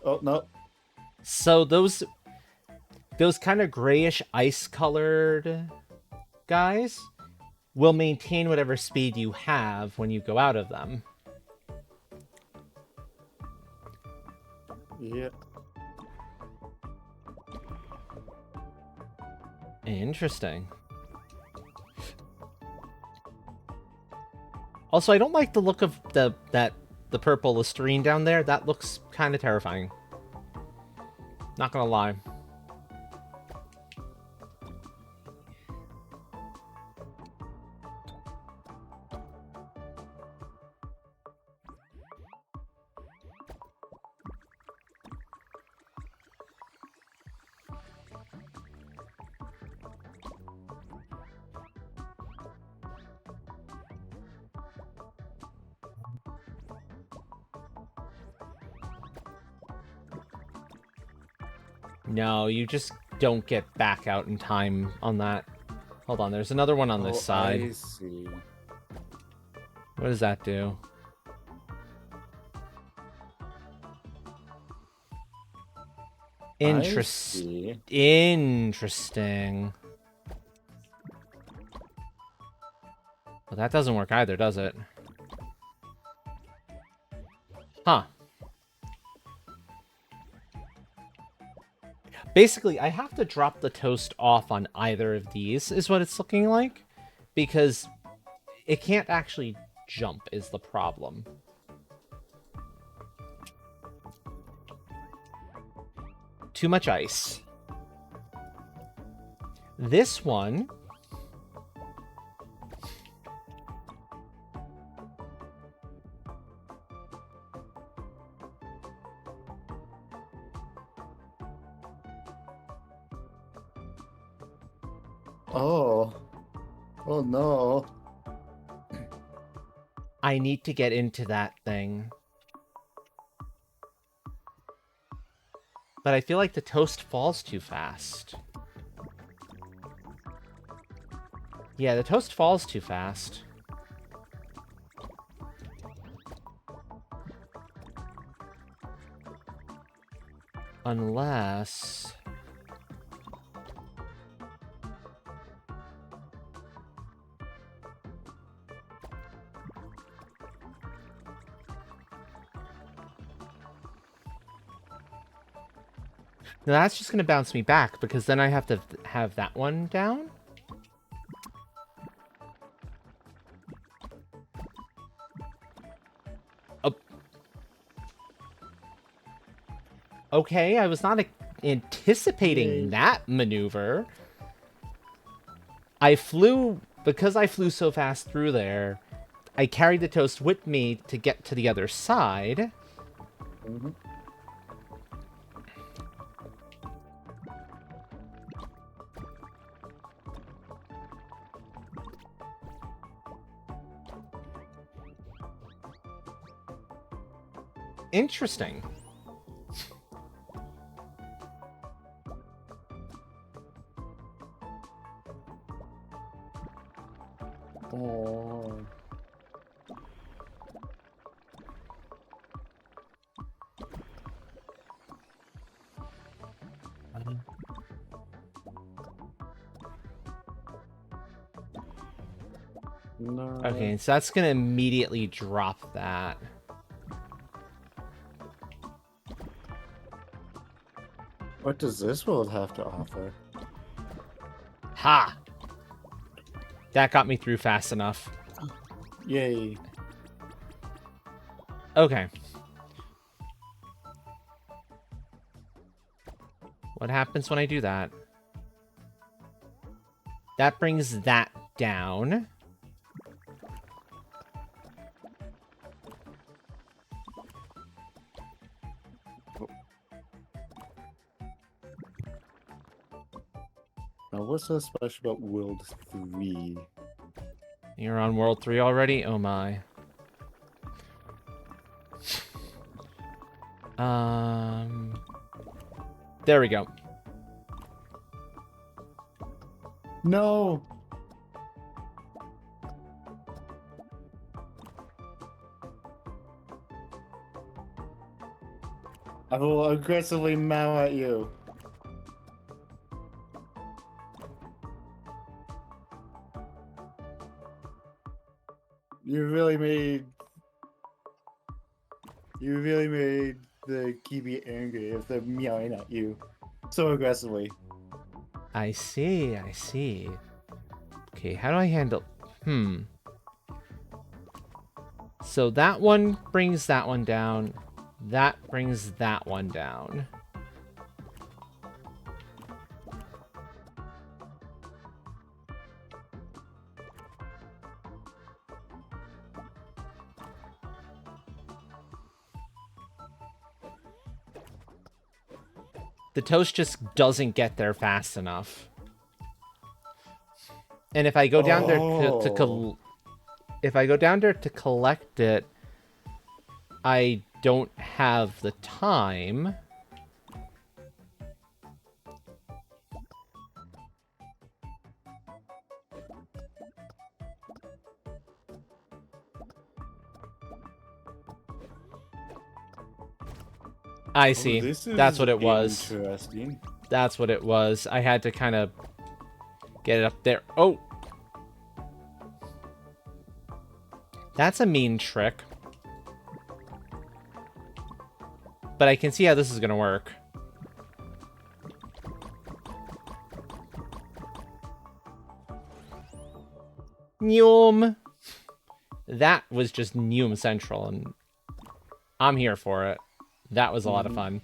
Oh, no. So those kind of grayish ice-colored guys will maintain whatever speed you have when you go out of them. Yeah. Interesting. Also, I don't like the look of the purple Listerine down there. That looks kind of terrifying. Not gonna lie. No, you just don't get back out in time on that. Hold on, there's another one on this side. I see. What does that do? I see. Interesting. Well, that doesn't work either, does it? Huh. Basically, I have to drop the toast off on either of these, is what it's looking like. Because it can't actually jump, is the problem. Too much ice. This one... Oh. Oh no. I need to get into that thing. But I feel like the toast falls too fast. Yeah, the toast falls too fast. Unless... Now that's just going to bounce me back, because then I have to have that one down? Oh. Okay, I was not anticipating that maneuver. Because I flew so fast through there, I carried the toast with me to get to the other side. Mm-hmm. Interesting. Oh. No. Okay, so that's gonna immediately drop that. What does this world have to offer? Ha! That got me through fast enough. Yay. Okay. What happens when I do that? That brings that down. Now, what's so special about World 3? You're on World 3 already? Oh my. There we go. No! I will aggressively mow at you. You really made the Kiwi angry if they're meowing at you so aggressively. I see, I see. Okay, how do I handle... So that one brings that one down. That brings that one down. The toast just doesn't get there fast enough. And if I go down there if I go down there to collect it, I don't have the time. I see. That's what it was. Interesting. That's what it was. I had to kind of get it up there. Oh! That's a mean trick. But I can see how this is going to work. Neum! That was just Neum Central, and I'm here for it. That was a lot of fun.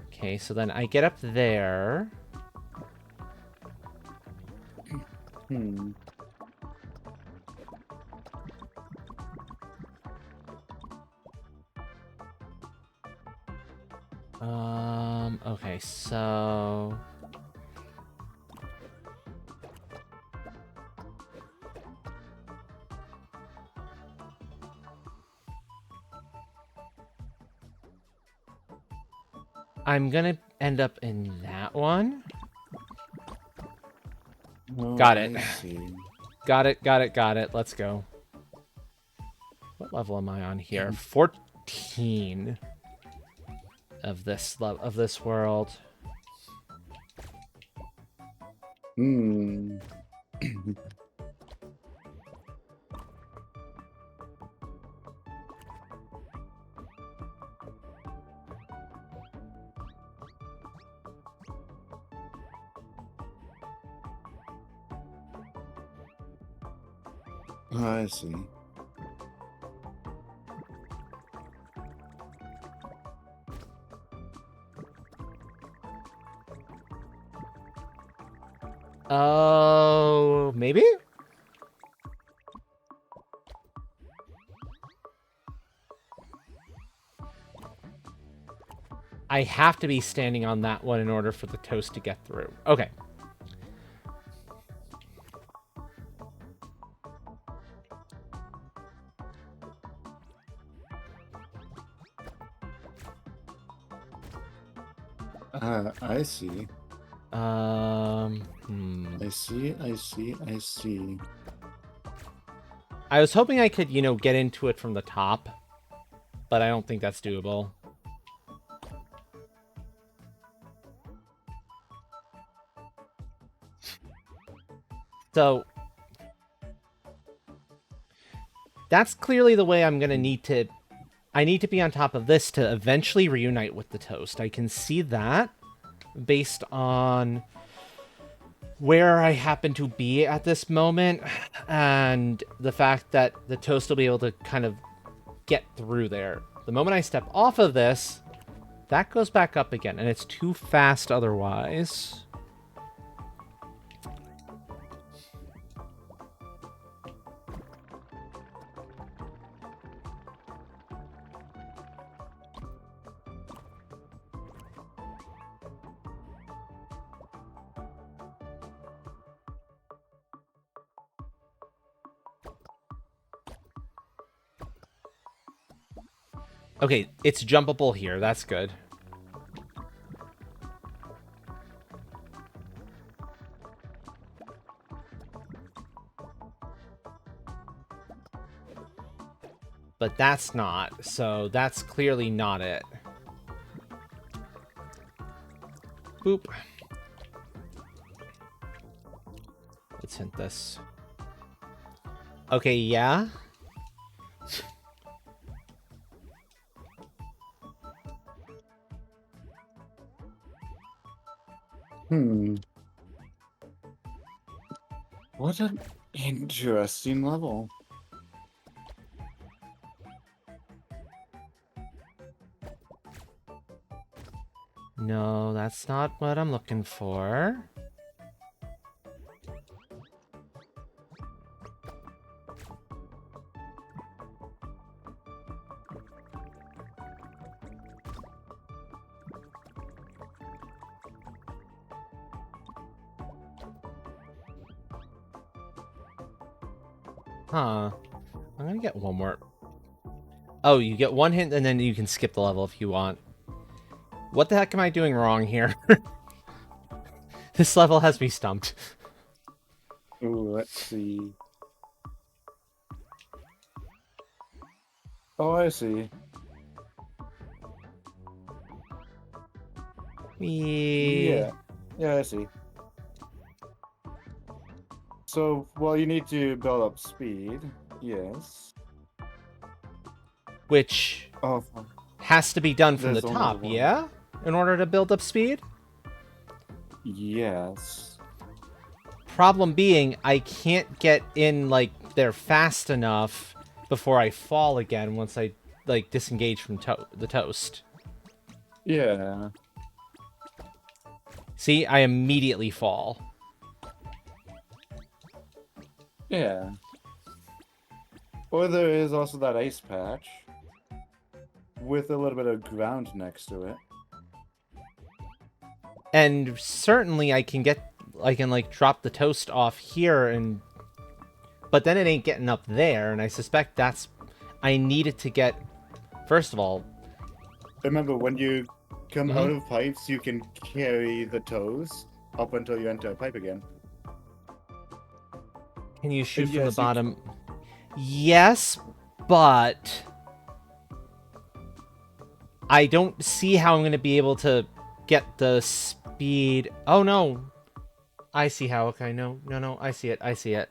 Okay, so then I get up there. Okay, so... I'm gonna end up in that one. Oh, Got it. I see. Got it. Let's go. What level am I on here? 14 of this world. I see. Oh, maybe? I have to be standing on that one in order for the toast to get through. Okay. I see. I see. I was hoping I could, get into it from the top, but I don't think that's doable. So, that's clearly the way I'm going to need to... I need to be on top of this to eventually reunite with the toast. I can see that based on where I happen to be at this moment and the fact that the toast will be able to kind of get through there. The moment I step off of this, that goes back up again, and it's too fast otherwise. Okay, it's jumpable here. That's good. But that's not, so that's clearly not it. Boop. Let's hint this. Okay, yeah. What an interesting level. No, that's not what I'm looking for. Huh. I'm gonna get one more. Oh, you get one hint and then you can skip the level if you want. What the heck am I doing wrong here? This level has me stumped. Ooh, let's see. Oh, I see. Yeah. Yeah, I see. So, well, you need to build up speed. Yes. Which Oh, has to be done from the there's only top, one. yeah? In order to build up speed? Yes. Problem being, I can't get in, like, there fast enough before I fall again once I, like, disengage from the toast. Yeah. See, I immediately fall. Yeah. Or there is also that ice patch with a little bit of ground next to it. And certainly I can, like, drop the toast off here and... But then it ain't getting up there, and I suspect that's... I need it to get... First of all... Remember, when you come Mhm. out of pipes, you can carry the toes up until you enter a pipe again. Can you shoot And from the yes, you bottom? Yes, but... I don't see how I'm going to be able to get the speed... Oh, no. I see how. Okay, no, I see it. I see it.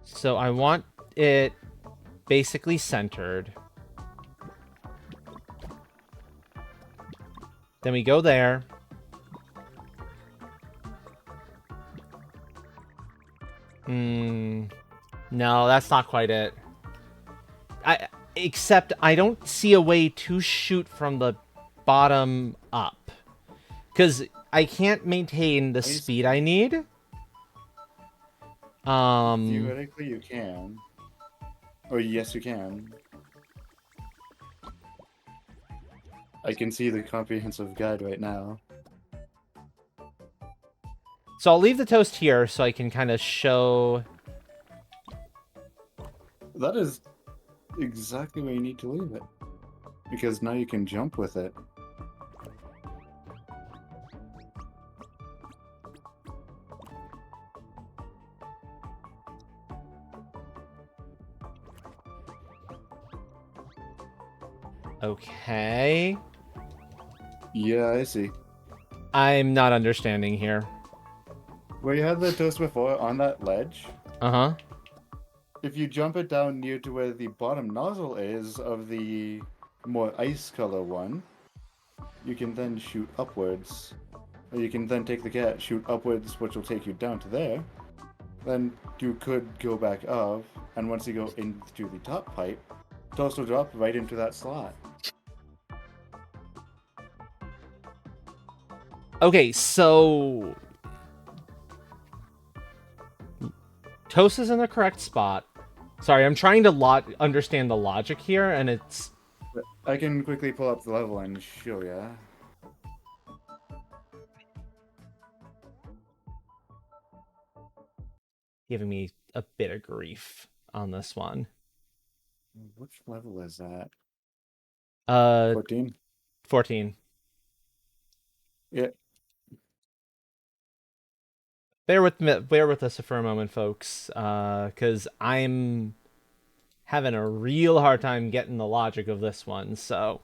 So I want it basically centered. Then we go there. No, that's not quite it. Except I don't see a way to shoot from the bottom up. Because I can't maintain the speed I need. Theoretically, you can. Or yes, you can. I can see the comprehensive guide right now. So I'll leave the toast here so I can kind of show... That is exactly where you need to leave it. Because now you can jump with it. Okay. Yeah, I see. I'm not understanding here. Where you had the toast before on that ledge, Uh-huh. if you jump it down near to where the bottom nozzle is of the more ice color one, you can then shoot upwards. Or you can then take the cat, shoot upwards, which will take you down to there. Then you could go back up, and once you go into the top pipe, toast will drop right into that slot. Okay, so toast is in the correct spot. Sorry, I'm trying to understand the logic here, and it's... I can quickly pull up the level and show ya. giving me a bit of grief on this one. Which level is that? Uh, 14? 14. Yeah. Bear with us for a moment, folks, because I'm having a real hard time getting the logic of this one. So,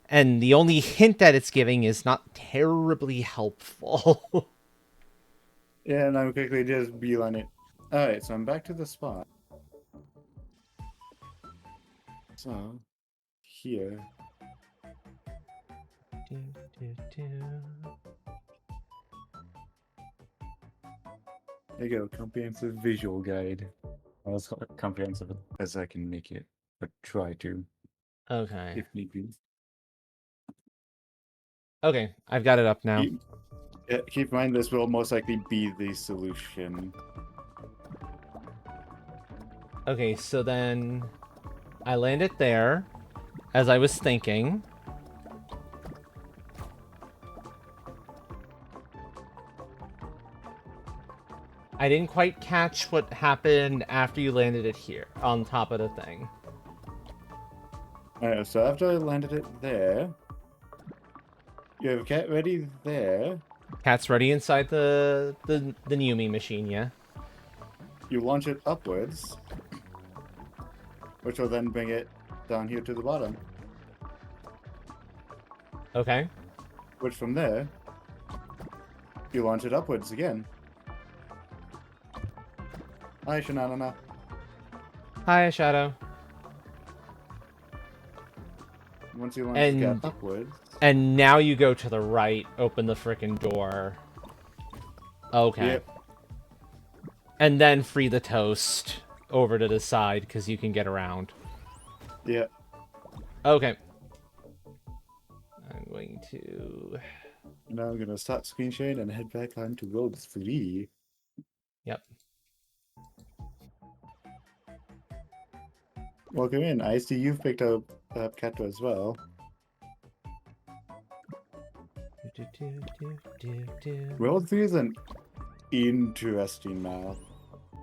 and the only hint that it's giving is not terribly helpful. Yeah, and I'm quickly just beeline it. Alright, so I'm back to the spot. So, here. There you go, comprehensive visual guide. Well, as comprehensive as I can make it, but try to, Okay. if need be. Okay, I've got it up now. Keep in mind this will most likely be the solution. Okay, so then I land it there, as I was thinking. I didn't quite catch what happened after you landed it here, on top of the thing. Alright, so after I landed it there, you have cat ready there. Cat's ready inside the Numi machine, yeah? You launch it upwards, which will then bring it down here to the bottom. Okay. Which from there, you launch it upwards again. Hi, Shananana. Hi, Shadow. Once you launch the cat And upwards, and now you go to the right, open the frickin' door. Okay. yep, And then free the toast over to the side, because you can get around. yep. Okay. I'm going to... Now I'm gonna stop screen sharing and head back on to Road 3. Yep. Welcome in. I see you've picked up Cato as well. Road 3 is an interesting map.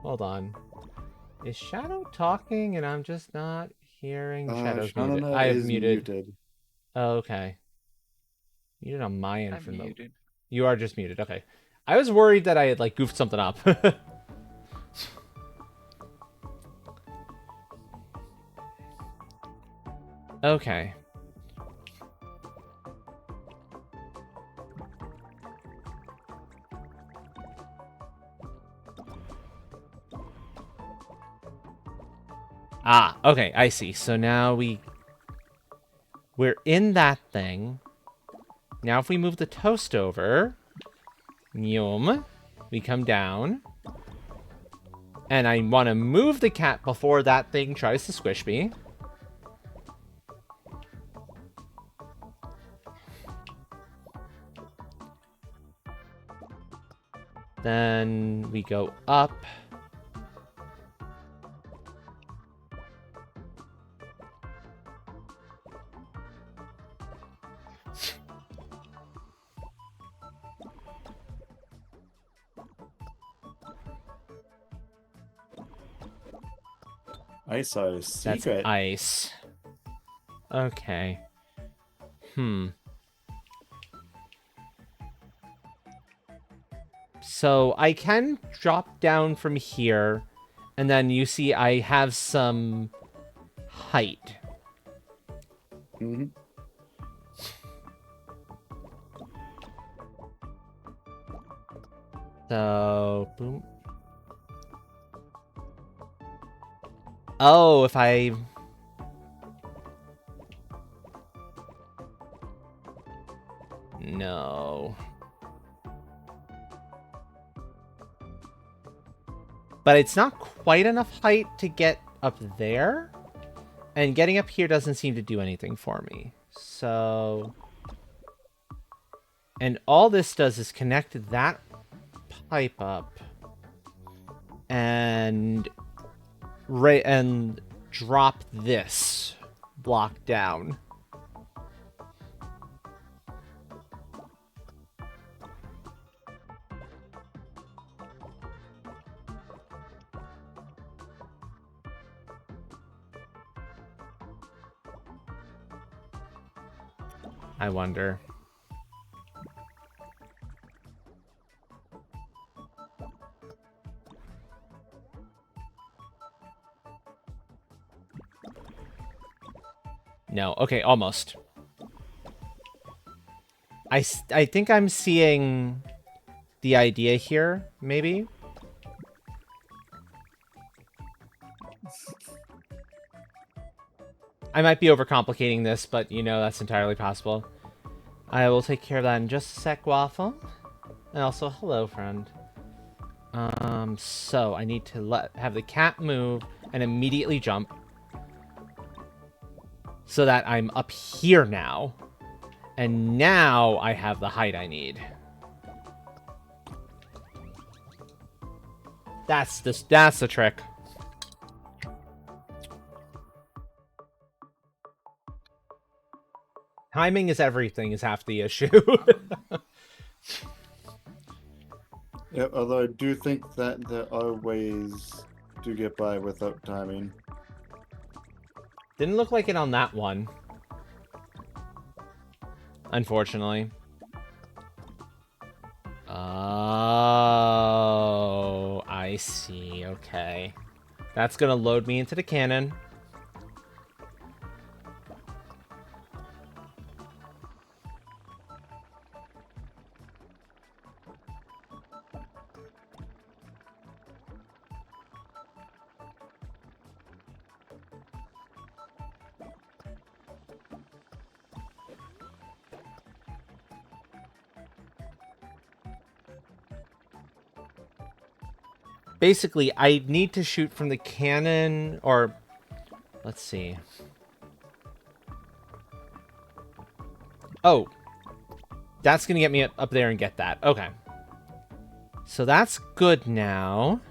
Hold on. Is Shadow talking and I'm just not hearing? Shadow's muted. Shanana I have is muted. Oh, okay. Muted on my end I'm from muted. You are just muted. Okay. I was worried that I had like goofed something up. Okay. Ah, okay, I see. So now we're in that thing. Now if we move the toast over, yum, we come down. And I want to move the cat before that thing tries to squish me. Then we go up. I saw a That's secret. ice. Okay. So I can drop down from here, and then you see I have some height. Mm-hmm. So, boom. Oh, if I... No. But it's not quite enough height to get up there. And getting up here doesn't seem to do anything for me. So... And all this does is connect that pipe up. And... and drop this block down. I wonder. No, okay, almost. I think I'm seeing the idea here, maybe. I might be overcomplicating this, but you know, that's entirely possible. I will take care of that in just a sec, Waffle. And also, hello, friend. So I need to have the cat move and immediately jump. So that I'm up here now. And now I have the height I need. That's the trick. Timing is everything is half the issue. Yep, although I do think that there are ways to get by without timing. Didn't look like it on that one. Unfortunately. Oh, I see. Okay. That's gonna load me into the cannon. Basically, I need to shoot from the cannon, or... Let's see. Oh. That's gonna get me up there and get that. Okay. So that's good now.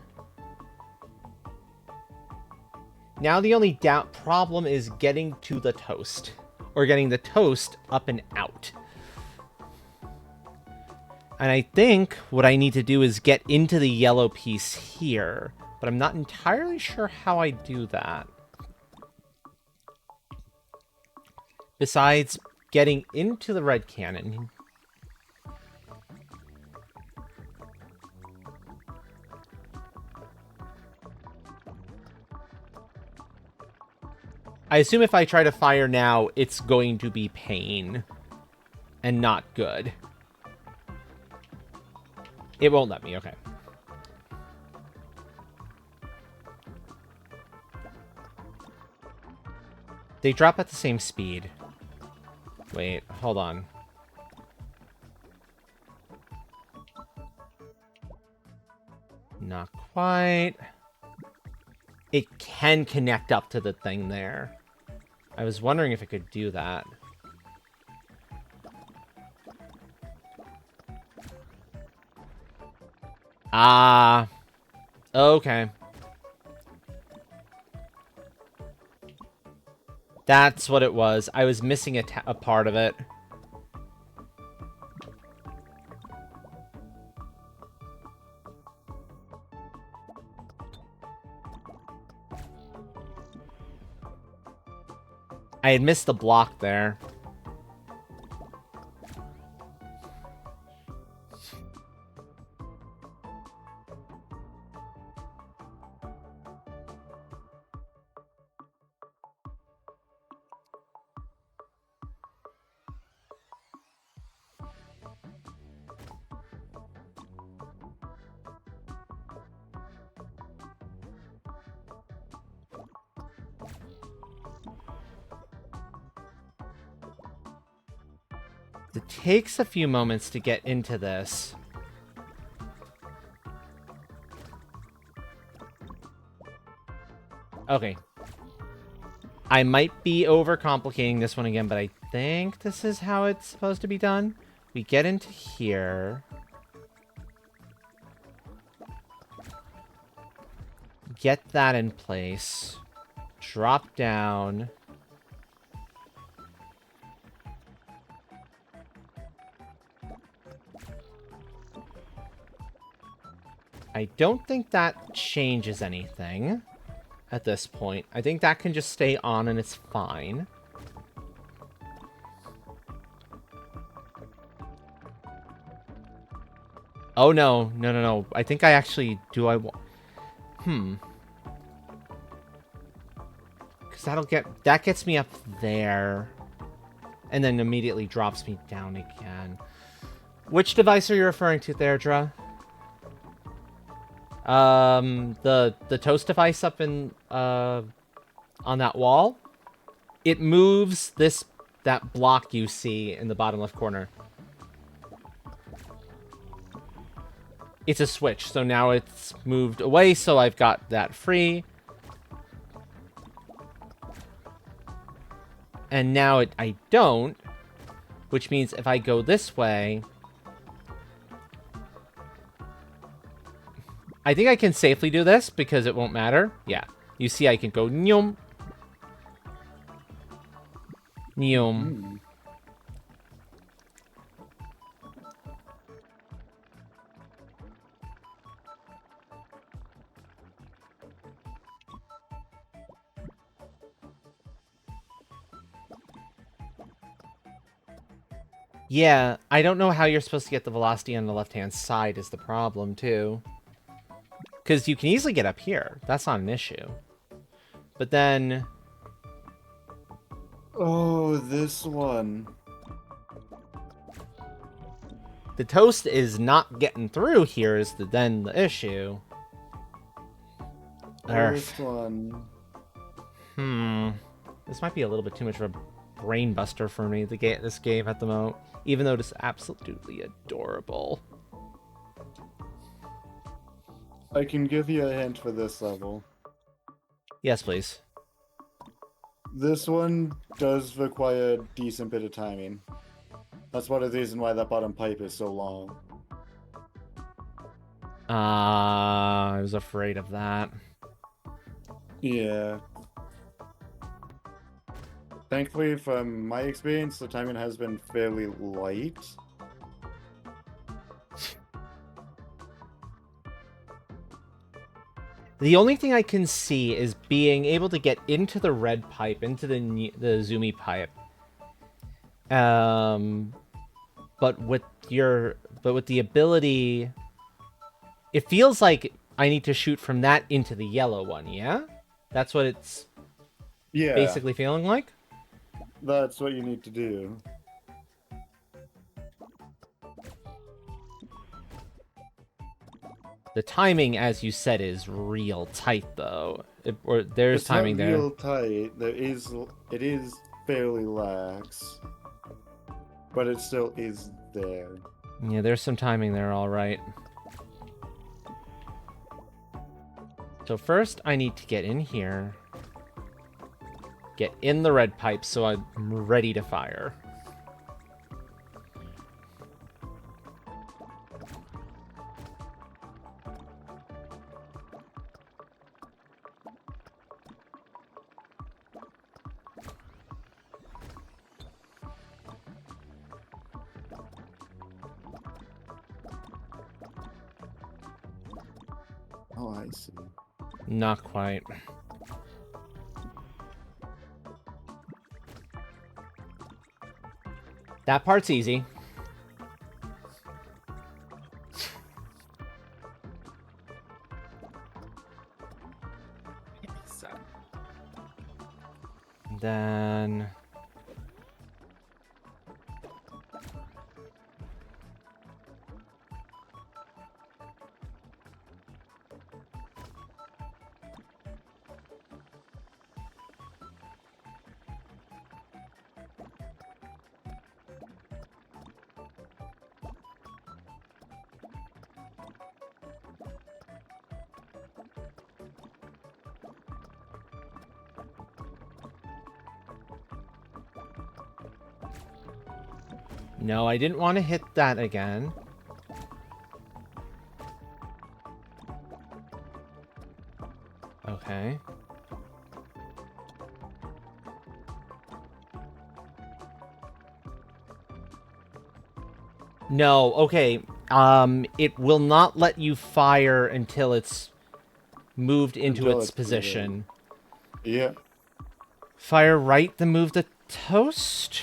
Now the only problem is getting to the toast. Or getting the toast up and out. And I think what I need to do is get into the yellow piece here. But I'm not entirely sure how I do that. Besides getting into the red cannon. I assume if I try to fire now, it's going to be pain. And not good. It won't let me, okay. They drop at the same speed. Wait, hold on. Not quite. It can connect up to the thing there. I was wondering if it could do that. Ah. Okay. That's what it was. I was missing a part of it. I had missed the block there. It takes a few moments to get into this. Okay. I might be overcomplicating this one again, but I think this is how it's supposed to be done. We get into here. Get that in place. Drop down. I don't think that changes anything at this point. I think that can just stay on and it's fine. Oh, no. No, no, no. I think I actually... Do I want... Because that'll get... That gets me up there. And then immediately drops me down again. Which device are you referring to there, Dra? The toast device up in, on that wall? It moves that block you see in the bottom left corner. It's a switch, so now it's moved away, so I've got that free. And now I don't, which means if I go this way, I think I can safely do this because it won't matter. Yeah, you see I can go nyum, nyum. Yeah, I don't know how you're supposed to get the velocity on the left-hand side is the problem, too. Because you can easily get up here. That's not an issue. But then... Oh, this one. The toast is not getting through here is then the issue. This one. This might be a little bit too much of a brain buster for me, this game at the moment. Even though it is absolutely adorable. I can give you a hint for this level. Yes, please. This one does require a decent bit of timing. That's one of the reasons why that bottom pipe is so long. I was afraid of that. Yeah. Thankfully, from my experience, the timing has been fairly light. The only thing I can see is being able to get into the red pipe, into the zoomy pipe. But with the ability, it feels like I need to shoot from that into the yellow one. Yeah, that's what it's basically feeling like. That's what you need to do. The timing, as you said, is real tight, though. There's timing there. It's not real tight. It is fairly lax, but it still is there. Yeah, there's some timing there, all right. So first, I need to get in here. Get in the red pipe so I'm ready to fire. Oh, I see. Not quite. That part's easy. Then... No, I didn't want to hit that again. Okay. No, okay. It will not let you fire until it's moved into Until its it's clear. position. Yeah. Fire right to move the toast?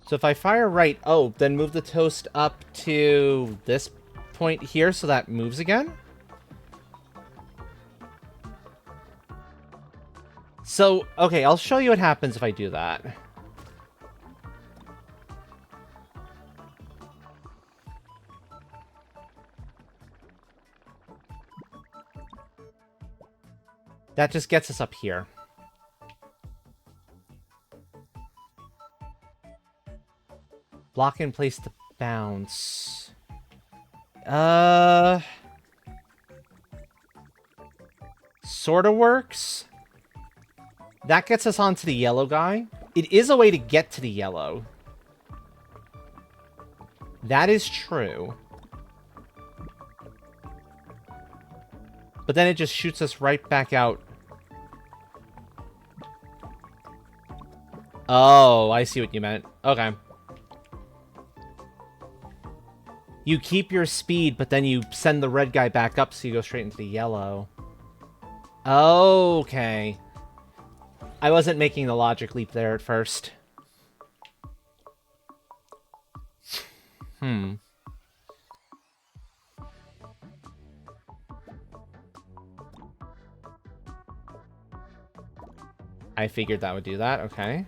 So if I fire right, oh, then move the toast up to this point here so that moves again? So, okay, I'll show you what happens if I do that. That just gets us up here. Block in place to bounce. Sorta works. That gets us onto the yellow guy. It is a way to get to the yellow. That is true. But then it just shoots us right back out. Oh, I see what you meant. Okay. You keep your speed, but then you send the red guy back up so you go straight into the yellow. Okay. I wasn't making the logic leap there at first. I figured that would do that. Okay.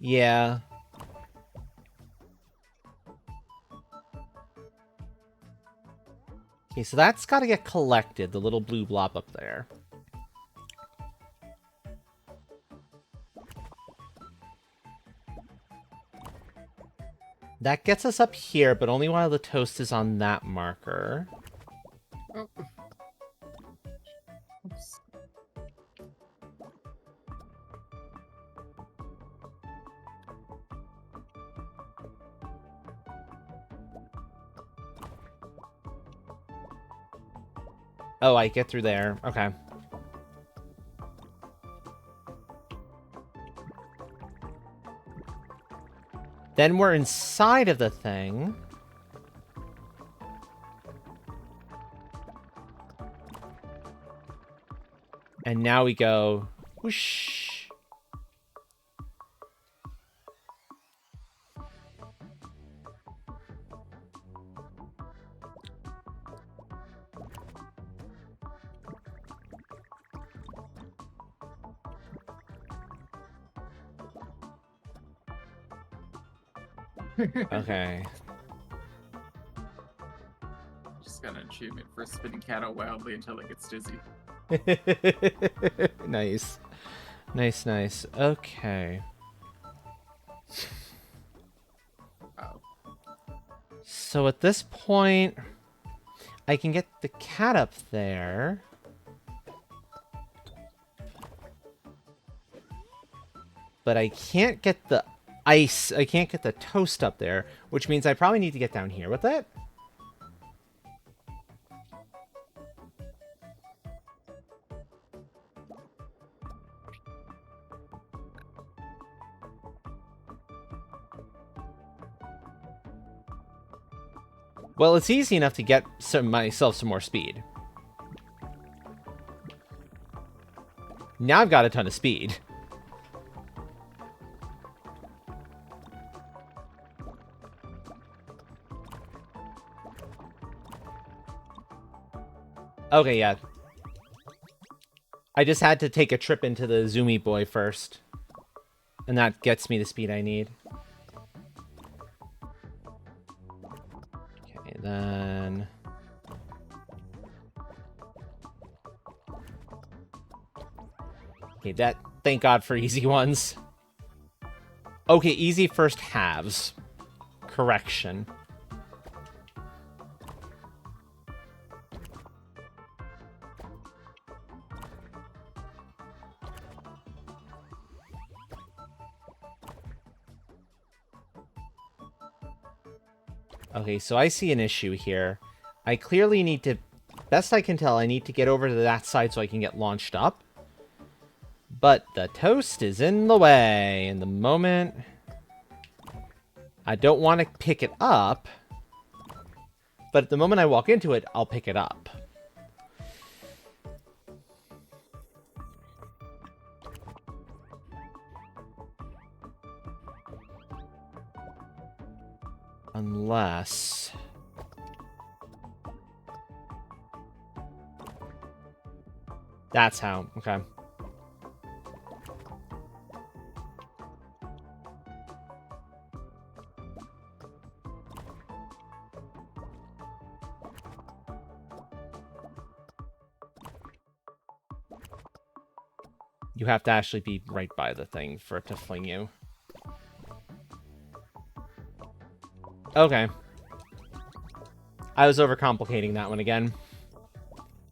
Yeah. Okay, so that's got to get collected, the little blue blob up there. That gets us up here, but only while the toast is on that marker. Oh. Oops. Oh, I get through there. Okay. Then we're inside of the thing. And now we go whoosh. Okay. Just got an achievement for spinning Cato wildly until it gets dizzy. Nice. Nice, nice. Okay. Oh. So at this point, I can get the cat up there. But I can't get the ice. I can't get the toast up there, which means I probably need to get down here with it. Well, it's easy enough to get myself some more speed. Now I've got a ton of speed. Okay, yeah. I just had to take a trip into the Zoomy Boy first. And that gets me the speed I need. Okay. Okay, then... Okay, that... Thank God for easy ones. Okay, easy first halves. Correction. Okay, so I see an issue here. I clearly need to... Best I can tell, I need to get over to that side so I can get launched up. But the toast is in the way. And the moment... I don't want to pick it up. But at the moment I walk into it, I'll pick it up. Unless... That's how. Okay. You have to actually be right by the thing for it to fling you. Okay. I was overcomplicating that one again.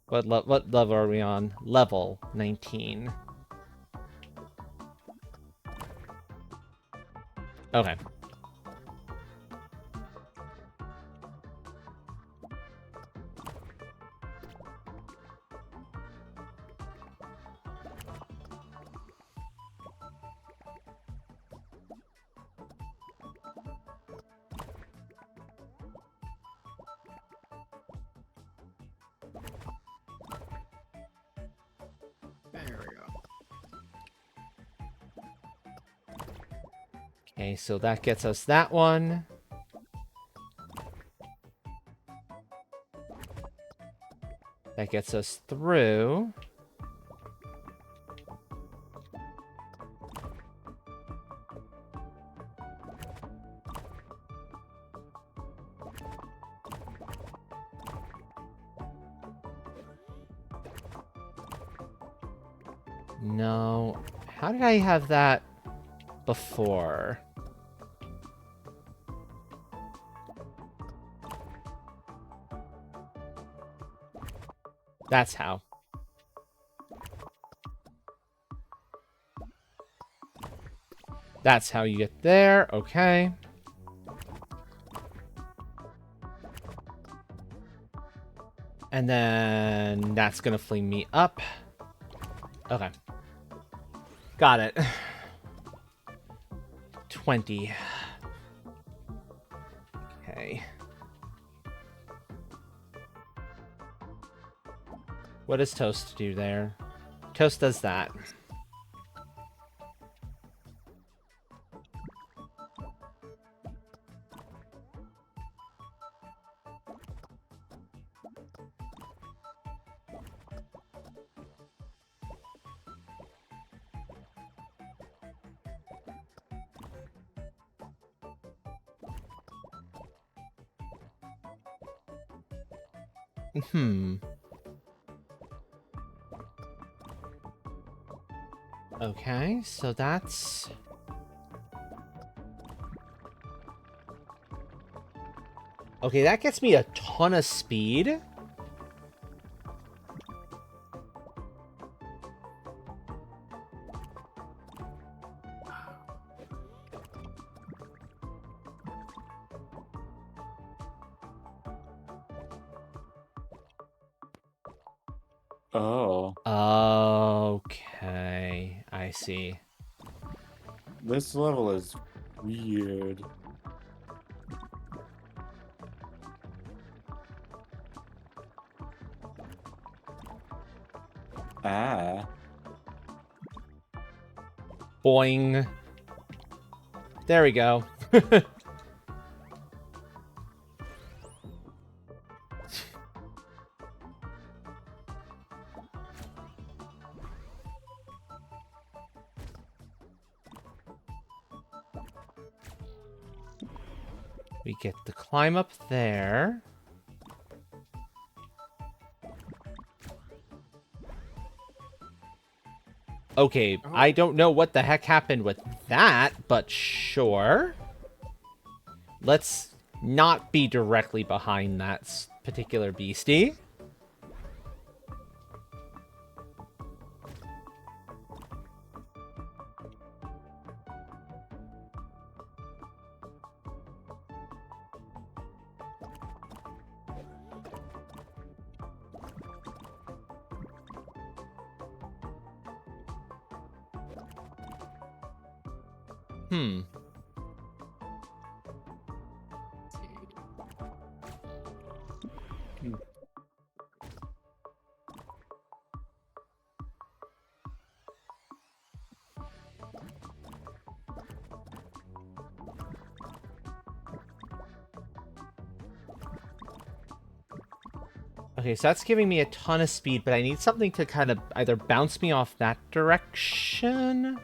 What level are we on? Level 19. Okay. There we go. Okay, so that gets us that one. That gets us through. No. How did I have that before? That's how. That's how you get there. Okay. And then that's gonna fling me up. Okay. Got it. 20. Okay. What does Toast do there? Toast does that. Hmm. Okay, so that's... Okay, that gets me a ton of speed. Oh, Okay, I see. this level is weird. Ah. Boing. There we go. We get to climb up there. Okay, Oh. I don't know what the heck happened with that, but sure. Let's not be directly behind that particular beastie. Hmm. Okay, so that's giving me a ton of speed, but I need something to kind of either bounce me off that direction.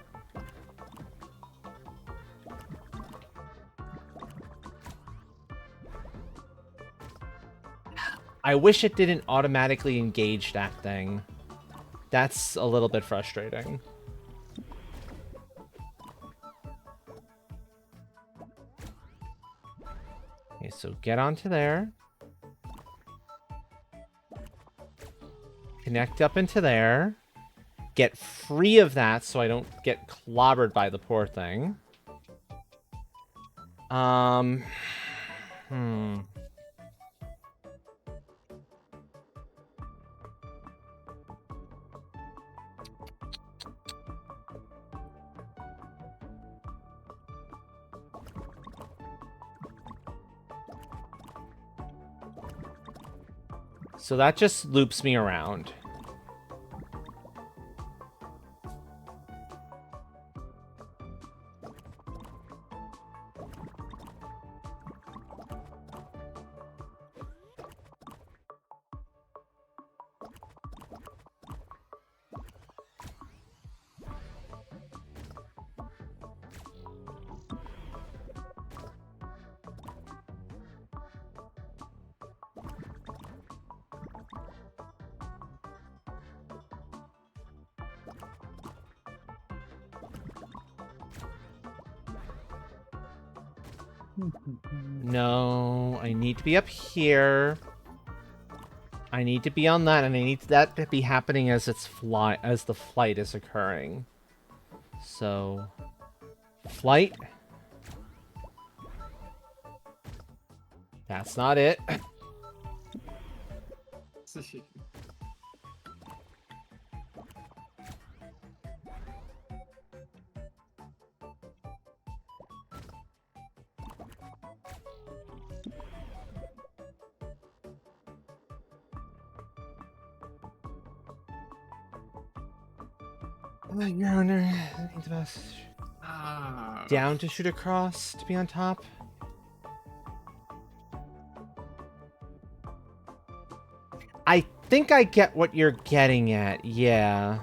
I wish it didn't automatically engage that thing. That's a little bit frustrating. Okay, so get onto there. Connect up into there. Get free of that so I don't get clobbered by the poor thing. Hmm. So that just loops me around. No, I need to be up here. I need to be on that, and I need that to be happening as the flight is occurring. So, flight. That's not it. Your owner, I think the best. Down to shoot across to be on top. I think I get what you're getting at, yeah.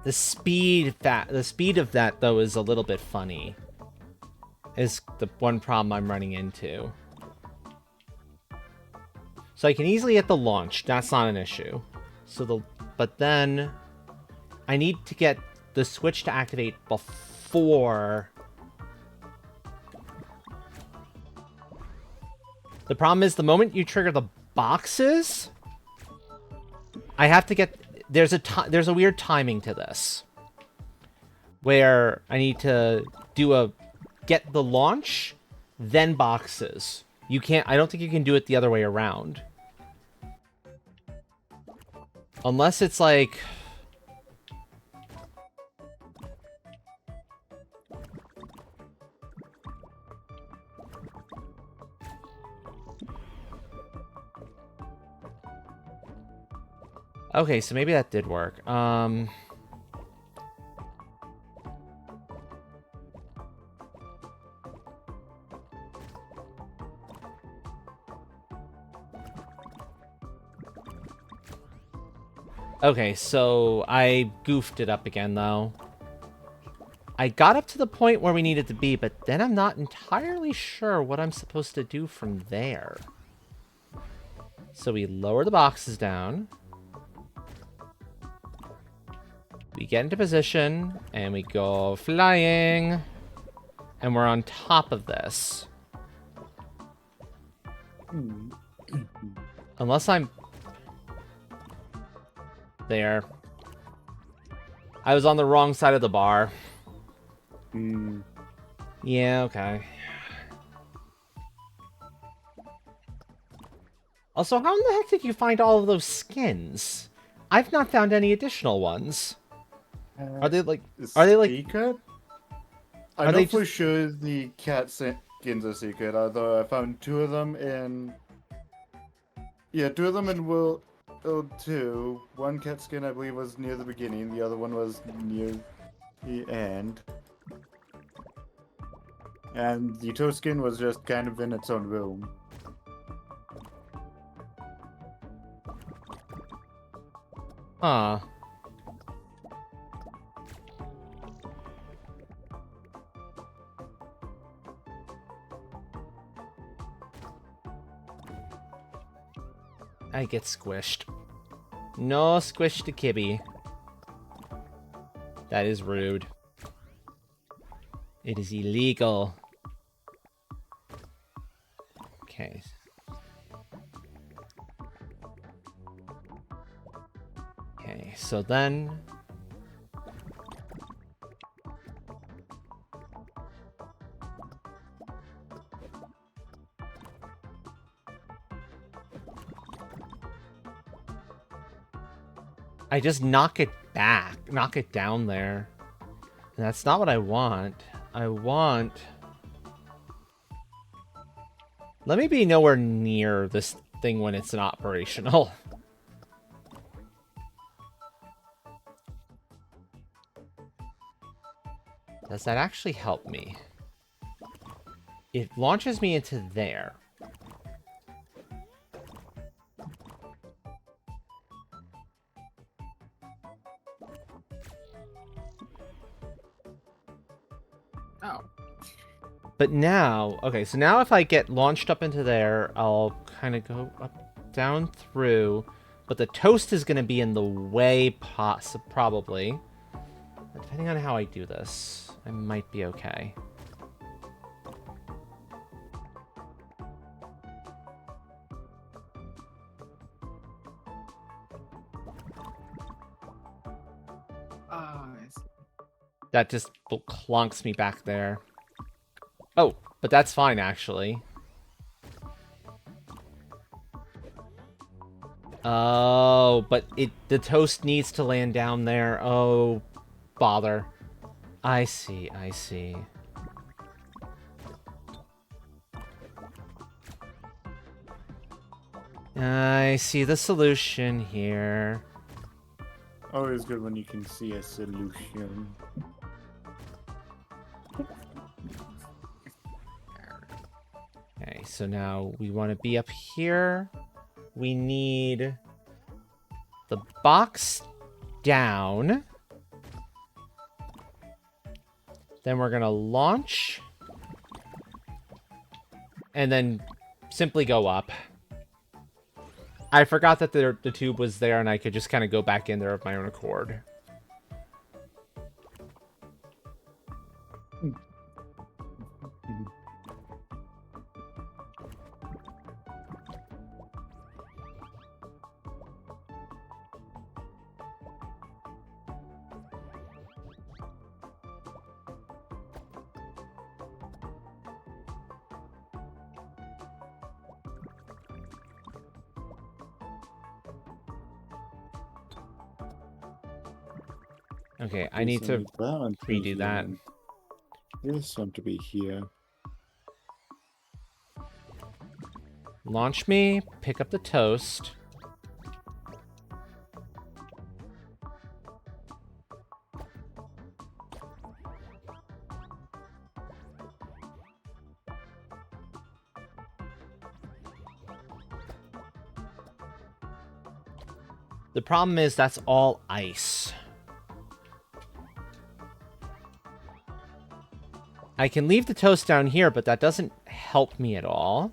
The speed of that though is a little bit funny. Is the one problem I'm running into. So I can easily hit the launch, that's not an issue. But then I need to get the switch to activate before. The problem is the moment you trigger the boxes, I have to get there's a weird timing to this where I need to get the launch, then boxes. I don't think you can do it the other way around. Unless it's like... Okay, so maybe that did work. Okay, so I goofed it up again, though. I got up to the point where we needed to be, but then I'm not entirely sure what I'm supposed to do from there. So we lower the boxes down. We get into position, and we go flying. And we're on top of this. Unless I'm... There. I was on the wrong side of the bar. Yeah, okay. Also, how in the heck did you find all of those skins? I've not found any additional ones. Are they like... Are they like... Secret? I Are know they for just... sure the cat skins are secret, although I found 2 of them in... Yeah, 2 of them in World 2. One cat skin, I believe, was near the beginning. The other one was near the end. And the toe skin was just kind of in its own room. Huh. I get squished. No squish to Kibby. That is rude. It is illegal. Okay. Okay, so then... I just knock it back. Knock it down there. And that's not what I want. I want... Let me be nowhere near this thing when it's not operational. Does that actually help me? It launches me into there. Oh. But now, okay, so now if I get launched up into there, I'll kind of go up, down through, but the toast is going to be in the way, probably. Depending on how I do this, I might be okay. Nice. That just clonks me back there. Oh, but that's fine, actually. Oh, but the toast needs to land down there. Oh, bother. I see, I see. I see the solution here. Always good when you can see a solution. Okay, so now we want to be up here. We need the box down. Then we're going to launch. And then simply go up. I forgot that the tube was there and I could just kind of go back in there of my own accord. Okay, I need to redo that. This one to be here. Launch me, pick up the toast. The problem is that's all ice. I can leave the toast down here, but that doesn't help me at all.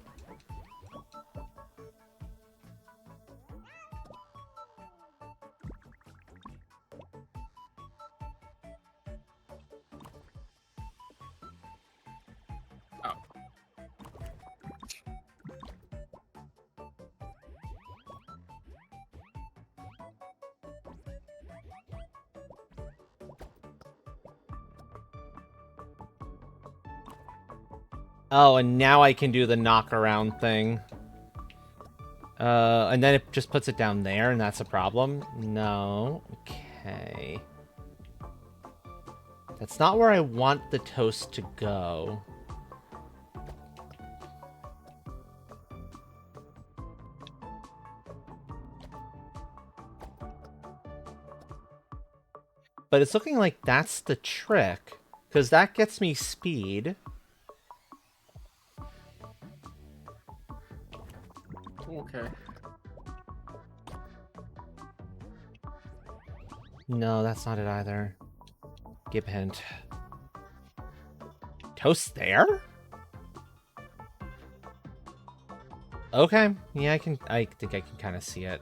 Oh. Oh, and now I can do the knock around thing. And then it just puts it down there, and that's a problem? No. Okay. That's not where I want the toast to go. But it's looking like that's the trick, because that gets me speed. Okay. No, that's not it either. Give hint. Toast there? Okay. Yeah, I think I can kind of see it.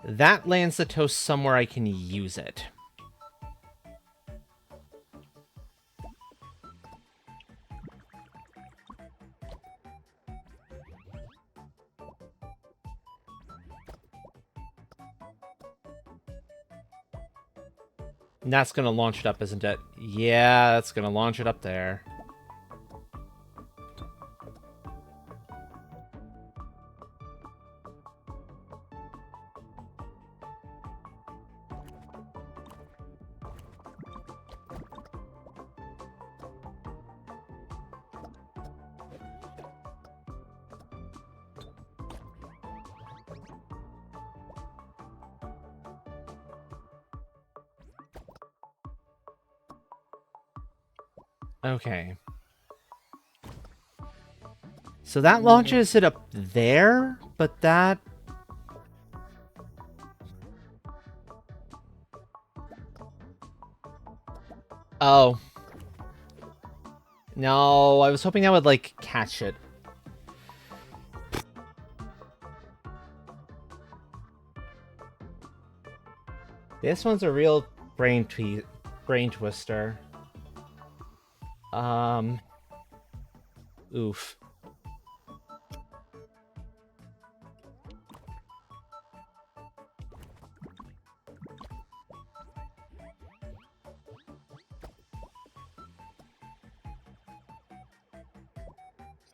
That lands the toast somewhere I can use it. And that's gonna launch it up, isn't it? Yeah, that's gonna launch it up there. Okay. So that launches it up there, but that... Oh. No, I was hoping that would, like, catch it. This one's a real brain twister. Oof.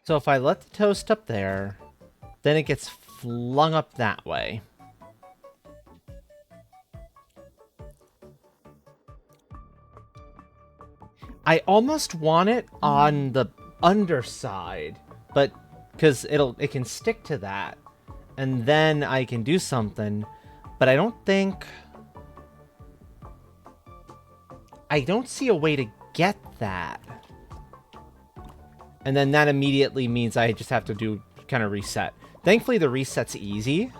So if I let the toast up there, then it gets flung up that way. I almost want it on the underside, but because it can stick to that, and then I can do something, but I don't see a way to get that. And then that immediately means I just have to do kind of reset. Thankfully, the reset's easy.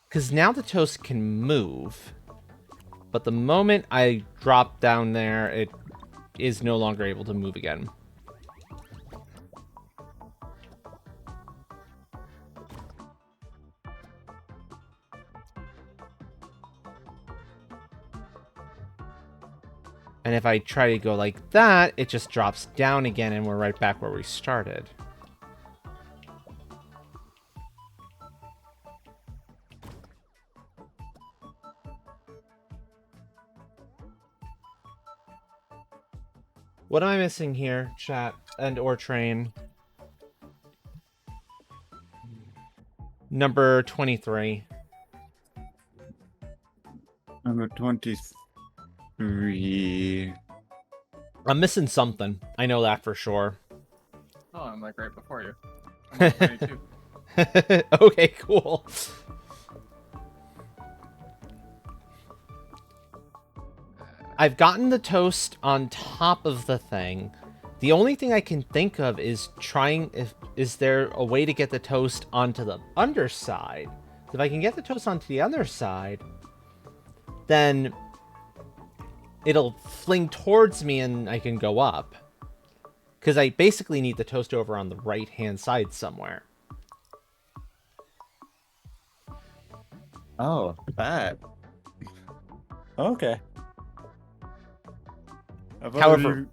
Because now the toast can move. But the moment I drop down there, it is no longer able to move again. And if I try to go like that, it just drops down again and we're right back where we started. What am I missing here, chat and or train? Number 23. Number 23. I'm missing something. I know that for sure. Oh, I'm like right before you. I'm at 22. Okay, cool. I've gotten the toast on top of the thing. The only thing I can think of is is there a way to get the toast onto the underside? If I can get the toast onto the other side, then it'll fling towards me and I can go up. Because I basically need the toast over on the right-hand side somewhere. Oh, that. Okay. However,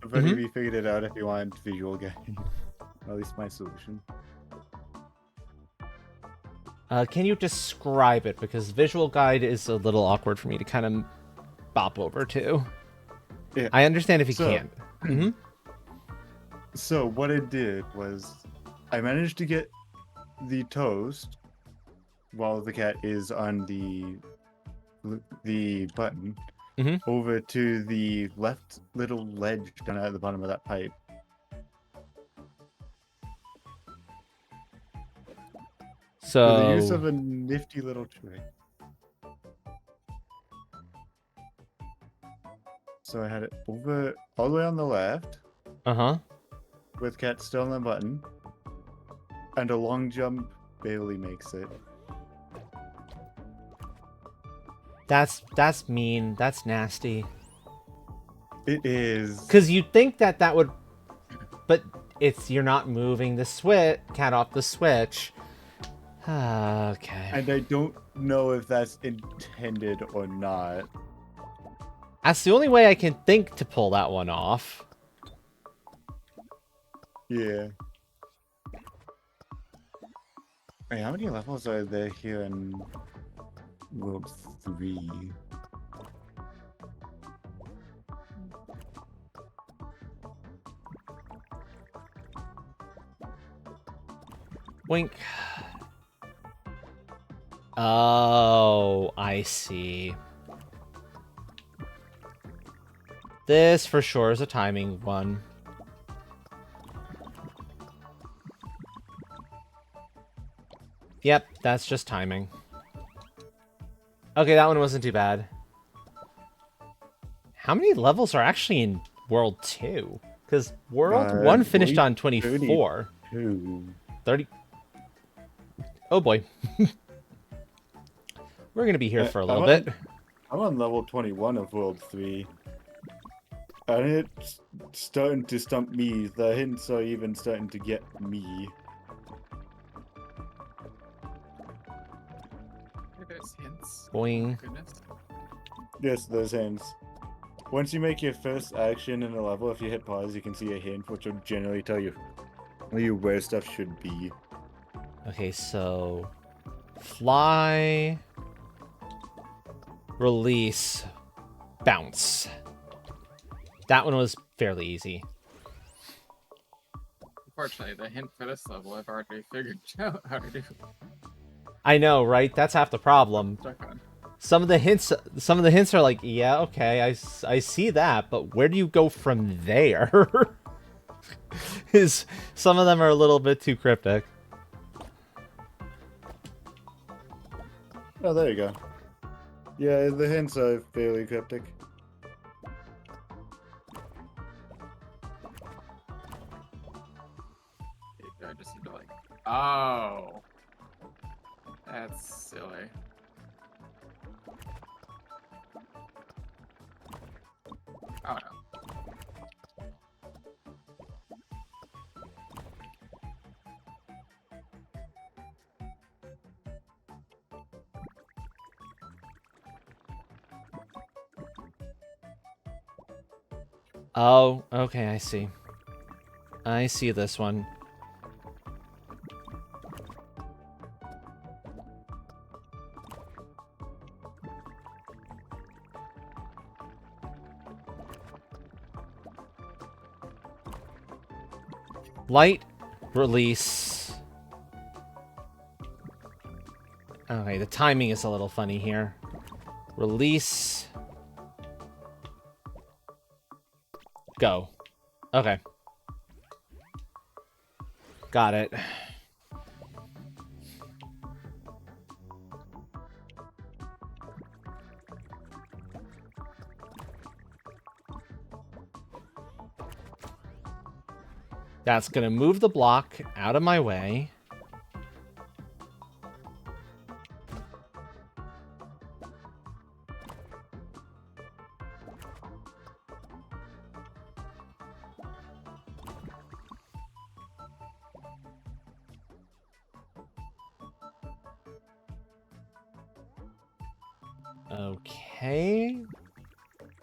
I've already figured it out if you want visual guide. At least my solution. can you describe it? Because visual guide is a little awkward for me to kind of bop over to. Yeah. I understand if you So- can't. Mm-hmm. So what I did was I managed to get the toast while the cat is on the button over to the left little ledge down at the bottom of that pipe. So With the use of a nifty little trick. So I had it over all the way on the left uh-huh. with cat still on the button, and a long jump barely makes it. That's mean. That's nasty. It is. Because you'd think that would, but you're not moving the cat off the switch. Okay. And I don't know if that's intended or not. That's the only way I can think to pull that one off. Yeah. Wait, how many levels are there here in World 3? Wink. Oh, I see. This for sure is a timing one. Yep, that's just timing. Okay, that one wasn't too bad. How many levels are actually in World 2? Because World 1 finished on 24. 30. Oh boy. We're going to be here for a little bit. I'm on level 21 of World 3. And it's starting to stump me. The hints are even starting to get me. There's hints. Boing. Goodness. Yes, there's hints. Once you make your first action in a level, if you hit pause, you can see a hint, which will generally tell you where stuff should be. Okay, so fly, release, bounce. That one was fairly easy. Unfortunately, the hint for this level I've already figured out how to do. I know, right? That's half the problem. Stuck on. Some of the hints are like, yeah, okay, I see that, but where do you go from there? Some of them are a little bit too cryptic. Oh, there you go. Yeah, the hints are fairly cryptic. I just need to like. Oh. That's silly. Oh no. Oh, okay, I see. I see this one. Light, release. Okay, the timing is a little funny here. Release. Go. Okay. Got it. That's gonna move the block out of my way. Okay.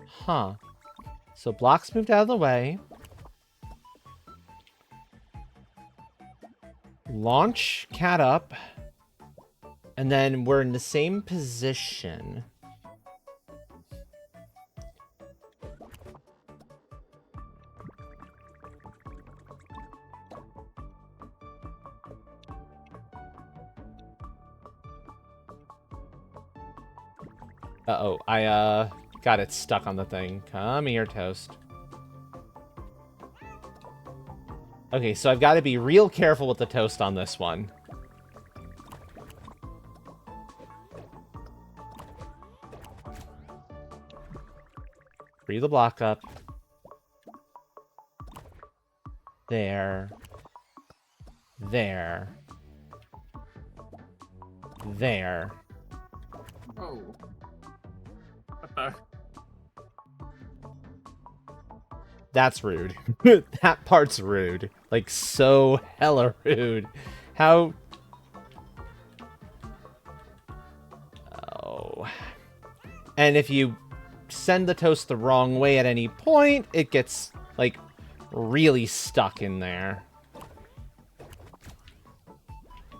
Huh. So blocks moved out of the way. Launch cat up. And then we're in the same position. Uh-oh, I got it stuck on the thing. Come here, Toast. Okay, so I've got to be real careful with the Toast on this one. Free the block up. There. There. There. Oh. What the? That's rude. That part's rude. Like, so hella rude. How... Oh. And if you send the Toast the wrong way at any point, it gets, like, really stuck in there.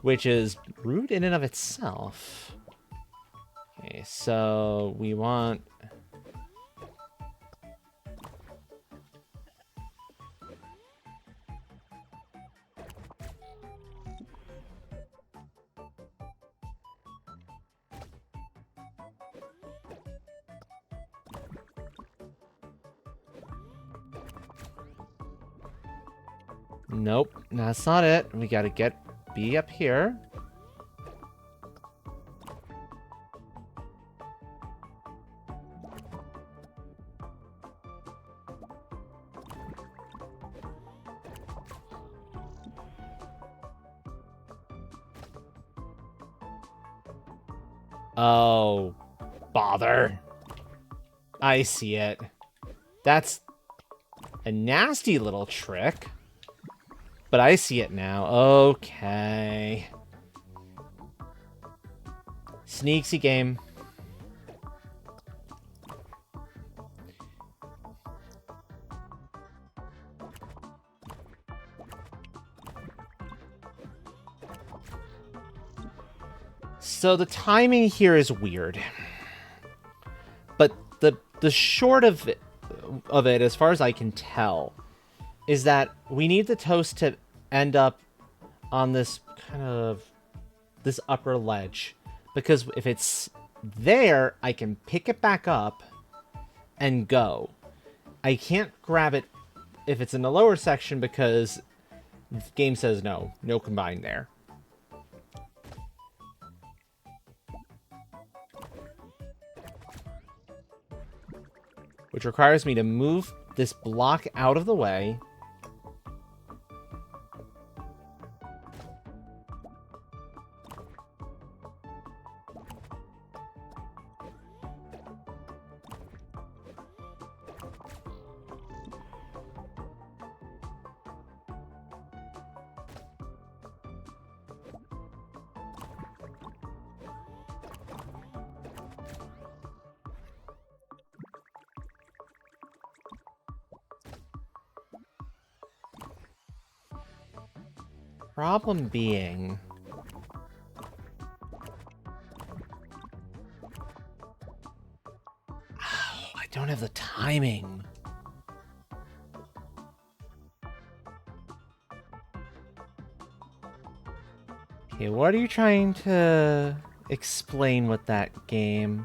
Which is rude in and of itself. Okay, so we want... Nope, that's not it. We gotta get B up here. Oh, bother. I see it. That's a nasty little trick. But I see it now. Okay. Sneaksy game. So the timing here is weird. But the short of it, as far as I can tell, is that we need the Toast to end up on this kind of this upper ledge, because if it's there, I can pick it back up and go. I can't grab it if it's in the lower section because the game says no combine there. Which requires me to move this block out of the way. Problem being... Oh, I don't have the timing. Okay, what are you trying to explain with that game?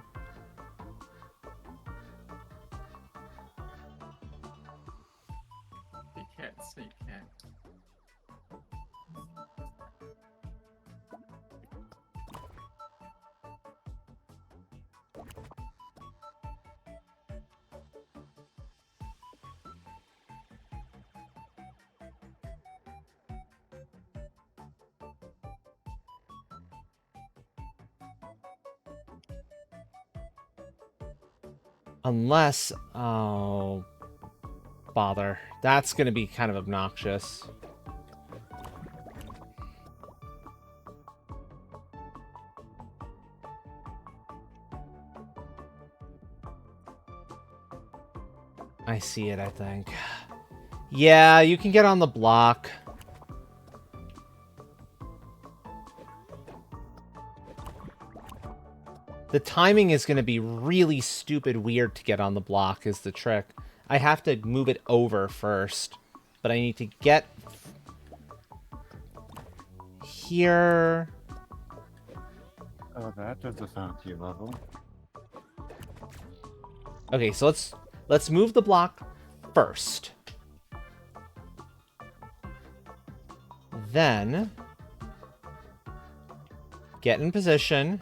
Unless... Oh... Bother. That's going to be kind of obnoxious. I see it, I think. Yeah, you can get on the block. The timing is going to be really stupid weird to get on the block is the trick. I have to move it over first. But I need to get... here... Oh, that does a fancy level. Okay, so let's move the block first. Then get in position.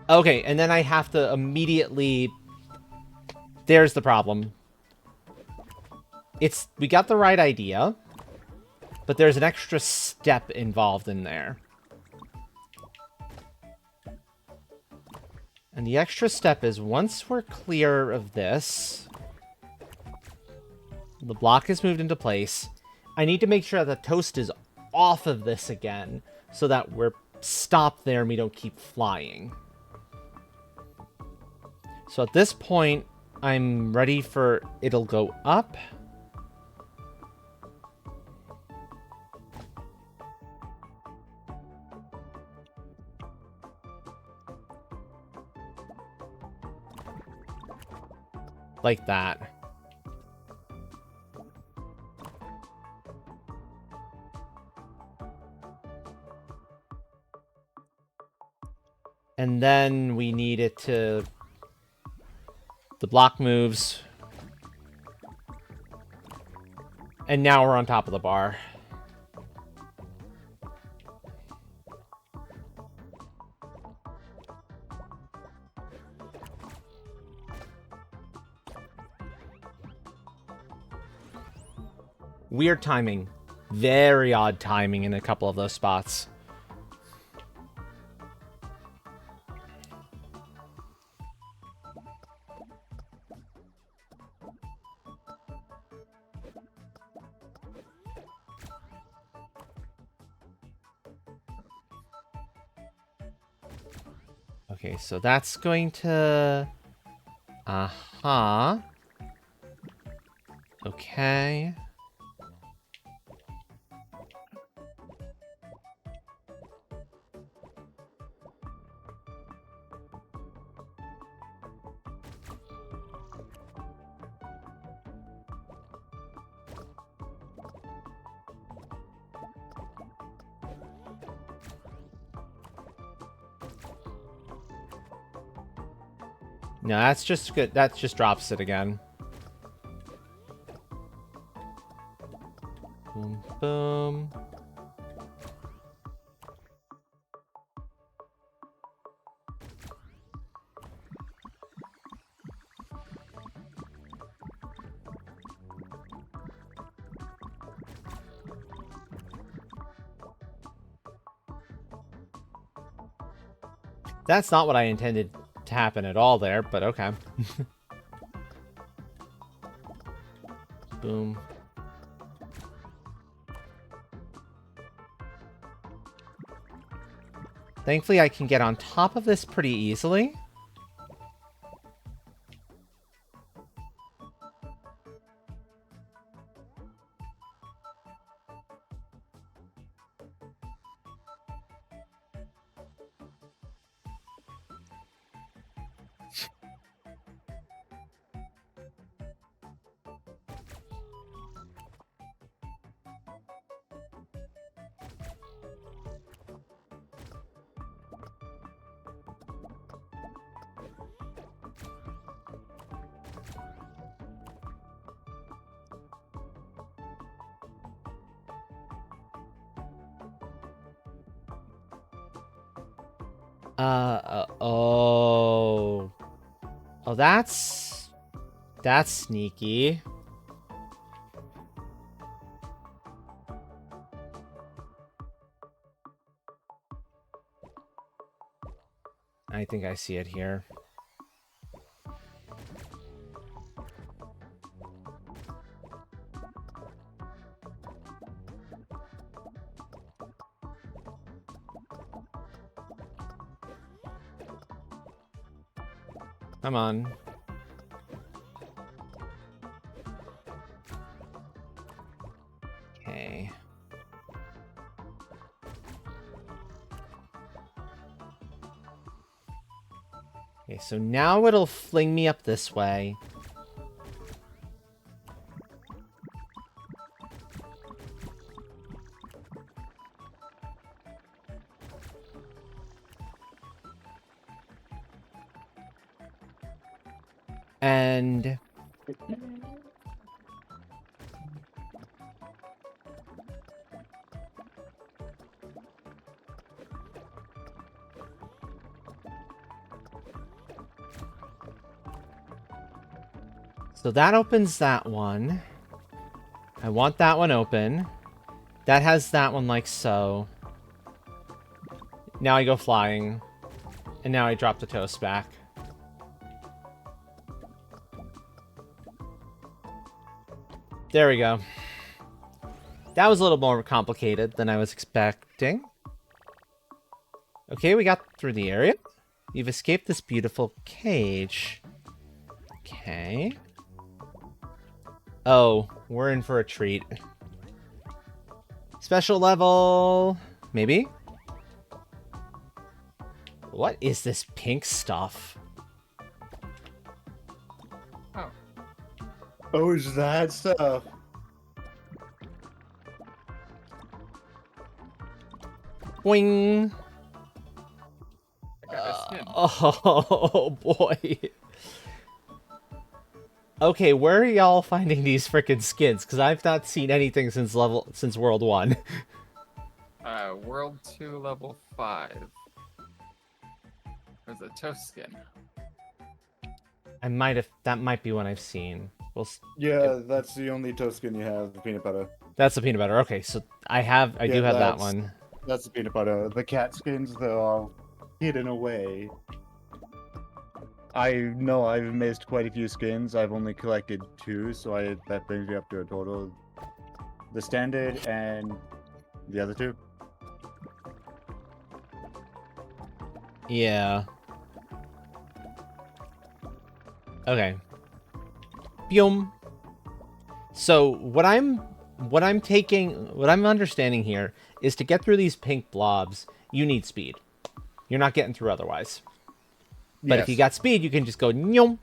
Okay, and then I have to immediately... There's the problem. We got the right idea, but there's an extra step involved in there. And the extra step is once we're clear of this, the block is moved into place. I need to make sure that the toast is off of this again so that we're stopped there and we don't keep flying. So at this point, I'm ready for it'll go up. Like that. And then we need it to... The block moves. And now we're on top of the bar. Weird timing. Very odd timing in a couple of those spots. Okay, so that's going to... Uh-huh. Okay. No, that's just good. That just drops it again. Boom, boom. That's not what I intended to happen at all there, but okay. Boom. Thankfully, I can get on top of this pretty easily. Oh. Oh, that's sneaky. I think I see it here. Come on. Okay. Okay, so now it'll fling me up this way. And so that opens that one. I want that one open. That has that one like so. Now I go flying. And now I drop the toast back. There we go. That was a little more complicated than I was expecting. Okay, we got through the area. You've escaped this beautiful cage. Okay. Oh, we're in for a treat. Special level... maybe? What is this pink stuff? Oh. Oh, is that stuff? Boing! I got a skin. Oh, boy. Okay, where are y'all finding these frickin' skins? Because I've not seen anything since World 1. World 2, level 5. There's a toast skin. That might be one I've seen. Yeah, that's the only toast skin you have, the peanut butter. That's the peanut butter. Okay, so I do have that one. That's the peanut butter. The cat skins, they're all hidden away. I know I've missed quite a few skins. I've only collected 2, so that brings me up to a total. The standard and the other 2. Yeah. Okay. Boom. So what I'm understanding here is to get through these pink blobs, you need speed. You're not getting through otherwise. But if you got speed, you can just go nyom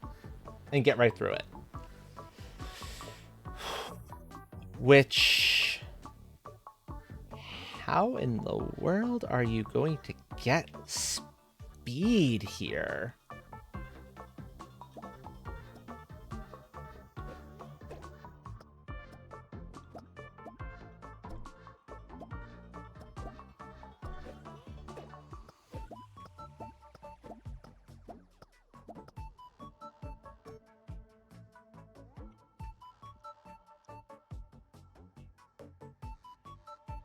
and get right through it. Which... how in the world are you going to get speed here?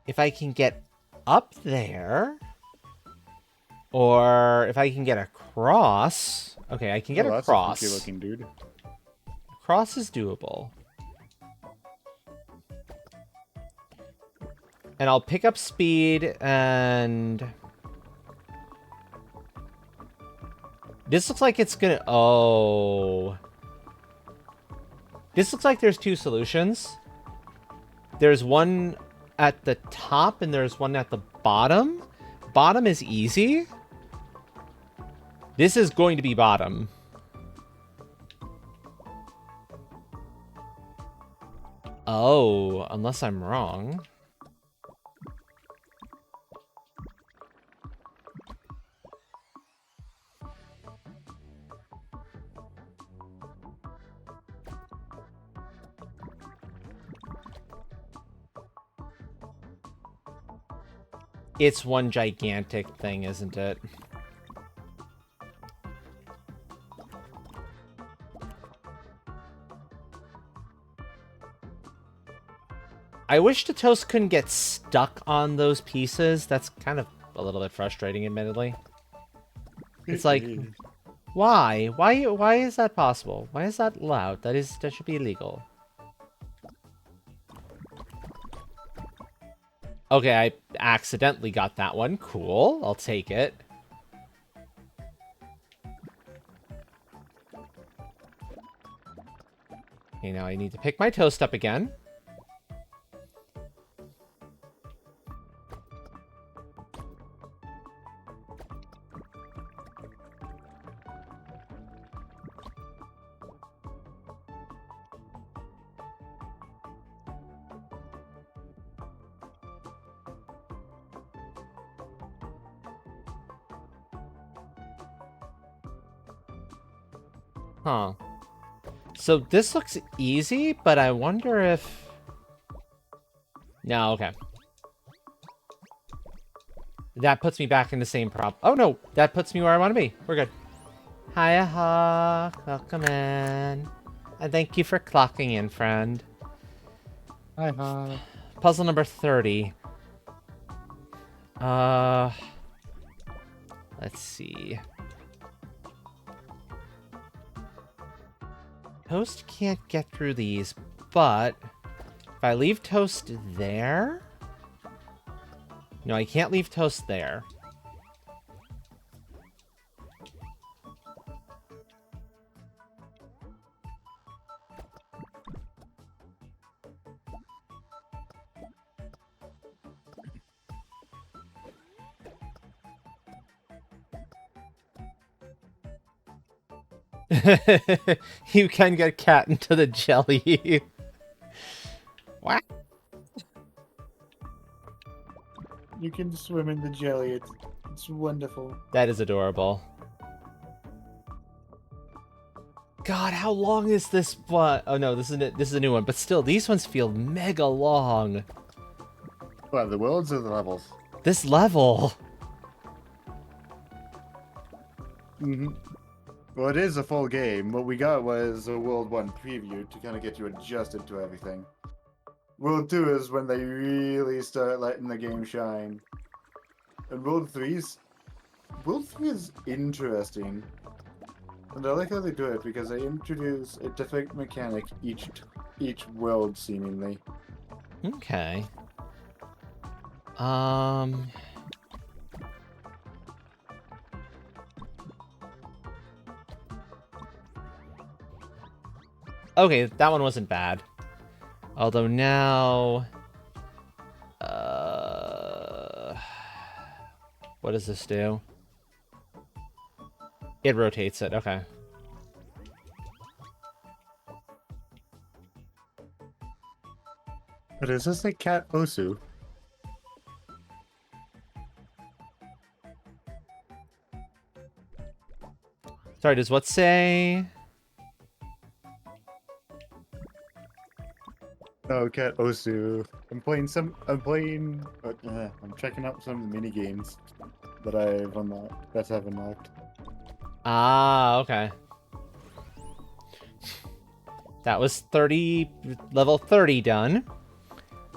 If I can get up there, or if I can get across. Okay, I can get across. That's a funky looking dude. Across is doable. And I'll pick up speed and... this looks like it's gonna... oh. This looks like there's 2 solutions. There's one at the top and there's one at the bottom. Bottom is easy. This is going to be bottom. Oh, unless I'm wrong. It's one gigantic thing, isn't it? I wish the toast couldn't get stuck on those pieces. That's kind of a little bit frustrating, admittedly. It's like, why? Why is that possible? Why is that allowed? That should be illegal. Okay, I accidentally got that one. Cool. I'll take it. Okay, now I need to pick my toast up again. Huh. So this looks easy, but I wonder if... No, okay. That puts me back in the same problem. Oh no, that puts me where I want to be. We're good. Hiya, Hawk. Welcome in. And thank you for clocking in, friend. Hi. Puzzle number 30. Let's see. Toast can't get through these, but if I leave Toast there... No, I can't leave Toast there. You can get Cat into the jelly. What? You can swim in the jelly. It's wonderful. That is adorable. God, how long is this one? Oh no, this is a new one, but still, these ones feel mega long. What, the worlds or the levels? This level. Mm-hmm. Well, it is a full game. What we got was a World 1 preview to kind of get you adjusted to everything. World 2 is when they really start letting the game shine. And World 3 is interesting. And I like how they do it because they introduce a different mechanic each world, seemingly. Okay. Okay, that one wasn't bad. Although now... What does this do? It rotates it, okay. But is this like Cat Osu? Sorry, does what say... No, Cat Osu. I'm checking out some of the mini games that I've unlocked. Ah, okay. That was level 30 done.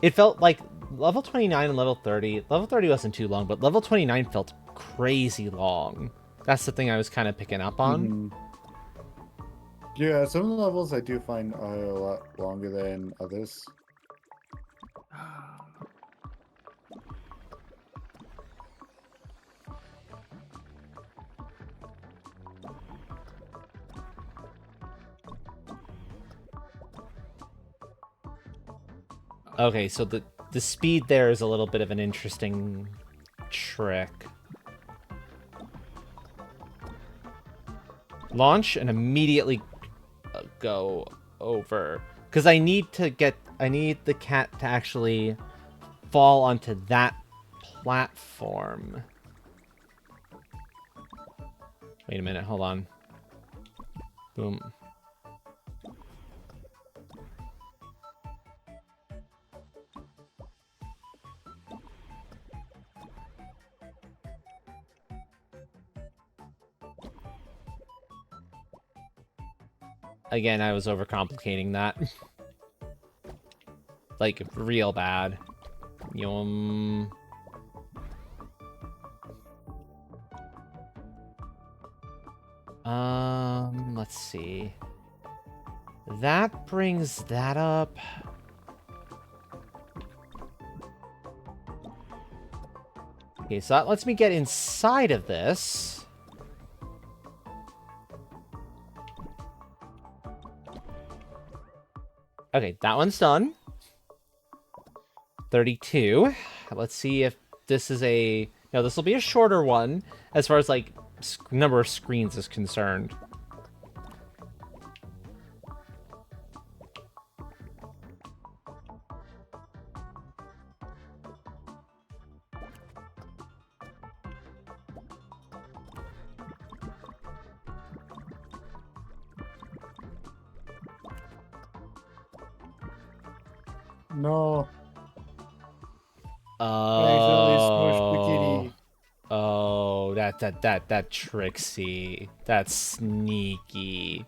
It felt like level 29 and level 30. Level 30 wasn't too long, but level 29 felt crazy long. That's the thing I was kind of picking up on. Mhm. Yeah, some of the levels I do find are a lot longer than others. Okay, so the speed there is a little bit of an interesting trick. Launch and immediately go over. Because I need the cat to actually fall onto that platform. Wait a minute, hold on. Boom. Again, I was overcomplicating that. Like, real bad. Yum. Let's see. That brings that up. Okay, so that lets me get inside of this. Okay, that one's done. 32. Let's see if this is a... No, this will be a shorter one as far as, like, number of screens is concerned. No. I accidentally smushed the Oh... kitty. Oh, that Trixie. That's sneaky.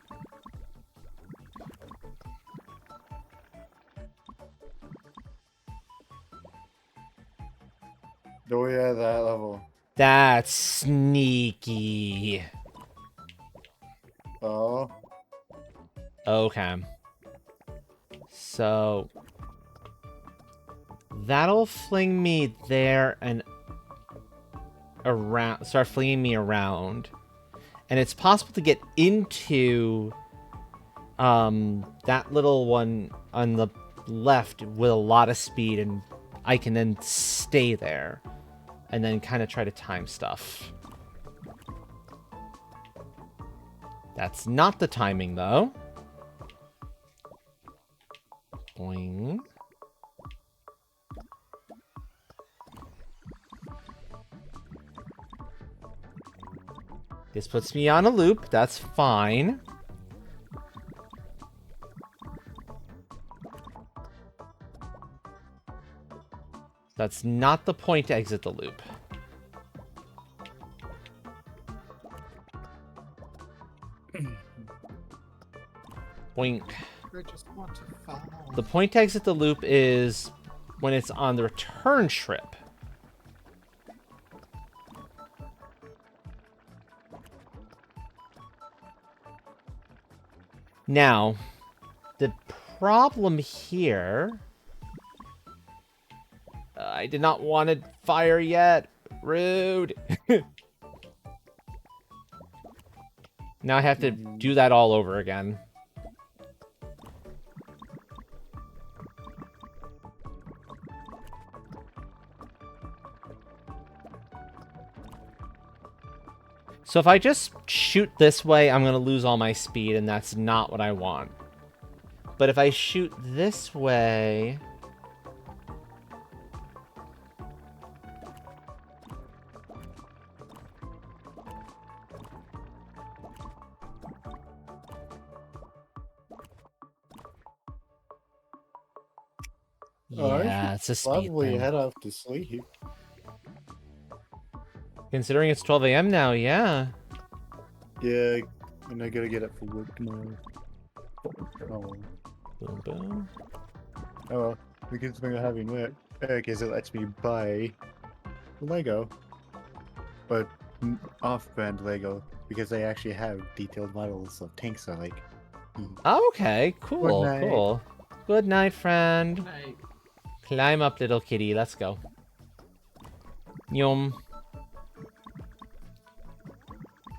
Oh yeah, that level. That's sneaky. Oh. Okay. So... That'll fling me there and around, start flinging me around. And it's possible to get into that little one on the left with a lot of speed, and I can then stay there and then kind of try to time stuff. That's not the timing, though. Boing. This puts me on a loop. That's fine. That's not the point to exit the loop. Boink. I just want to fall. The point to exit the loop is when it's on the return trip. Now, the problem here... I did not want to fire yet. Rude. Now I have to do that all over again. So if I just shoot this way, I'm going to lose all my speed, and that's not what I want. But if I shoot this way... Yeah, it's a speed Probably thing. head off to sleep. Considering it's 12 a.m. now, yeah. Yeah, and I gotta get up for work tomorrow. Oh, Boom, boom. oh, the good thing of having work is it lets me buy Lego, but off-brand Lego because they actually have detailed models of tanks. I like. Okay, cool, night. cool. Good night, friend. Night. Climb up, little kitty. Let's go. Yum.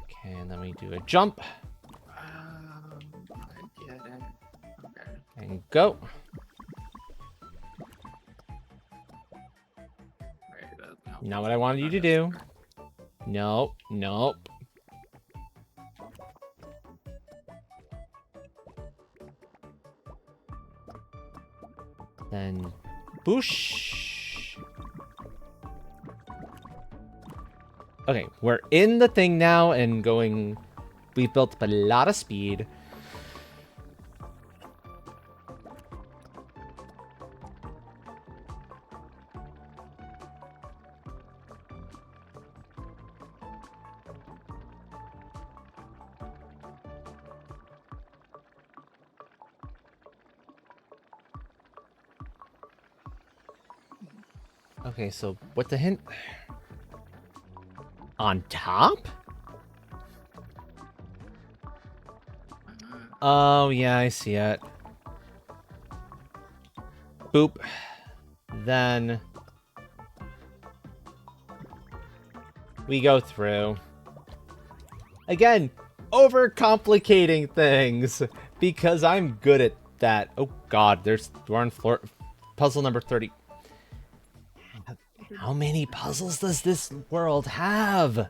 Okay, and then we do a jump I get it. Okay. and go. Wait, that's Not what I wanted you to do. Nope, nope. Then, boosh. Okay, we're in the thing now and going... We've built up a lot of speed. Okay, so what the hint? On top? Oh, yeah, I see it. Boop. Then we go through. Again, overcomplicating things because I'm good at that. Oh god, we're on floor puzzle number 30. How many puzzles does this world have?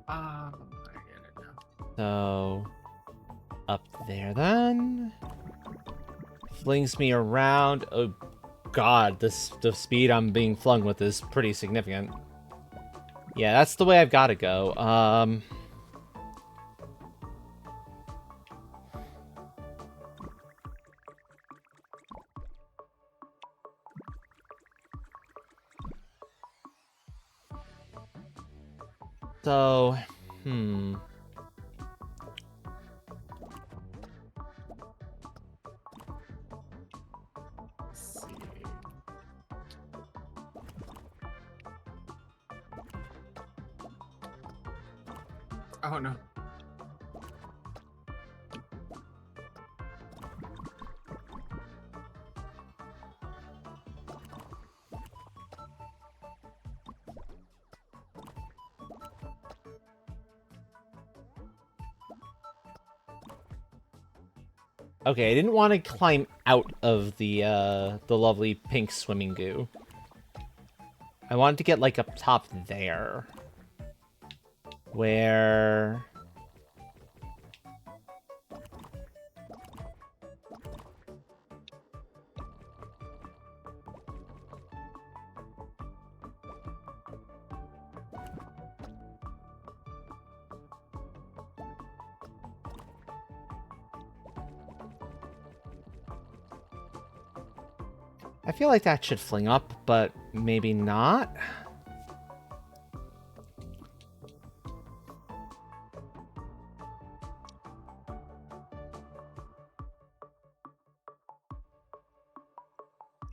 I get it now. So, up there then. Flings me around. Oh god, the speed I'm being flung with is pretty significant. Yeah, that's the way I've got to go. So, Let's see. Oh no. Okay, I didn't want to climb out of the lovely pink swimming goo. I wanted to get, like, up top there. Where... I feel like that should fling up, but maybe not.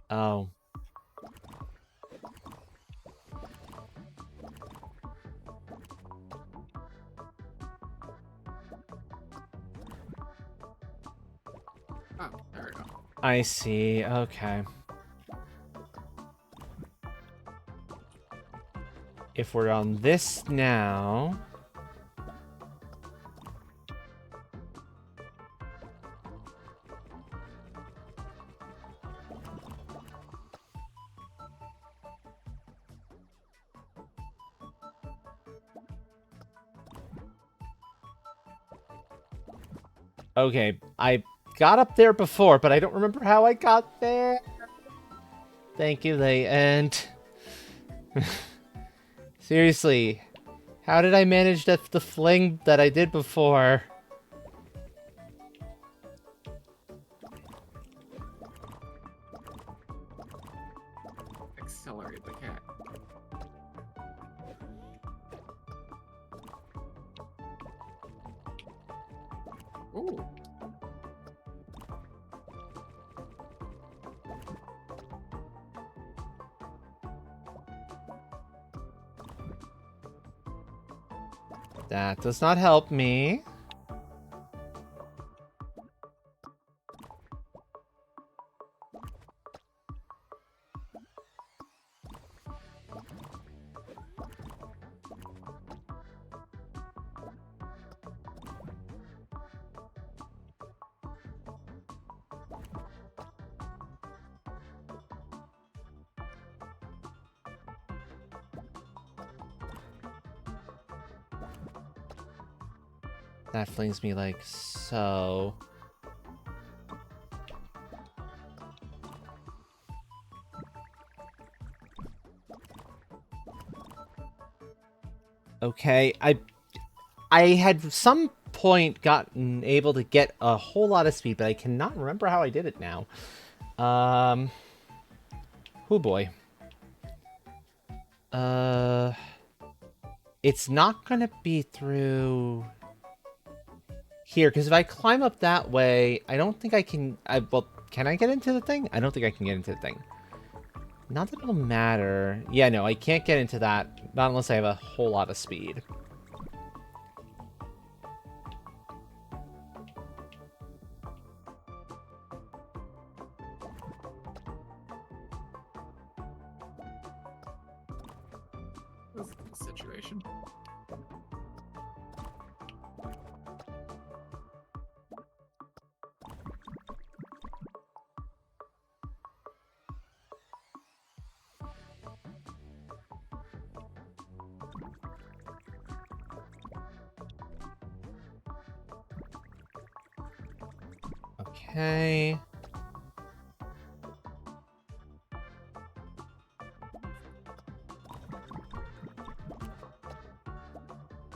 Oh. Oh, there we go. I see, okay. If we're on this now... Okay, I got up there before, but I don't remember how I got there. Thank you, they and seriously, how did I manage the fling that I did before? Accelerate the cat. Ooh. That does not help me. That flings me like so. Okay, I had some point gotten able to get a whole lot of speed, but I cannot remember how I did it now. Oh boy. It's not gonna be through here, because if I climb up that way, I don't think I can... well, can I get into the thing? I don't think I can get into the thing. Not that it'll matter. Yeah, no, I can't get into that. Not unless I have a whole lot of speed. What's the situation? Okay.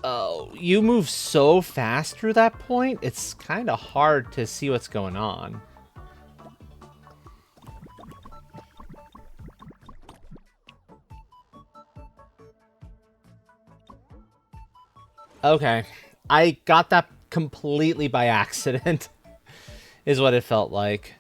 Oh, you move so fast through that point, it's kind of hard to see what's going on. Okay. I got that completely by accident, is what it felt like.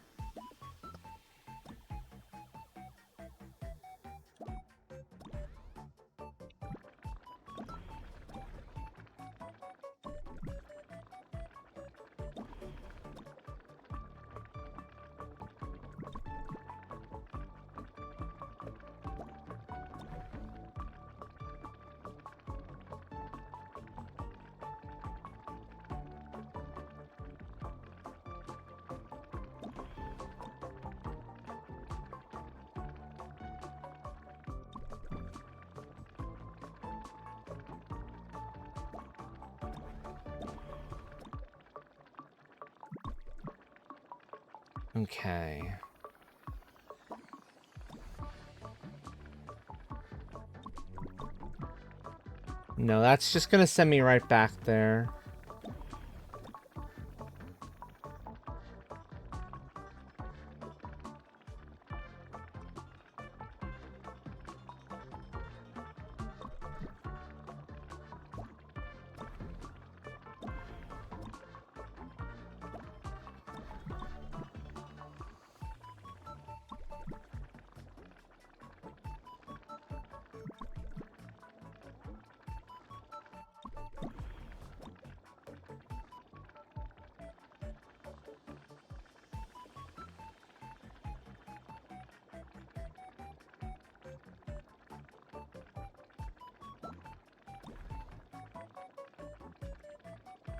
Okay. No, that's just gonna send me right back there.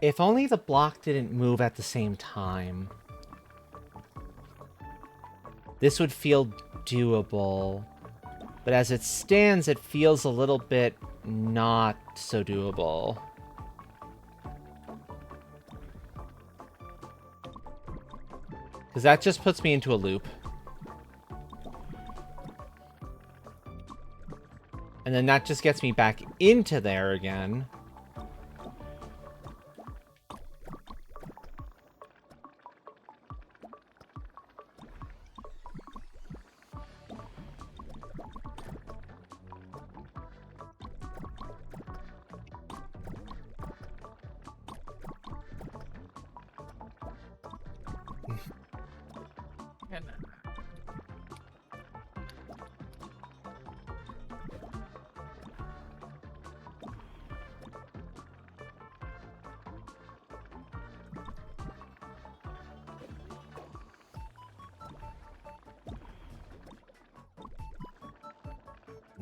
If only the block didn't move at the same time. This would feel doable. But as it stands, it feels a little bit not so doable. Because that just puts me into a loop. And then that just gets me back into there again. And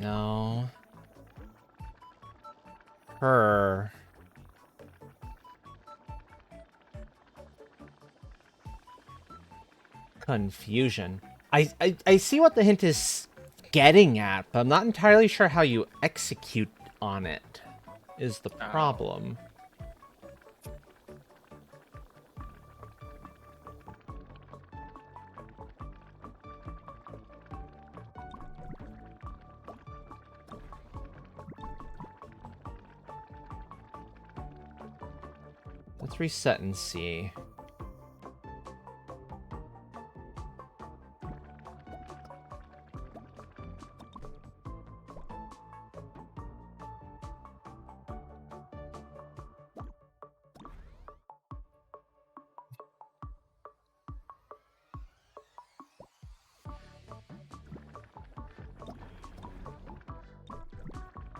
No. Her. Confusion. I see what the hint is getting at, but I'm not entirely sure how you execute on it, is the problem. Let's reset and see.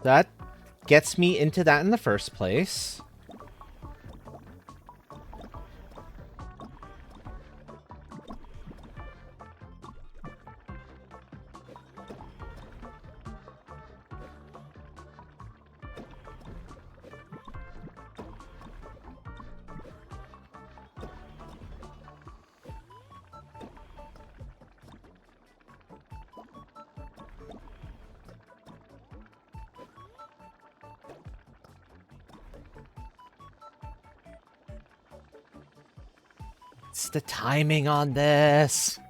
That gets me into that in the first place. It's the timing on this.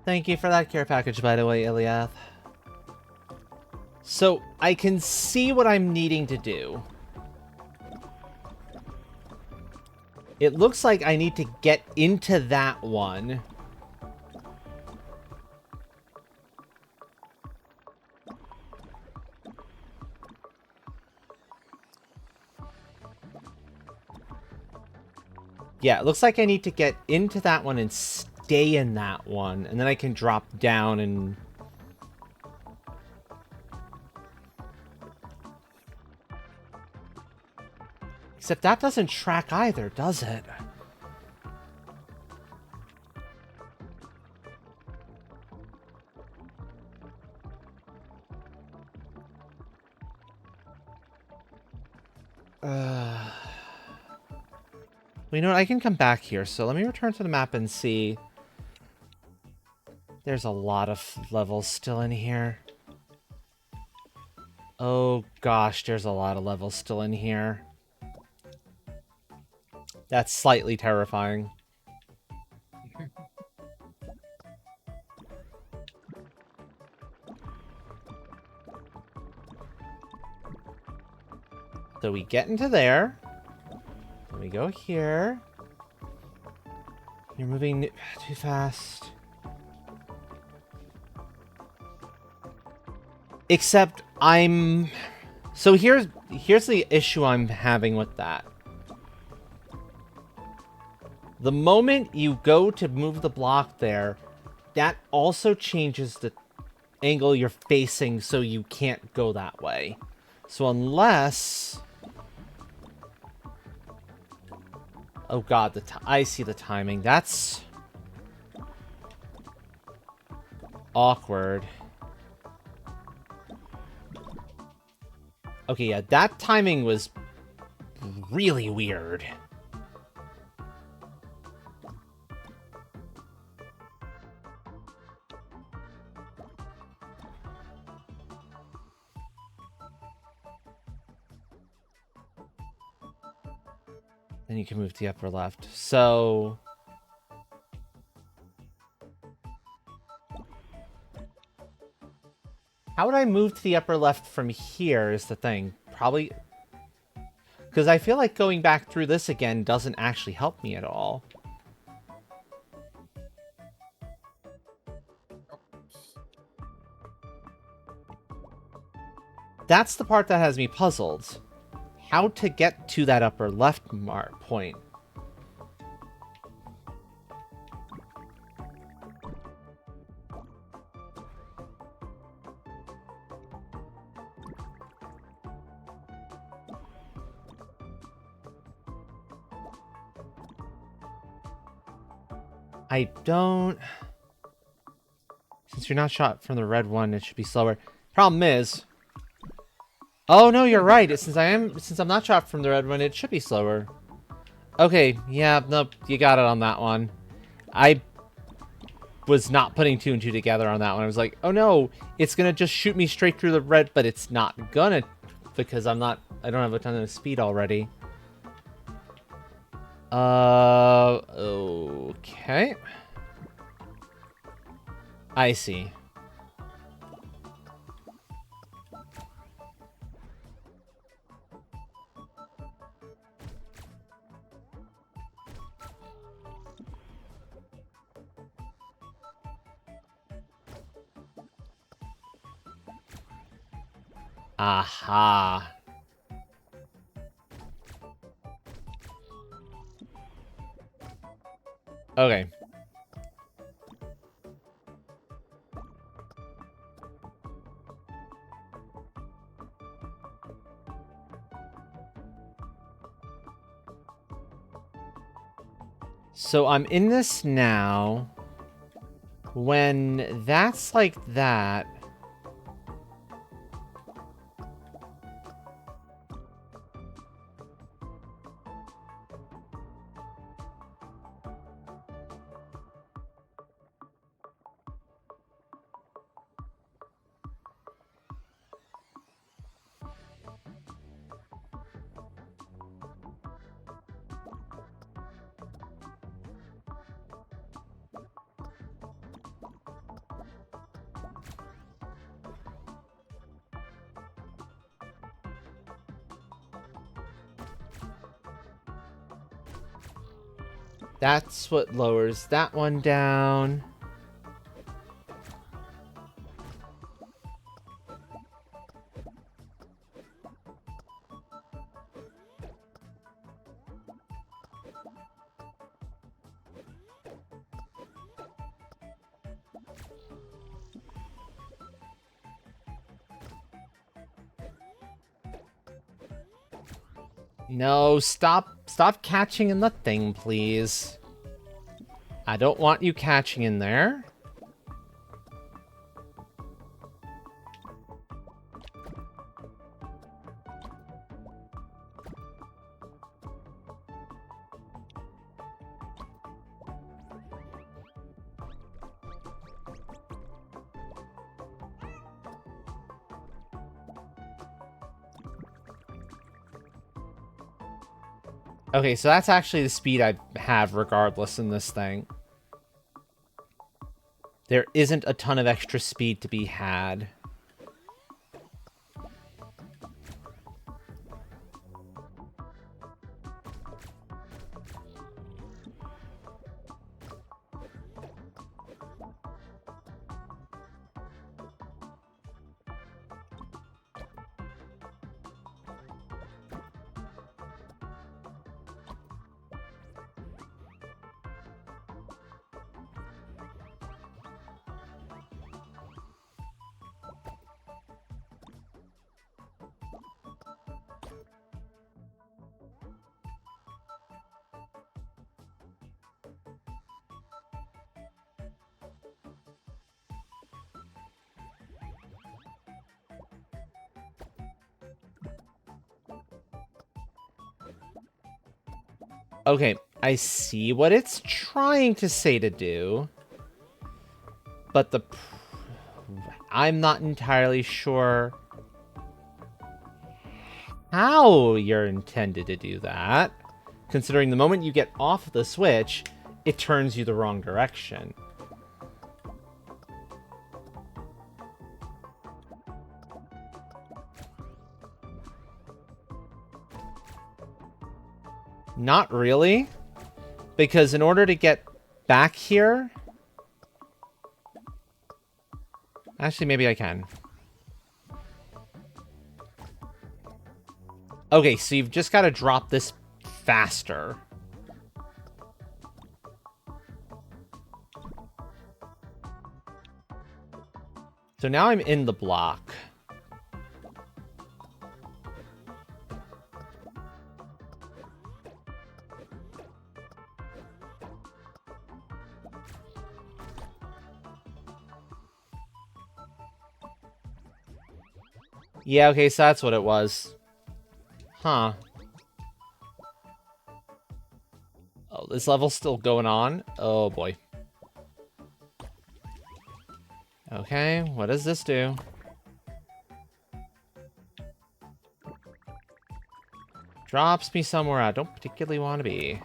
Thank you for that care package, by the way, Iliath. So, I can see what I'm needing to do. It looks like I need to get into that one. Yeah, it looks like I need to get into that one and stay in that one, and then I can drop down and... Except that doesn't track either, does it? Well, you know what? I can come back here, so let me return to the map and see. There's a lot of levels still in here. Oh gosh, there's a lot of levels still in here. That's slightly terrifying. So we get into there. Then we go here. You're moving too fast. Except I'm... So here's the issue I'm having with that. The moment you go to move the block there, that also changes the angle you're facing so you can't go that way. So unless... Oh god, I see the timing. That's... awkward. Okay, yeah, that timing was really weird. Then you can move to the upper left. So... How would I move to the upper left from here is the thing. Probably... Because I feel like going back through this again doesn't actually help me at all. That's the part that has me puzzled. How to get to that upper left point. I don't... Since you're not shot from the red one, it should be slower. Problem is... Oh, no, you're right. Since I'm not shot from the red one, it should be slower. Okay, yeah, nope, you got it on that one. I was not putting two and two together on that one. I was like, oh no, it's gonna just shoot me straight through the red, but it's not gonna, because I don't have a ton of speed already. Okay. I see. Aha. Okay. So I'm in this now. When that's like that... That's what lowers that one down. No, stop catching in the thing, please. I don't want you catching in there. Okay, so that's actually the speed I have regardless in this thing. There isn't a ton of extra speed to be had. Okay, I see what it's trying to say to do. But I'm not entirely sure how you're intended to do that. Considering the moment you get off the switch, it turns you the wrong direction. Not really. Because in order to get back here... Actually, maybe I can. Okay, so you've just got to drop this faster. So now I'm in the block. Yeah, okay, so that's what it was. Huh. Oh, this level's still going on? Oh, boy. Okay, what does this do? Drops me somewhere I don't particularly want to be.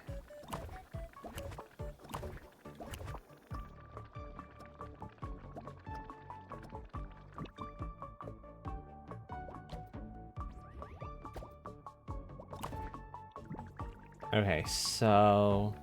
Okay, so...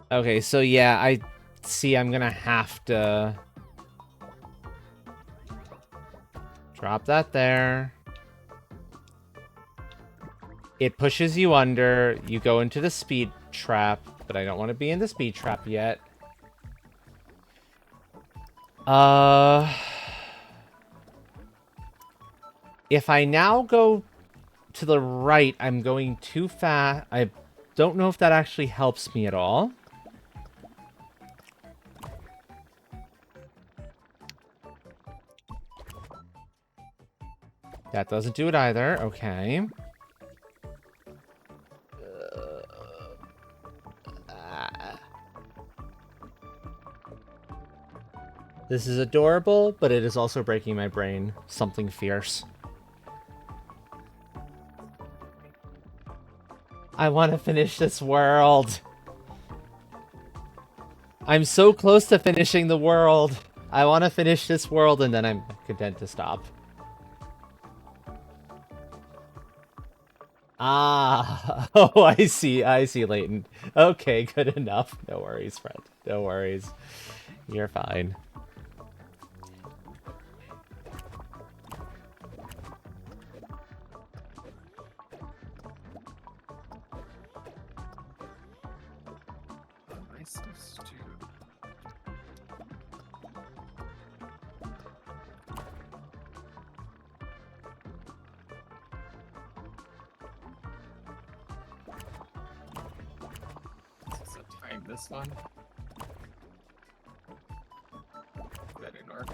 Okay, so yeah, I see I'm gonna have to drop that there. It pushes you under, you go into the speed trap, but I don't want to be in the speed trap yet. If I now go to the right, I'm going too fast. I don't know if that actually helps me at all. That doesn't do it either. Okay. This is adorable, but it is also breaking my brain. Something fierce. I want to finish this world. I'm so close to finishing the world. I want to finish this world and then I'm content to stop. Ah, oh, I see, Leighton. Okay, good enough. No worries, friend. No worries. You're fine. What am I supposed to... Is it time this one? That didn't work.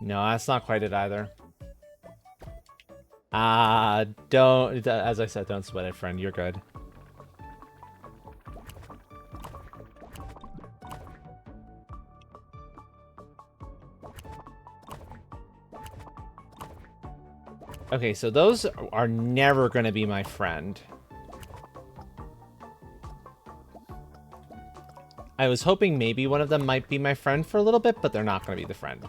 No, that's not quite it either. Don't, as I said, don't sweat it, friend. You're good. Okay, so those are never going to be my friend. I was hoping maybe one of them might be my friend for a little bit, but they're not going to be the friend.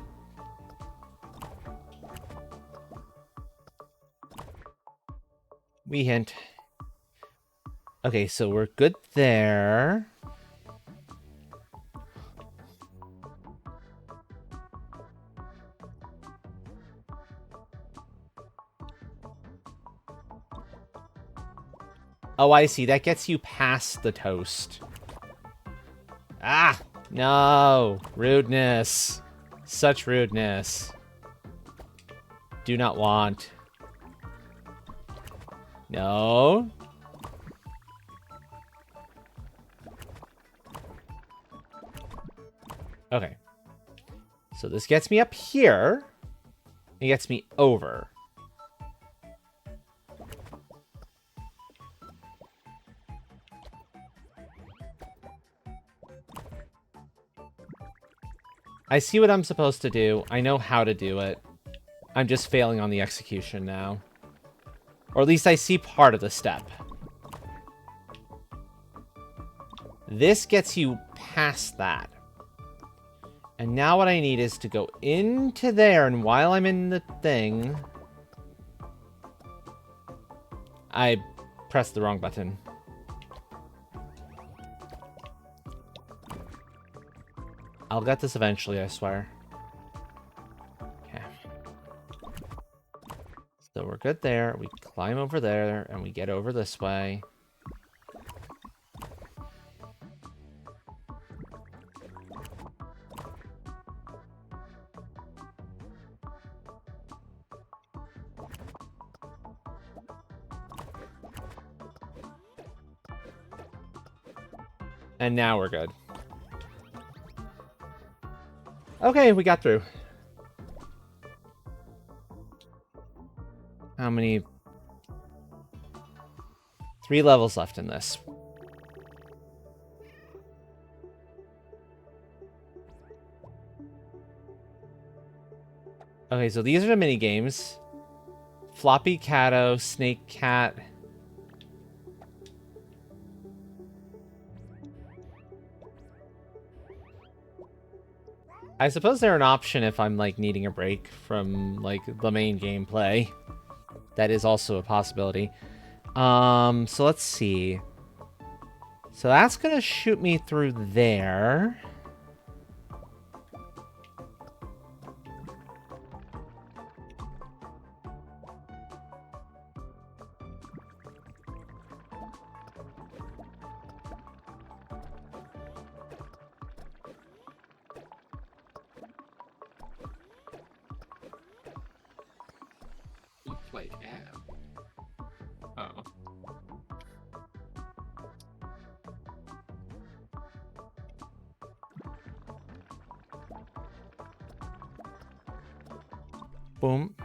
We hint. Okay, so we're good there. Oh, I see. That gets you past the toast. Ah! No! Rudeness. Such rudeness. Do not want. No. Okay. So this gets me up here. It gets me over. I see what I'm supposed to do. I know how to do it. I'm just failing on the execution now. Or at least I see part of the step. This gets you past that. And now what I need is to go into there, and while I'm in the thing... I pressed the wrong button. I'll get this eventually, I swear. Okay. So we're good there. We climb over there, and we get over this way. And now we're good. Okay, we got through. How many? 3 levels left in this. Okay, so these are the mini games. Floppy Cato, Snake Cat. I suppose they're an option if I'm like needing a break from like the main gameplay. That is also a possibility. So let's see. So that's gonna shoot me through there. You play Ab. Oh. Boom.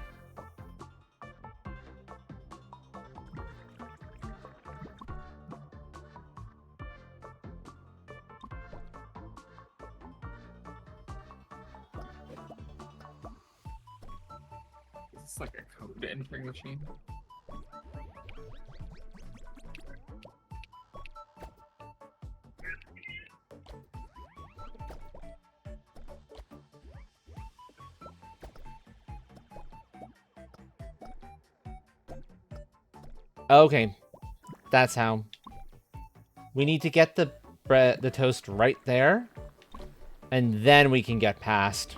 It's like a code entering machine. Okay, that's how. We need to get the bread, the toast right there, and then we can get past.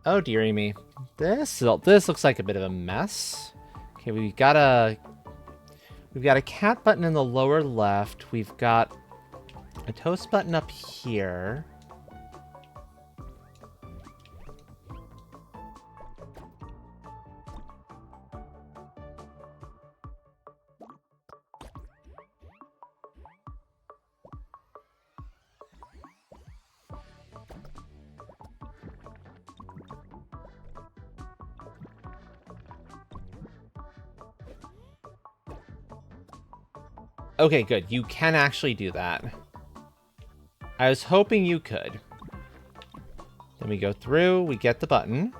Oh dearie me, this looks like a bit of a mess. Okay, we've got a cat button in the lower left. We've got a toast button up here. Okay, good. You can actually do that. I was hoping you could. Then we go through, we get the button.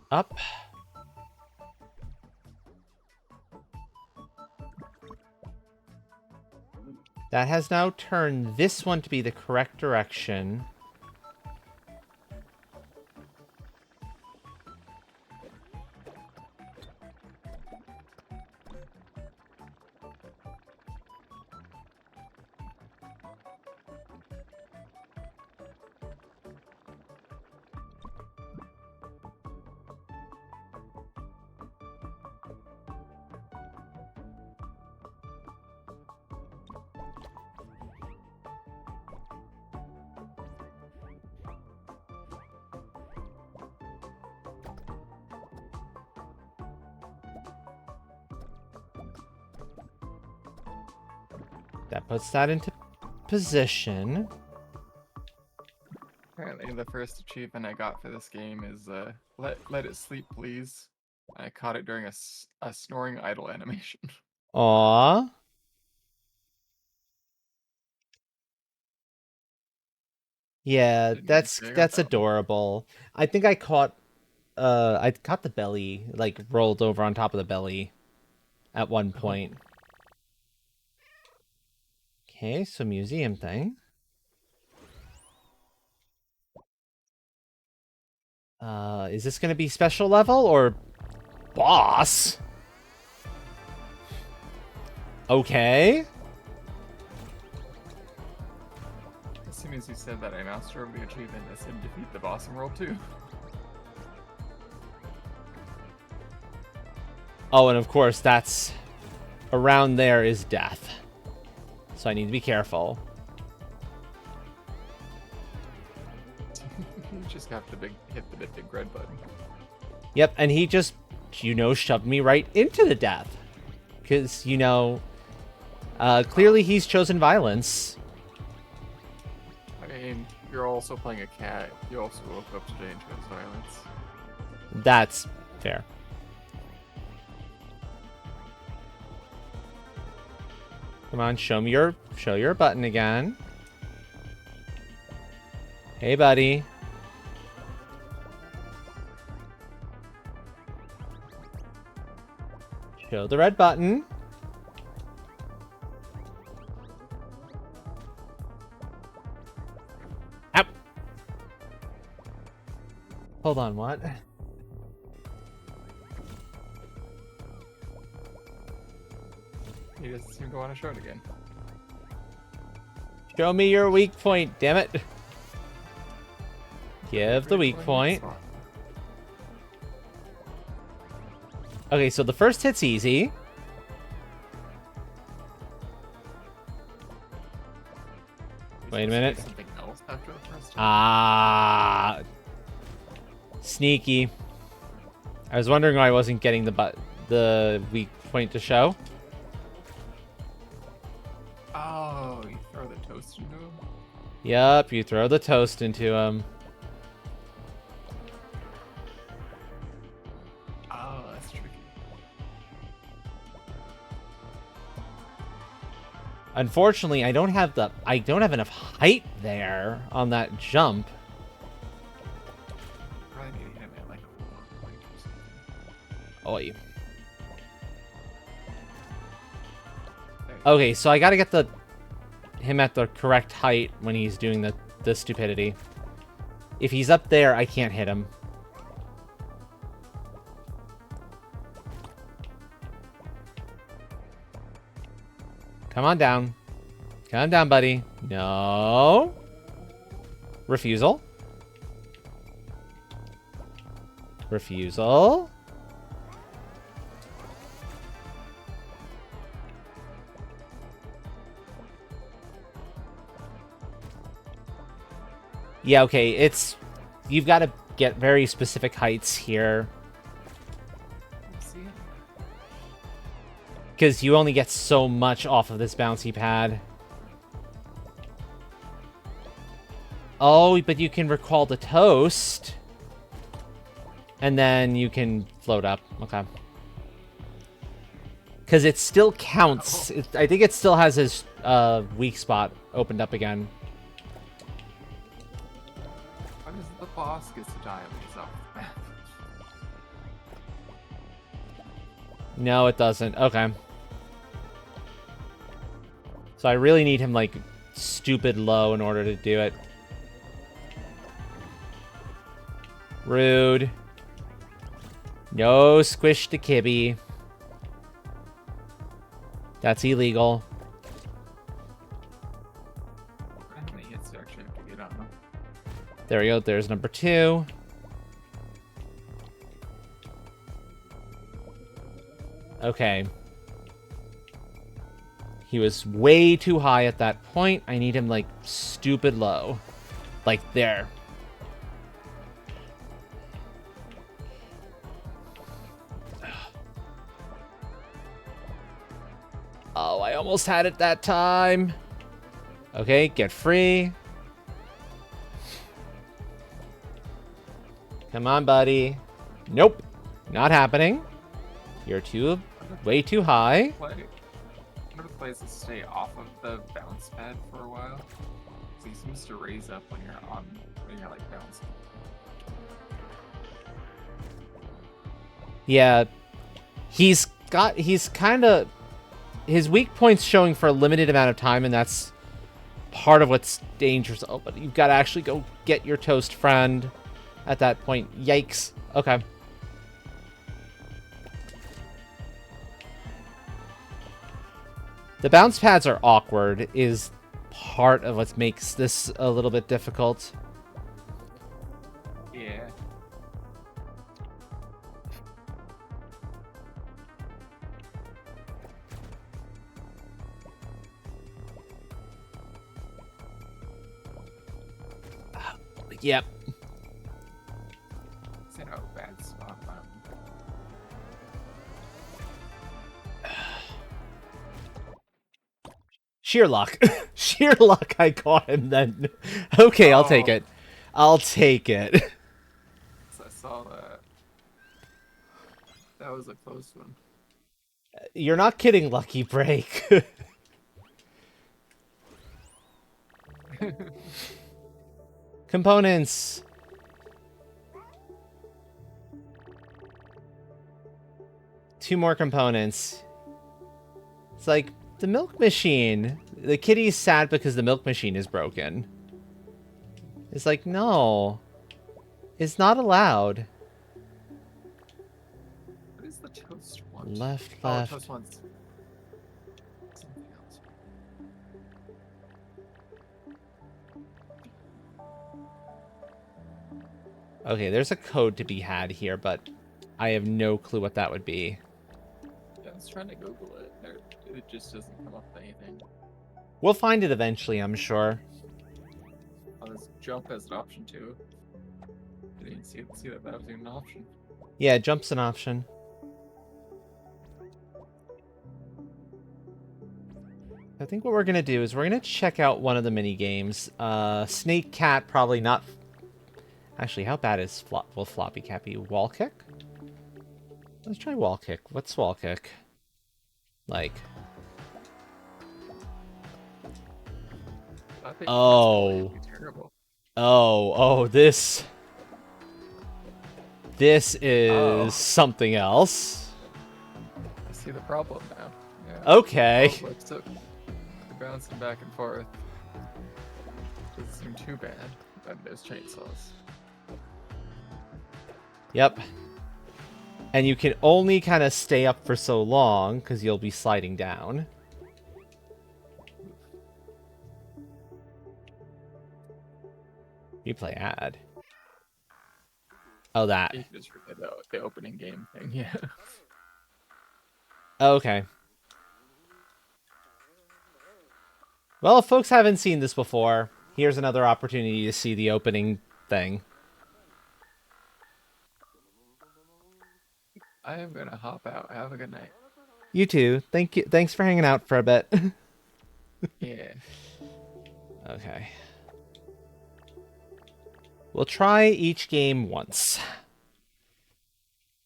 Up. That has now turned this one to be the correct direction. That puts that into position. Apparently, the first achievement I got for this game is let it sleep, please. I caught it during a snoring idle animation. Aww. Yeah, Didn't even say I got that one. adorable. I think I caught the belly, like rolled over on top of the belly at one point. Okay, so museum thing. Is this going to be special level or boss? Okay. As soon as you said that, I master over the achievement that said defeat the boss in World 2. Oh, and of course, that's around there is death. So I need to be careful. You just have to hit the big red button. Yep, and he just, shoved me right into the death. Because, clearly he's chosen violence. I mean, you're also playing a cat. You also woke up today and chose violence. That's fair. Come on, show your button again. Hey, buddy. Show the red button. Ow. Hold on, what? You just seem to want to show it again. Show me your weak point, damn it. Give the weak point. Okay, so the first hit's easy. Wait a minute. Something else after the first time? Ah, sneaky. I was wondering why I wasn't getting the weak point to show. Oh, you throw the toast into him? Yup, you throw the toast into him. Oh, that's tricky. Unfortunately, I don't have enough height there on that jump. Probably need to hit him at like a 4 point or something. Oi. There you Okay, so I gotta get him at the correct height when he's doing the stupidity. If he's up there, I can't hit him. Come on down. Come down, buddy. No. Refusal. Refusal. Yeah, okay, you've got to get very specific heights here. see it. Because you only get so much off of this bouncy pad. Oh, but you can recall the toast. And then you can float up. Okay. Because it still counts. I think it still has his weak spot opened up again. Why does the boss get to die when he's off the map? No, it doesn't. Okay. So I really need him, like, stupid low in order to do it. Rude. No squish to Kibby. That's illegal. How many hits do I actually have to get on him? There we go. There's number 2. Okay. He was way too high at that point. I need him, like, stupid low. Like, there. Oh, I almost had it that time. Okay, get free. Come on, buddy. Nope. Not happening. You're way too high. What if plays to stay off of the bounce pad for a while? So he seems to raise up when you're like bouncing. Yeah. His weak point's showing for a limited amount of time, and that's part of what's dangerous. Oh, but you've got to actually go get your toast, friend. at that point. Yikes. Okay. The bounce pads are awkward is part of what makes this a little bit difficult. Yeah. Yep. It's in a bad spot. Sheer luck. Sheer luck I caught him then. Okay, I'll take Oh. it. I'll take it. So I saw that. That was a close one. You're not kidding, Lucky Break. Components. Two more components. It's like the milk machine. The kitty's sad because the milk machine is broken. It's like, no. It's not allowed. What is the toast one? Left, Oh, left. toast one's something else. Okay, there's a code to be had here, but I have no clue what that would be. Yeah, I was trying to Google it. It just doesn't come up with anything. We'll find it eventually, I'm sure. Oh, this jump as an option too. I didn't see that that was even an option. Yeah, jump's an option. I think what we're going to do is we're going to check out one of the mini games. Snake Cat, probably not. Actually, how bad is will Floppy Cat be? Wall kick? Let's try wall kick. What's wall kick? Like. I think Oh. that's terrible. Oh, this is Oh. something else. I see the problem now. Yeah. Okay. Oh, look, so they're bouncing back and forth. Doesn't seem too bad. Then there's chainsaws. Yep. And you can only kind of stay up for so long because you'll be sliding down. Replay ad. Oh, that. You can just replay the opening game thing. Yeah. Okay. Well, if folks haven't seen this before, here's another opportunity to see the opening thing. I am gonna hop out. Have a good night. You too. Thank you. Thanks for hanging out for a bit. Yeah. Okay. We'll try each game once.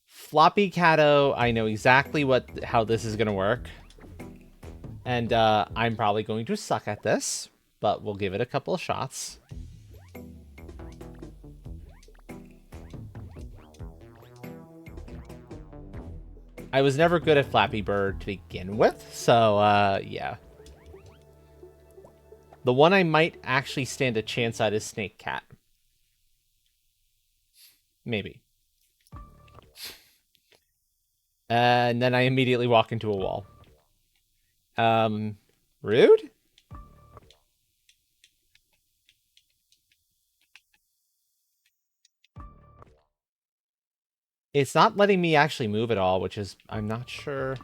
Floppy Cato, I know exactly how this is gonna work. And I'm probably going to suck at this, but we'll give it a couple of shots. I was never good at Flappy Bird to begin with, so yeah. The one I might actually stand a chance at is Snake Cat. Maybe. And then I immediately walk into a wall. Rude? It's not letting me actually move at all, which is, I'm not sure.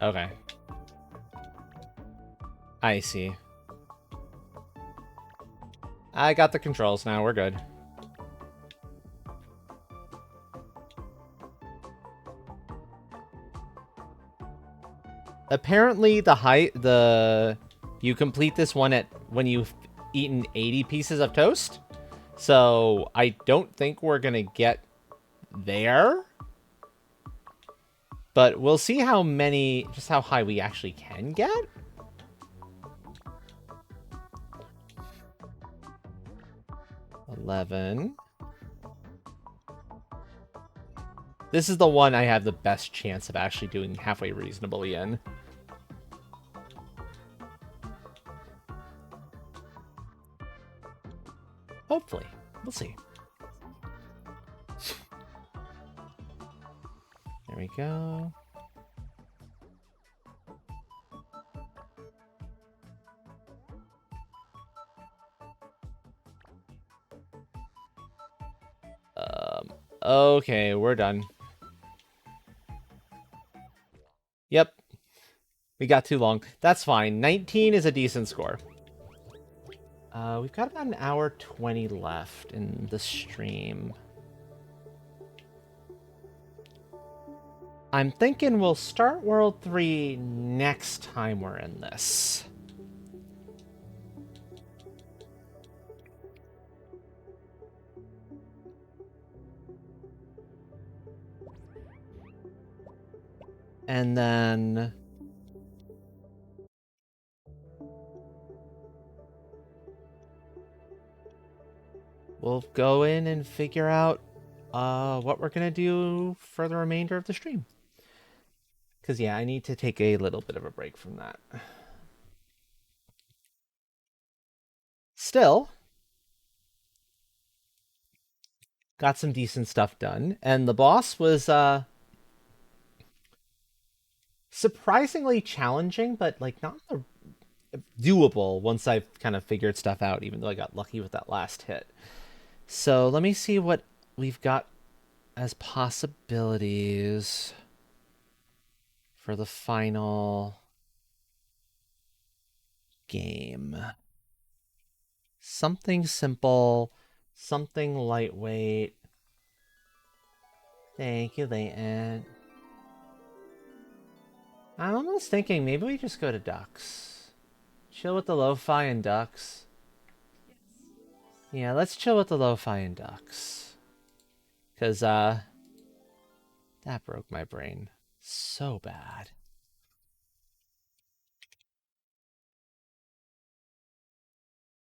Okay. I see. I got the controls now, we're good. Apparently you complete this one when you've eaten 80 pieces of toast. So I don't think we're gonna get there. But we'll see just how high we actually can get. $11. This is the one I have the best chance of actually doing halfway reasonably in. Hopefully. We'll see. There we go. Okay, we're done. Yep. We got too long. That's fine. 19 is a decent score. We've got about an hour 20 left in the stream. I'm thinking we'll start World 3 next time we're in this. And then we'll go in and figure out what we're going to do for the remainder of the stream. Because, yeah, I need to take a little bit of a break from that. Still, got some decent stuff done. And the boss was surprisingly challenging, but, like, not doable once I've kind of figured stuff out, even though I got lucky with that last hit. So let me see what we've got as possibilities for the final game. Something simple, something lightweight. Thank you, Leighton. I'm almost thinking maybe we just go to ducks. Chill with the lo-fi and ducks. Yeah, let's chill with the lo-fi and ducks. Because, that broke my brain so bad.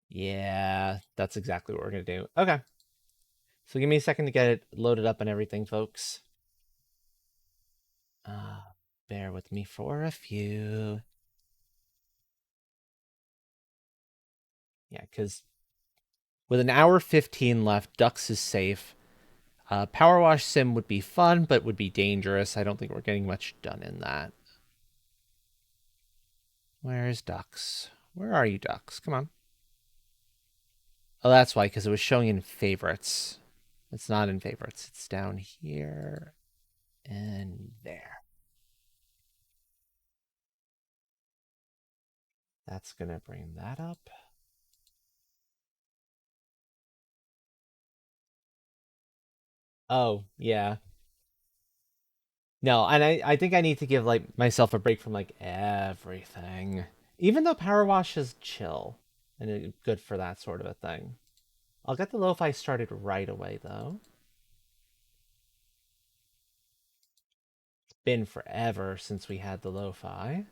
Yeah, that's exactly what we're going to do. Okay. So give me a second to get it loaded up and everything, folks. Bear with me for a few. Yeah, because with an hour 15 left, Ducks is safe. Power Wash Sim would be fun, but would be dangerous. I don't think we're getting much done in that. Where's Ducks? Where are you, Ducks? Come on. Oh, that's why, because it was showing in favorites. It's not in favorites. It's down here and there. That's going to bring that up. Oh, yeah. No, and I think I need to give like myself a break from like everything. Even though Power Wash is chill and good for that sort of a thing. I'll get the lo-fi started right away though. It's been forever since we had the lo-fi.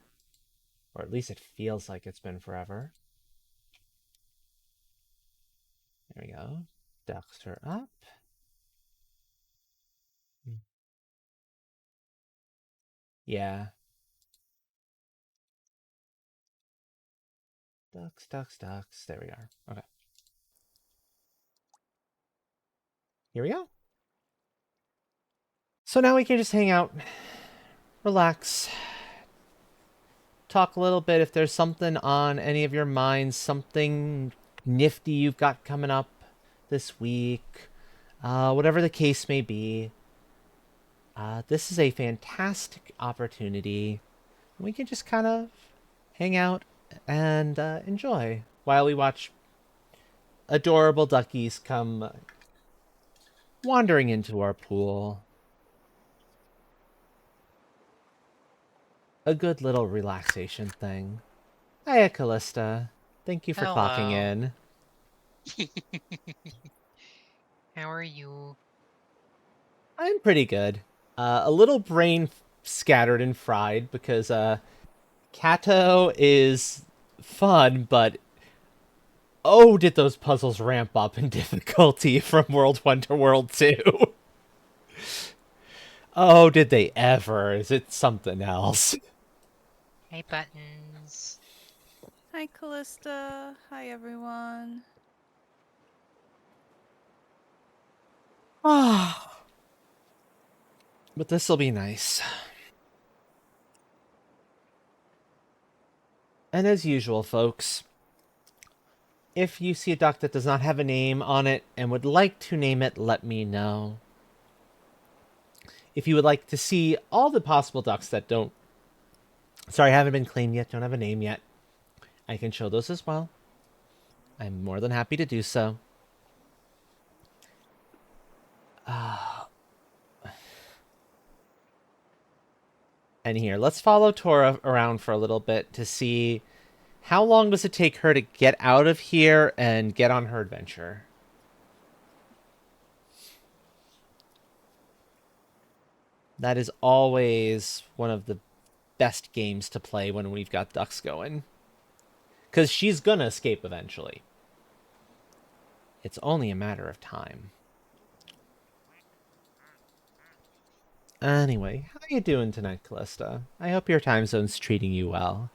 Or at least it feels like it's been forever. There we go. Ducks are up. Yeah. Ducks, ducks, ducks. There we are. Okay. Here we go. So now we can just hang out, relax, talk a little bit if there's something on any of your minds, something nifty you've got coming up this week, whatever the case may be. This is a fantastic opportunity. We can just kind of hang out and enjoy while we watch adorable duckies come wandering into our pool. A good little relaxation thing. Hiya, Callista. Thank you for clocking Hello. in. How are you? I'm pretty good. A little brain scattered and fried because Cato is fun, but oh, did those puzzles ramp up in difficulty from World 1 to World 2? Oh, did they ever? Is it something else? Hey, Buttons. Hi, Callista. Hi, everyone. Ah, but this'll be nice. And as usual, folks, if you see a duck that does not have a name on it and would like to name it, let me know. If you would like to see all the possible ducks that haven't been claimed yet, don't have a name yet, I can show those as well. I'm more than happy to do so. And here, let's follow Tora around for a little bit to see how long does it take her to get out of here and get on her adventure. That is always one of the best games to play when we've got ducks going. Because she's gonna escape eventually. It's only a matter of time. Anyway, how you doing tonight, Callista? I hope your time zone's treating you well.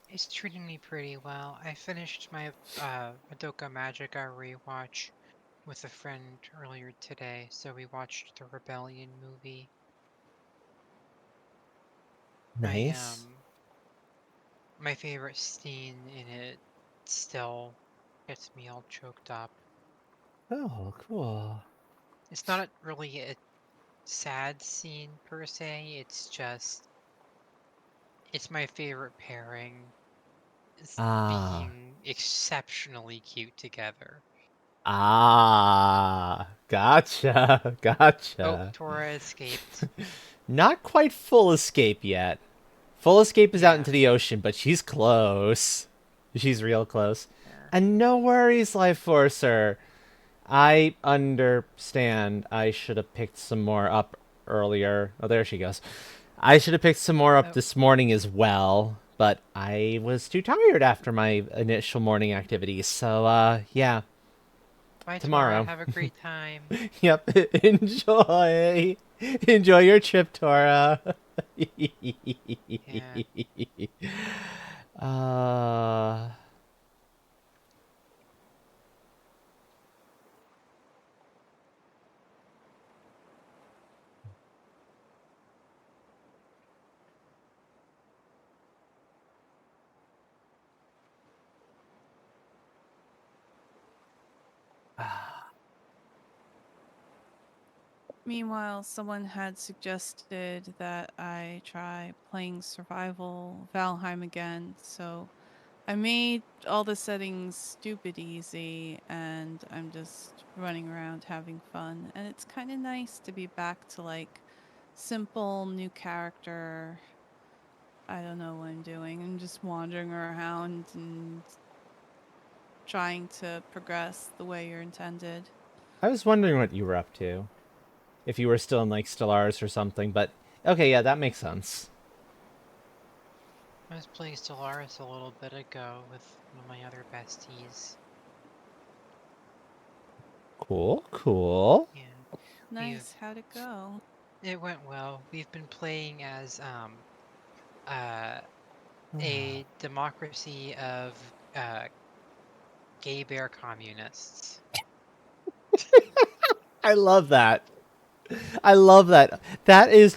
It's treating me pretty well. I finished my Madoka Magica rewatch with a friend earlier today, so we watched the Rebellion movie. My Nice. my favorite scene in it still gets me all choked up. Oh, cool. It's not really a sad scene per se, it's my favorite pairing. It's Ah. being exceptionally cute together. Ah. Gotcha. Oh, Gotcha. Tora escaped. Not quite full escape yet. Full escape is out Yeah. into the ocean, but she's close. She's real close. There. And no worries, Life Forcer. I understand. I should have picked some more up earlier. Oh, there she goes. I should have picked some more up Oh. this morning as well, but I was too tired after my initial morning activities. So, yeah, Bye, Tora. tomorrow. Have a great time. Yep. Enjoy. Enjoy your trip, Tora. Yeah. uh Meanwhile, someone had suggested that I try playing Survival Valheim again, so I made all the settings stupid easy, and I'm just running around having fun. And it's kind of nice to be back to like simple new character. I don't know what I'm doing. I'm just wandering around and trying to progress the way you're intended. I was wondering what you were up to. If you were still in like Stellaris or something, but okay, yeah, that makes sense. I was playing Stellaris a little bit ago with one of my other besties. Cool, cool. Yeah. Nice. How'd it go? It went well. We've been playing as a democracy of gay bear communists. I love that. I love that. That is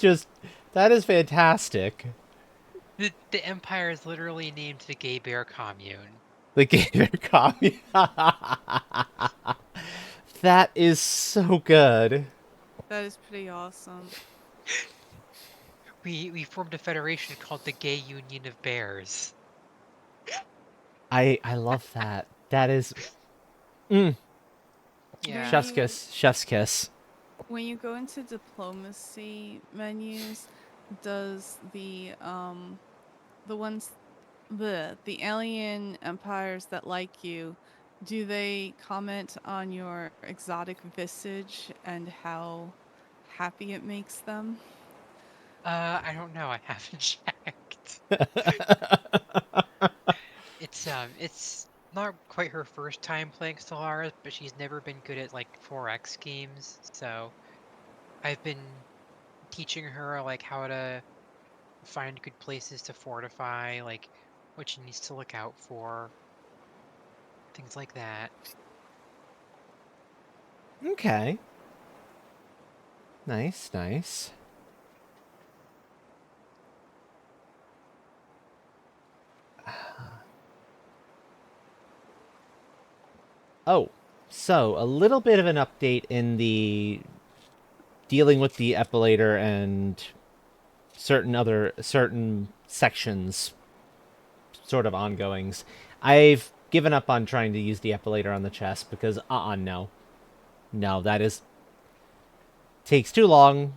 fantastic. The Empire is literally named the Gay Bear Commune. The gamer copy. That is so good. That is pretty awesome. We formed a federation called the Gay Union of Bears. I love that. That is Yeah. chef's kiss. Chef's kiss. When you go into diplomacy menus, does the ones the alien empires that like you, do they comment on your exotic visage and how happy it makes them? I don't know. I haven't checked. It's not quite her first time playing Stellaris, but she's never been good at like 4X games, so I've been teaching her like how to find good places to fortify, like what she needs to look out for, things like that. Okay. Nice, nice. Oh, so a little bit of an update in the dealing with the epilator and certain sections sort of ongoings. I've given up on trying to use the epilator on the chest because no. No, that is takes too long,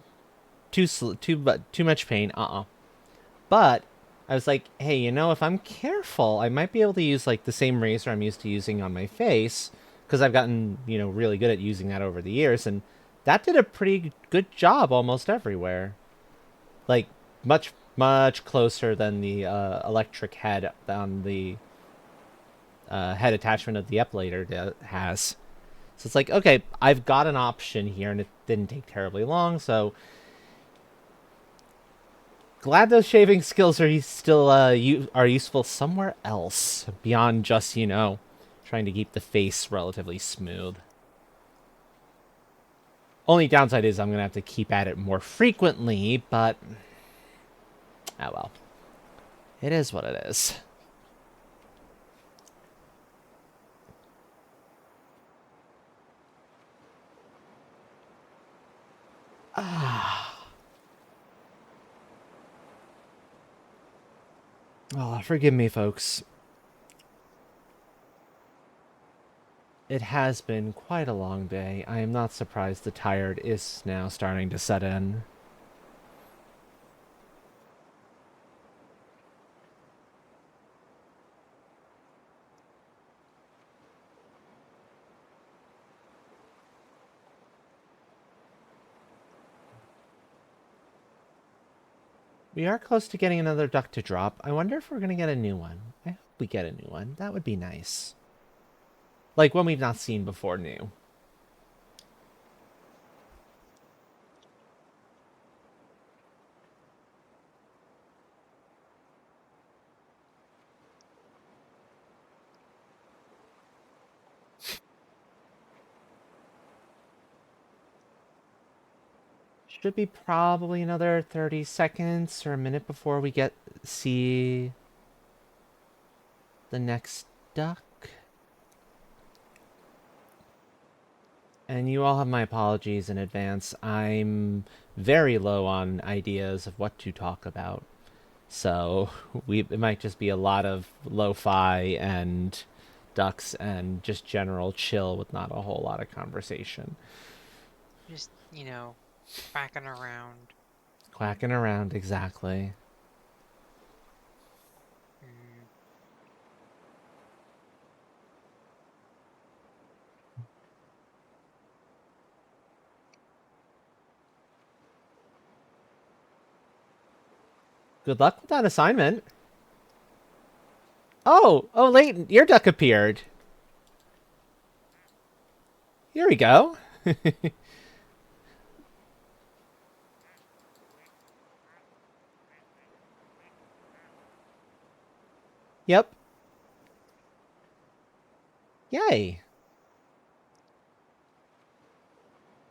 too much pain. But I was like, hey, if I'm careful, I might be able to use like the same razor I'm used to using on my face because I've gotten, really good at using that over the years, and that did a pretty good job almost everywhere. Like much closer than the electric head on the head attachment of the epilator has. So it's like, okay, I've got an option here, and it didn't take terribly long, so glad those shaving skills are still are useful somewhere else beyond just, trying to keep the face relatively smooth. Only downside is I'm going to have to keep at it more frequently, but well. It is what it is. Oh, forgive me, folks. It has been quite a long day. I am not surprised the tired is now starting to set in. We are close to getting another duck to drop. I wonder if we're going to get a new one. I hope we get a new one. That would be nice. Like one we've not seen before new. Should be probably another 30 seconds or a minute before we see the next duck. And you all have my apologies in advance. I'm very low on ideas of what to talk about. So it might just be a lot of lo-fi and ducks and just general chill with not a whole lot of conversation. Just, quacking around. Quacking around, exactly. Mm. Good luck with that assignment. Oh, Leighton, your duck appeared. Here we go. Yep. Yay.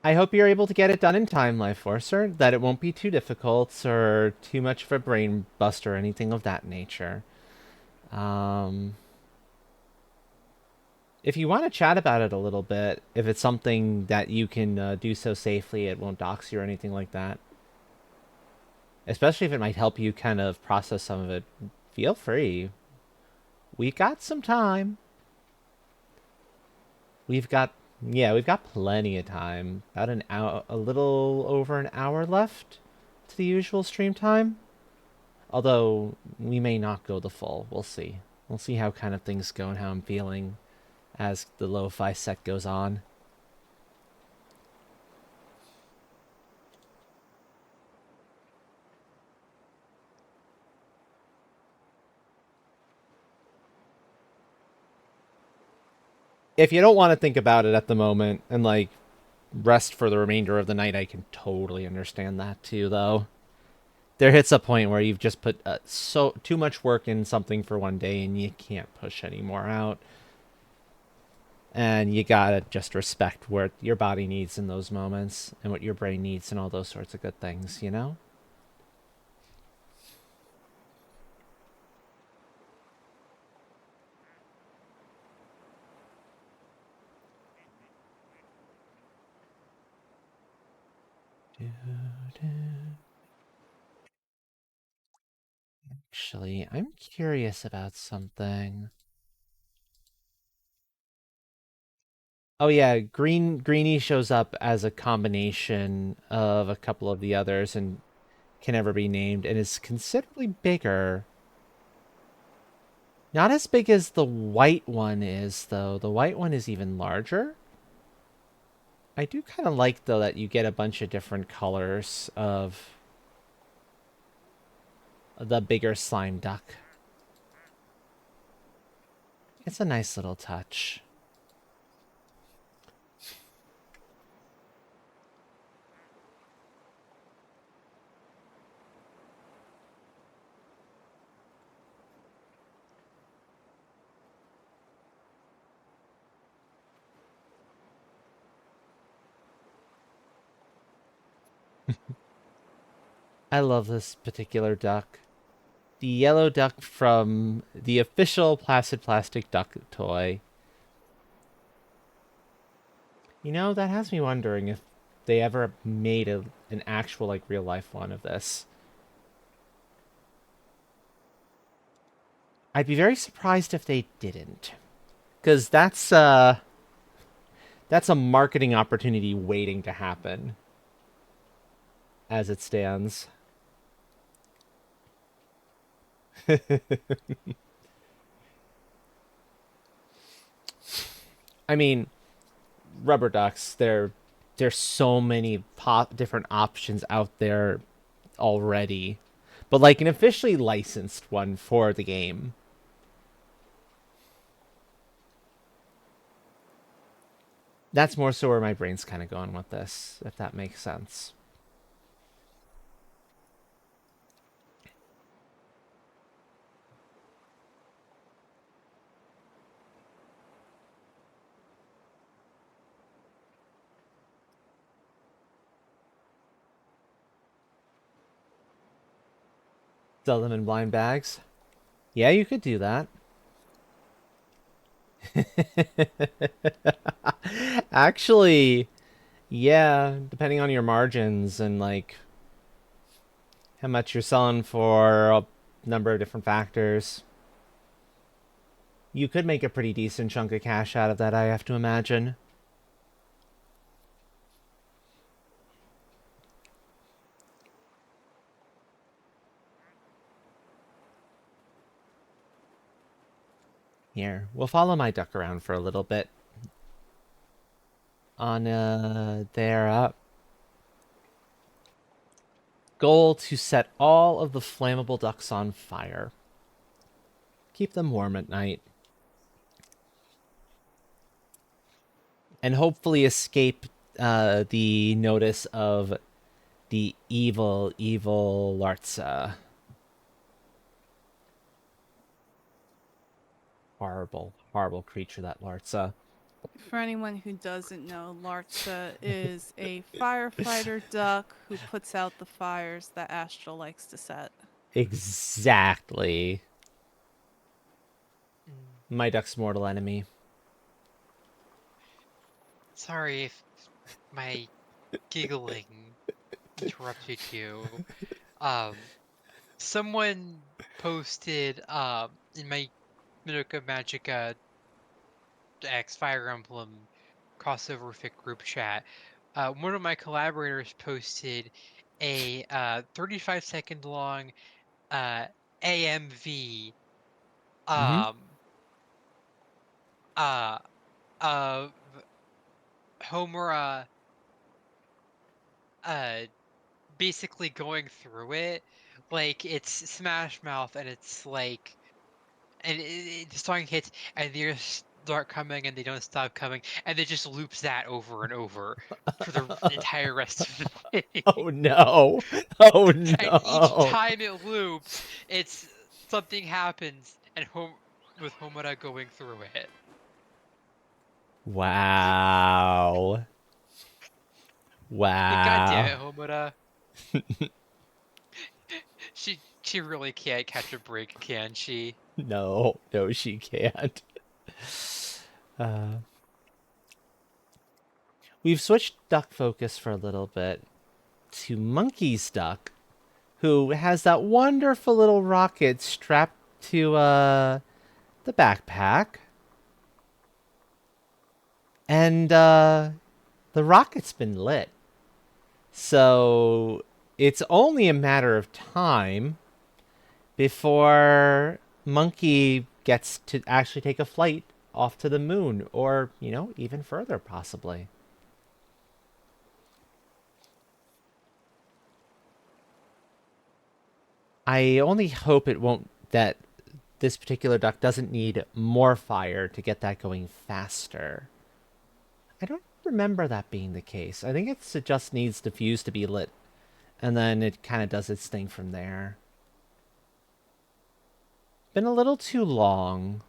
I hope you're able to get it done in time, Life Forcer, that it won't be too difficult or too much of a brain buster or anything of that nature. If you want to chat about it a little bit, if it's something that you can do so safely it won't dox you or anything like that, especially if it might help you kind of process some of it, feel free. We got some time. We've got plenty of time. About an hour, a little over an hour left to the usual stream time. Although we may not go the full. We'll see. We'll see how kind of things go and how I'm feeling as the lo-fi set goes on. If you don't want to think about it at the moment and like rest for the remainder of the night, I can totally understand that too, though. There hits a point where you've just put too much work in something for one day and you can't push any more out. And you gotta just respect what your body needs in those moments and what your brain needs and all those sorts of good things, you know? Actually, I'm curious about something. Oh yeah, Greenie shows up as a combination of a couple of the others and can never be named and is considerably bigger. Not as big as the white one is, though. The white one is even larger. I do kind of like, though, that you get a bunch of different colors of the bigger slime duck. It's a nice little touch. I love this particular duck. The yellow duck from the official Placid Plastic Duck toy. You know, that has me wondering if they ever made an actual, like, real life one of this. I'd be very surprised if they didn't. Because that's a marketing opportunity waiting to happen as it stands. I mean, rubber ducks, there's so many different options out there already. But like an officially licensed one for the game. That's more so where my brain's kind of going with this, if that makes sense. Sell them in blind bags. Yeah, you could do that. Actually, yeah, depending on your margins and like how much you're selling for a number of different factors, you could make a pretty decent chunk of cash out of that, I have to imagine. Here, we'll follow my duck around for a little bit. On there up. Goal to set all of the flammable ducks on fire. Keep them warm at night. And hopefully escape the notice of the evil, evil Lartza. Horrible, horrible creature, that Lartza. For anyone who doesn't know, Lartza is a firefighter duck who puts out the fires that Astral likes to set. Exactly. Mm. My duck's mortal enemy. Sorry if my giggling interrupted you. Someone posted in my Madoka Magica X Fire Emblem crossover fic group chat. One of my collaborators posted a 35-second long uh, AMV Mm-hmm. um, uh, of Homura uh, basically going through it. Like, it's Smash Mouth, and it's like, and the song hits, and they just start coming, and they don't stop coming, and it just loops that over and over for the entire rest of the thing. Oh no. Oh And each no. time it loops, it's something happens, and with Homura going through it. Wow. God damn Wow. it, Homura. She really can't catch a break, can she? No, no, she can't. We've switched duck focus for a little bit to Monkey's duck, who has that wonderful little rocket strapped to the backpack. And the rocket's been lit. So it's only a matter of time before Monkey gets to actually take a flight off to the moon, or, even further, possibly. I only hope it won't, that this particular duck doesn't need more fire to get that going faster. I don't remember that being the case. I think it just needs the fuse to be lit, and then it kind of does its thing from there. Been a little too long.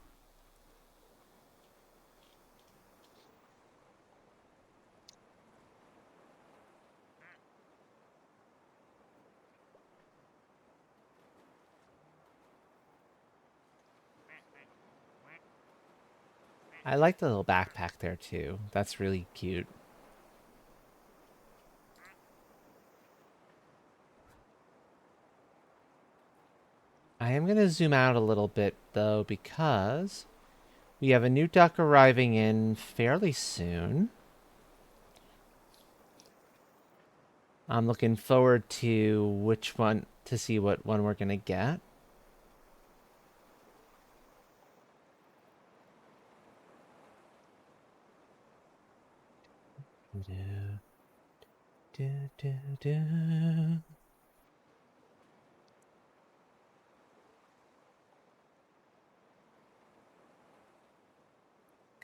I like the little backpack there too. That's really cute. I am going to zoom out a little bit though, because we have a new duck arriving in fairly soon. I'm looking forward to see what one we're going to get.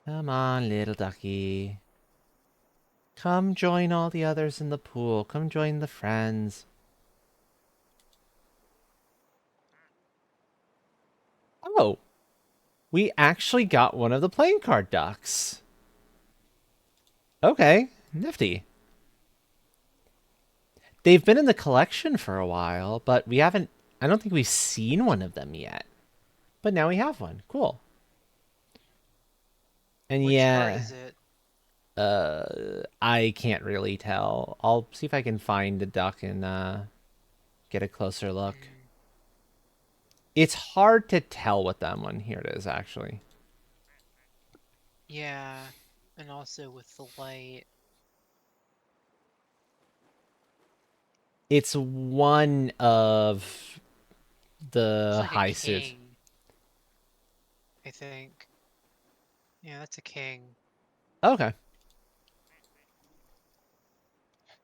Come on, little ducky. Come join all the others in the pool. Come join the friends. Oh, we actually got one of the playing card ducks. Okay, nifty. They've been in the collection for a while, but I don't think we've seen one of them yet. But now we have one. Cool. And Which card yeah, is it? I can't really tell. I'll see if I can find the duck and get a closer look. It's hard to tell with that one. Here it is, actually. Yeah, and also with the light. It's one of It's the like a high suits. king, I think. Yeah, that's a king. Okay.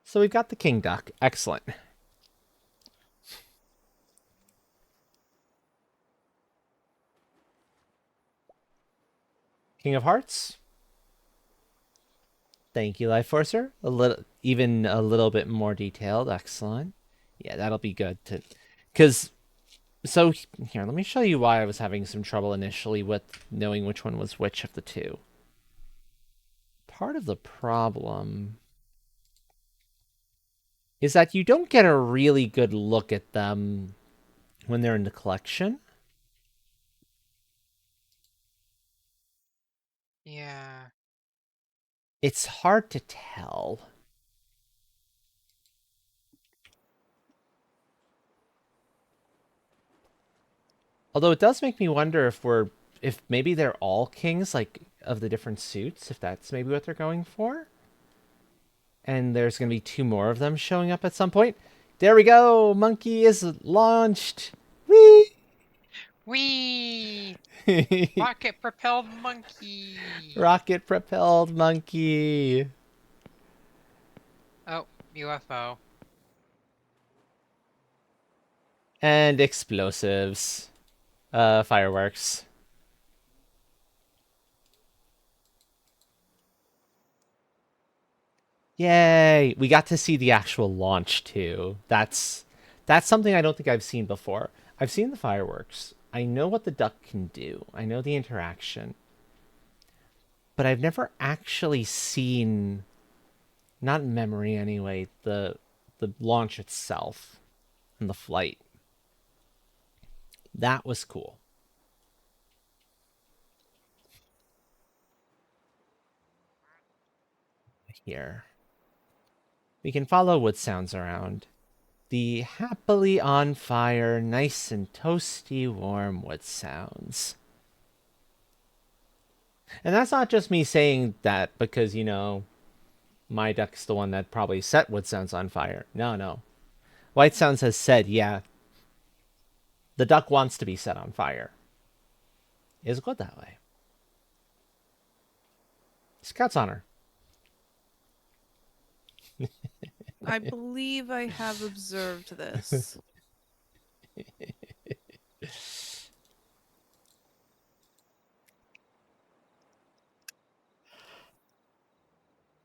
So we've got the king duck. Excellent. King of Hearts. Thank you, Life Forcer. Even a little bit more detailed. Excellent. Yeah, that'll be good to, because so here, let me show you why I was having some trouble initially with knowing which one was which of the two. Part of the problem is that you don't get a really good look at them when they're in the collection. Yeah. It's hard to tell. Although it does make me wonder if maybe they're all kings, like, of the different suits, if that's maybe what they're going for. And there's going to be two more of them showing up at some point. There we go! Monkey is launched! Whee! Whee! Rocket propelled monkey! Rocket propelled monkey! Oh, UFO. And explosives. Fireworks. Yay! We got to see the actual launch too. That's something I don't think I've seen before. I've seen the fireworks. I know what the duck can do. I know the interaction. but I've never actually seen, not in memory anyway, the launch itself and the flight. That was cool. Here. We can follow wood sounds around. The happily on fire, nice and toasty, warm wood sounds. And that's not just me saying that because, my duck's the one that probably set wood sounds on fire. No, no. White Sounds has said, yeah, the duck wants to be set on fire. It's good that way. Scout's honor. I believe I have observed this.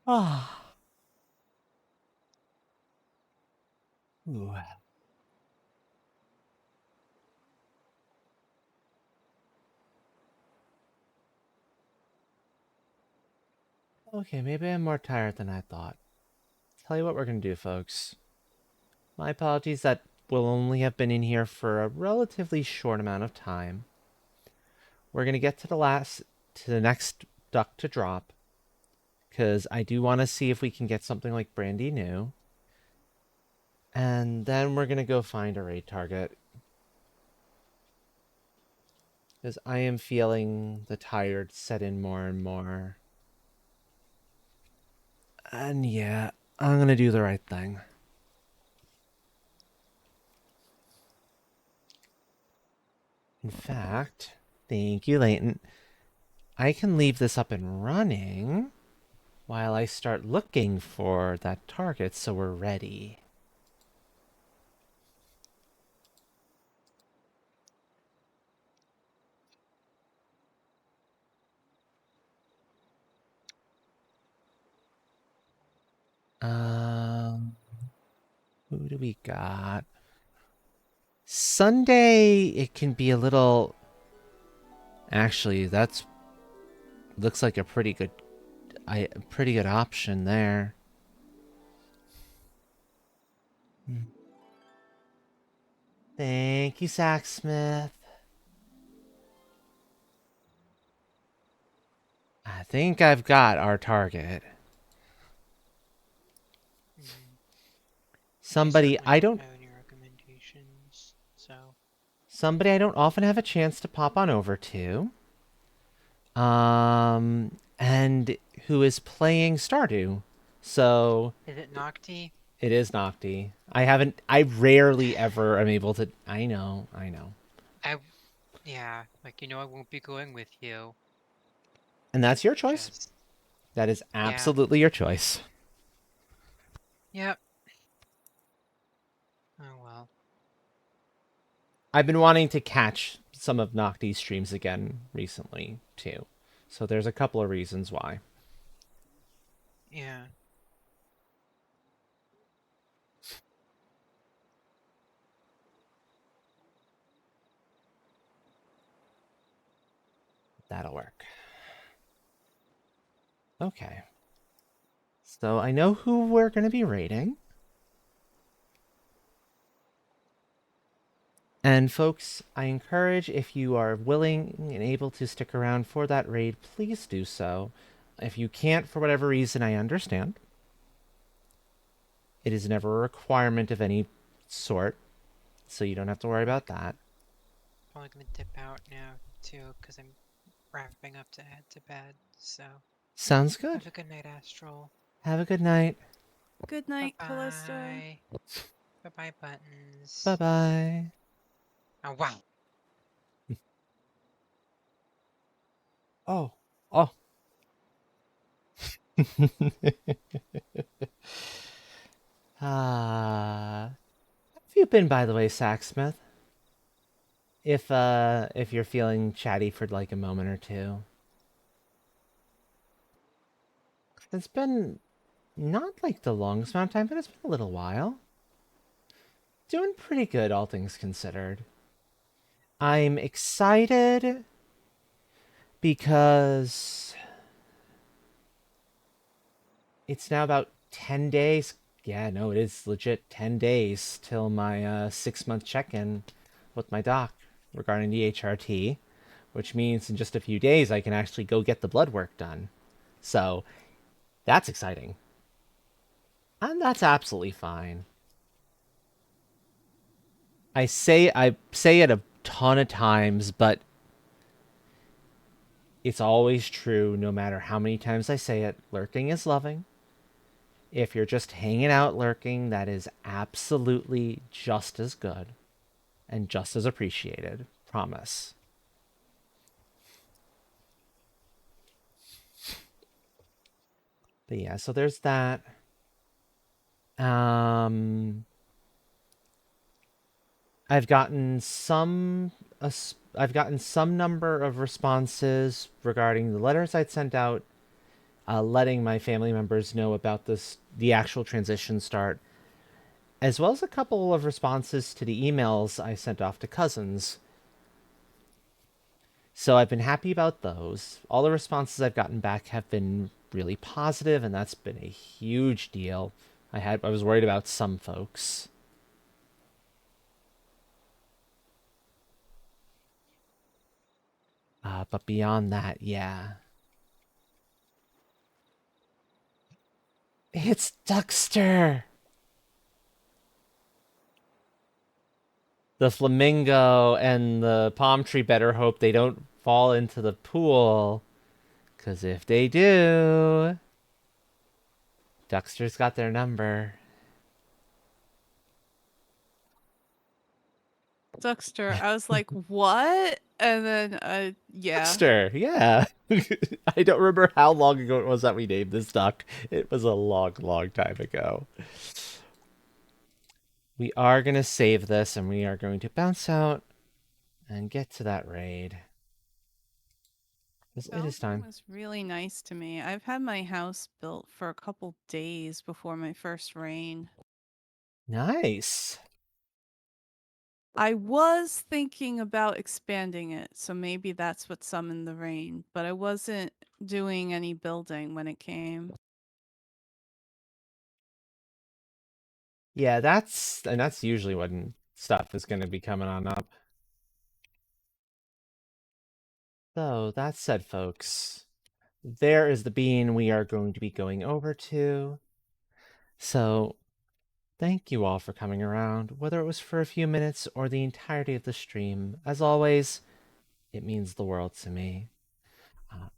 Ah. Ooh. Okay, maybe I'm more tired than I thought. Tell you what we're going to do, folks. My apologies that we'll only have been in here for a relatively short amount of time. We're going to get to the next duck to drop, because I do want to see if we can get something like Brandy New. And then we're going to go find a raid target. Because I am feeling the tired set in more and more. And yeah, I'm going to do the right thing. In fact, thank you, Leighton. I can leave this up and running while I start looking for that target so we're ready. Um, who do we got? Sunday, it can be a little... Actually, that's looks like a pretty good option there. Thank you, Sacksmith. I think I've got our target. Somebody I don't have any recommendations, so somebody I don't often have a chance to pop on over to. And who is playing Stardew. So is it Nocti? it is Nocti. I rarely ever am able to. I know. Yeah, like I won't be going with you. And that's your choice. Just That is yeah, absolutely your choice. yep. Oh well. I've been wanting to catch some of Nocti's streams again recently, too. So there's a couple of reasons why. Yeah. That'll work. Okay. So I know who we're going to be raiding. And folks, I encourage, if you are willing and able to stick around for that raid, please do so. If you can't for whatever reason, I understand. It is never a requirement of any sort, so you don't have to worry about that. Probably gonna dip out now too, because I'm wrapping up to head to bed. So Sounds good. have a good night, Astral. Have a good night. Good night, Callista. Bye. Bye bye, buttons. Bye-bye. Oh wow. Oh. Oh. How have you been, by the way, Sacksmith? If you're feeling chatty for like a moment or two. It's been not like the longest amount of time, but it's been a little while. Doing pretty good, all things considered. I'm excited because It's now about 10 days. Yeah, no, it is legit 10 days till my 6-month check-in with my doc regarding the HRT, which means in just a few days I can actually go get the blood work done. So that's exciting. And that's absolutely fine. I say it a ton of times, but it's always true no matter how many times I say it. Lurking is loving. If you're just hanging out lurking, that is absolutely just as good and just as appreciated. Promise. But yeah, so there's that. Um, I've gotten some I've gotten some number of responses regarding the letters I'd sent out, letting my family members know about the actual transition start, as well as a couple of responses to the emails I sent off to cousins. So I've been happy about those. All the responses I've gotten back have been really positive, and that's been a huge deal. I was worried about some folks. But beyond that, yeah. It's Duckster! The flamingo and the palm tree better hope they don't fall into the pool. 'Cause if they do, Duckster's got their number. Duckster. I was like, what? And then, yeah. Duckster, yeah. I don't remember how long ago it was that we named this duck. It was a long, long time ago. We are going to save this and we are going to bounce out and get to that raid. It is Valheim time. was really nice to me. I've had my house built for a couple days before my first rain. Nice. I was thinking about expanding it, so maybe that's what summoned the rain, but I wasn't doing any building when it came. Yeah, that's usually when stuff is going to be coming on up. So, that said, folks, there is the bean we are going to be going over to. So, thank you all for coming around, whether it was for a few minutes or the entirety of the stream. As always, it means the world to me.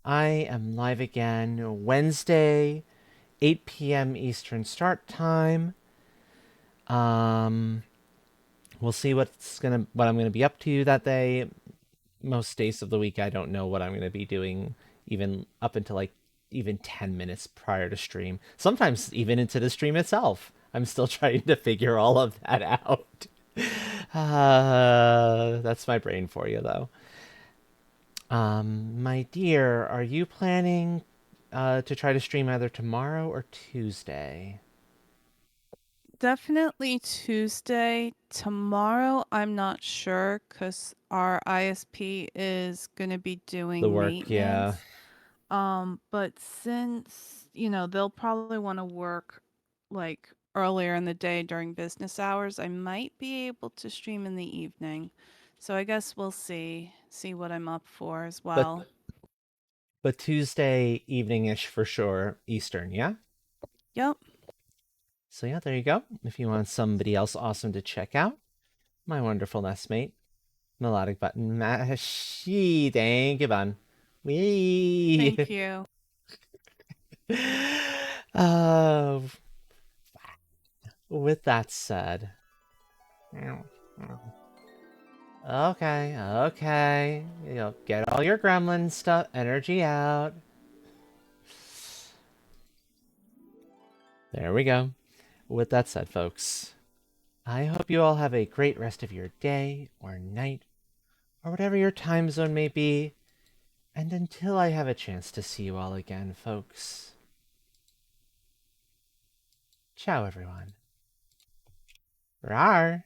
I am live again Wednesday, 8 p.m. Eastern Start Time. We'll see what I'm gonna be up to that day. Most days of the week, I don't know what I'm gonna be doing, even up until like even 10 minutes prior to stream. Sometimes even into the stream itself. I'm still trying to figure all of that out. That's my brain for you, though. My dear, are you planning to try to stream either tomorrow or Tuesday? Definitely Tuesday. Tomorrow, I'm not sure because our ISP is going to be The doing work, yeah. maintenance. But since, they'll probably want to work like earlier in the day during business hours, I might be able to stream in the evening. So I guess we'll see what I'm up for as But well. but Tuesday evening-ish for sure, Eastern, yeah? Yep. So yeah, there you go. If you want somebody else awesome to check out, my wonderful nestmate, Melodic Button Mashy. Thank you, Bun. Wee. Thank you. uh, with that said, okay, get all your gremlin stuff, energy out. There we go. With that said, folks, I hope you all have a great rest of your day or night or whatever your time zone may be. And until I have a chance to see you all again, folks, ciao, everyone. Rar.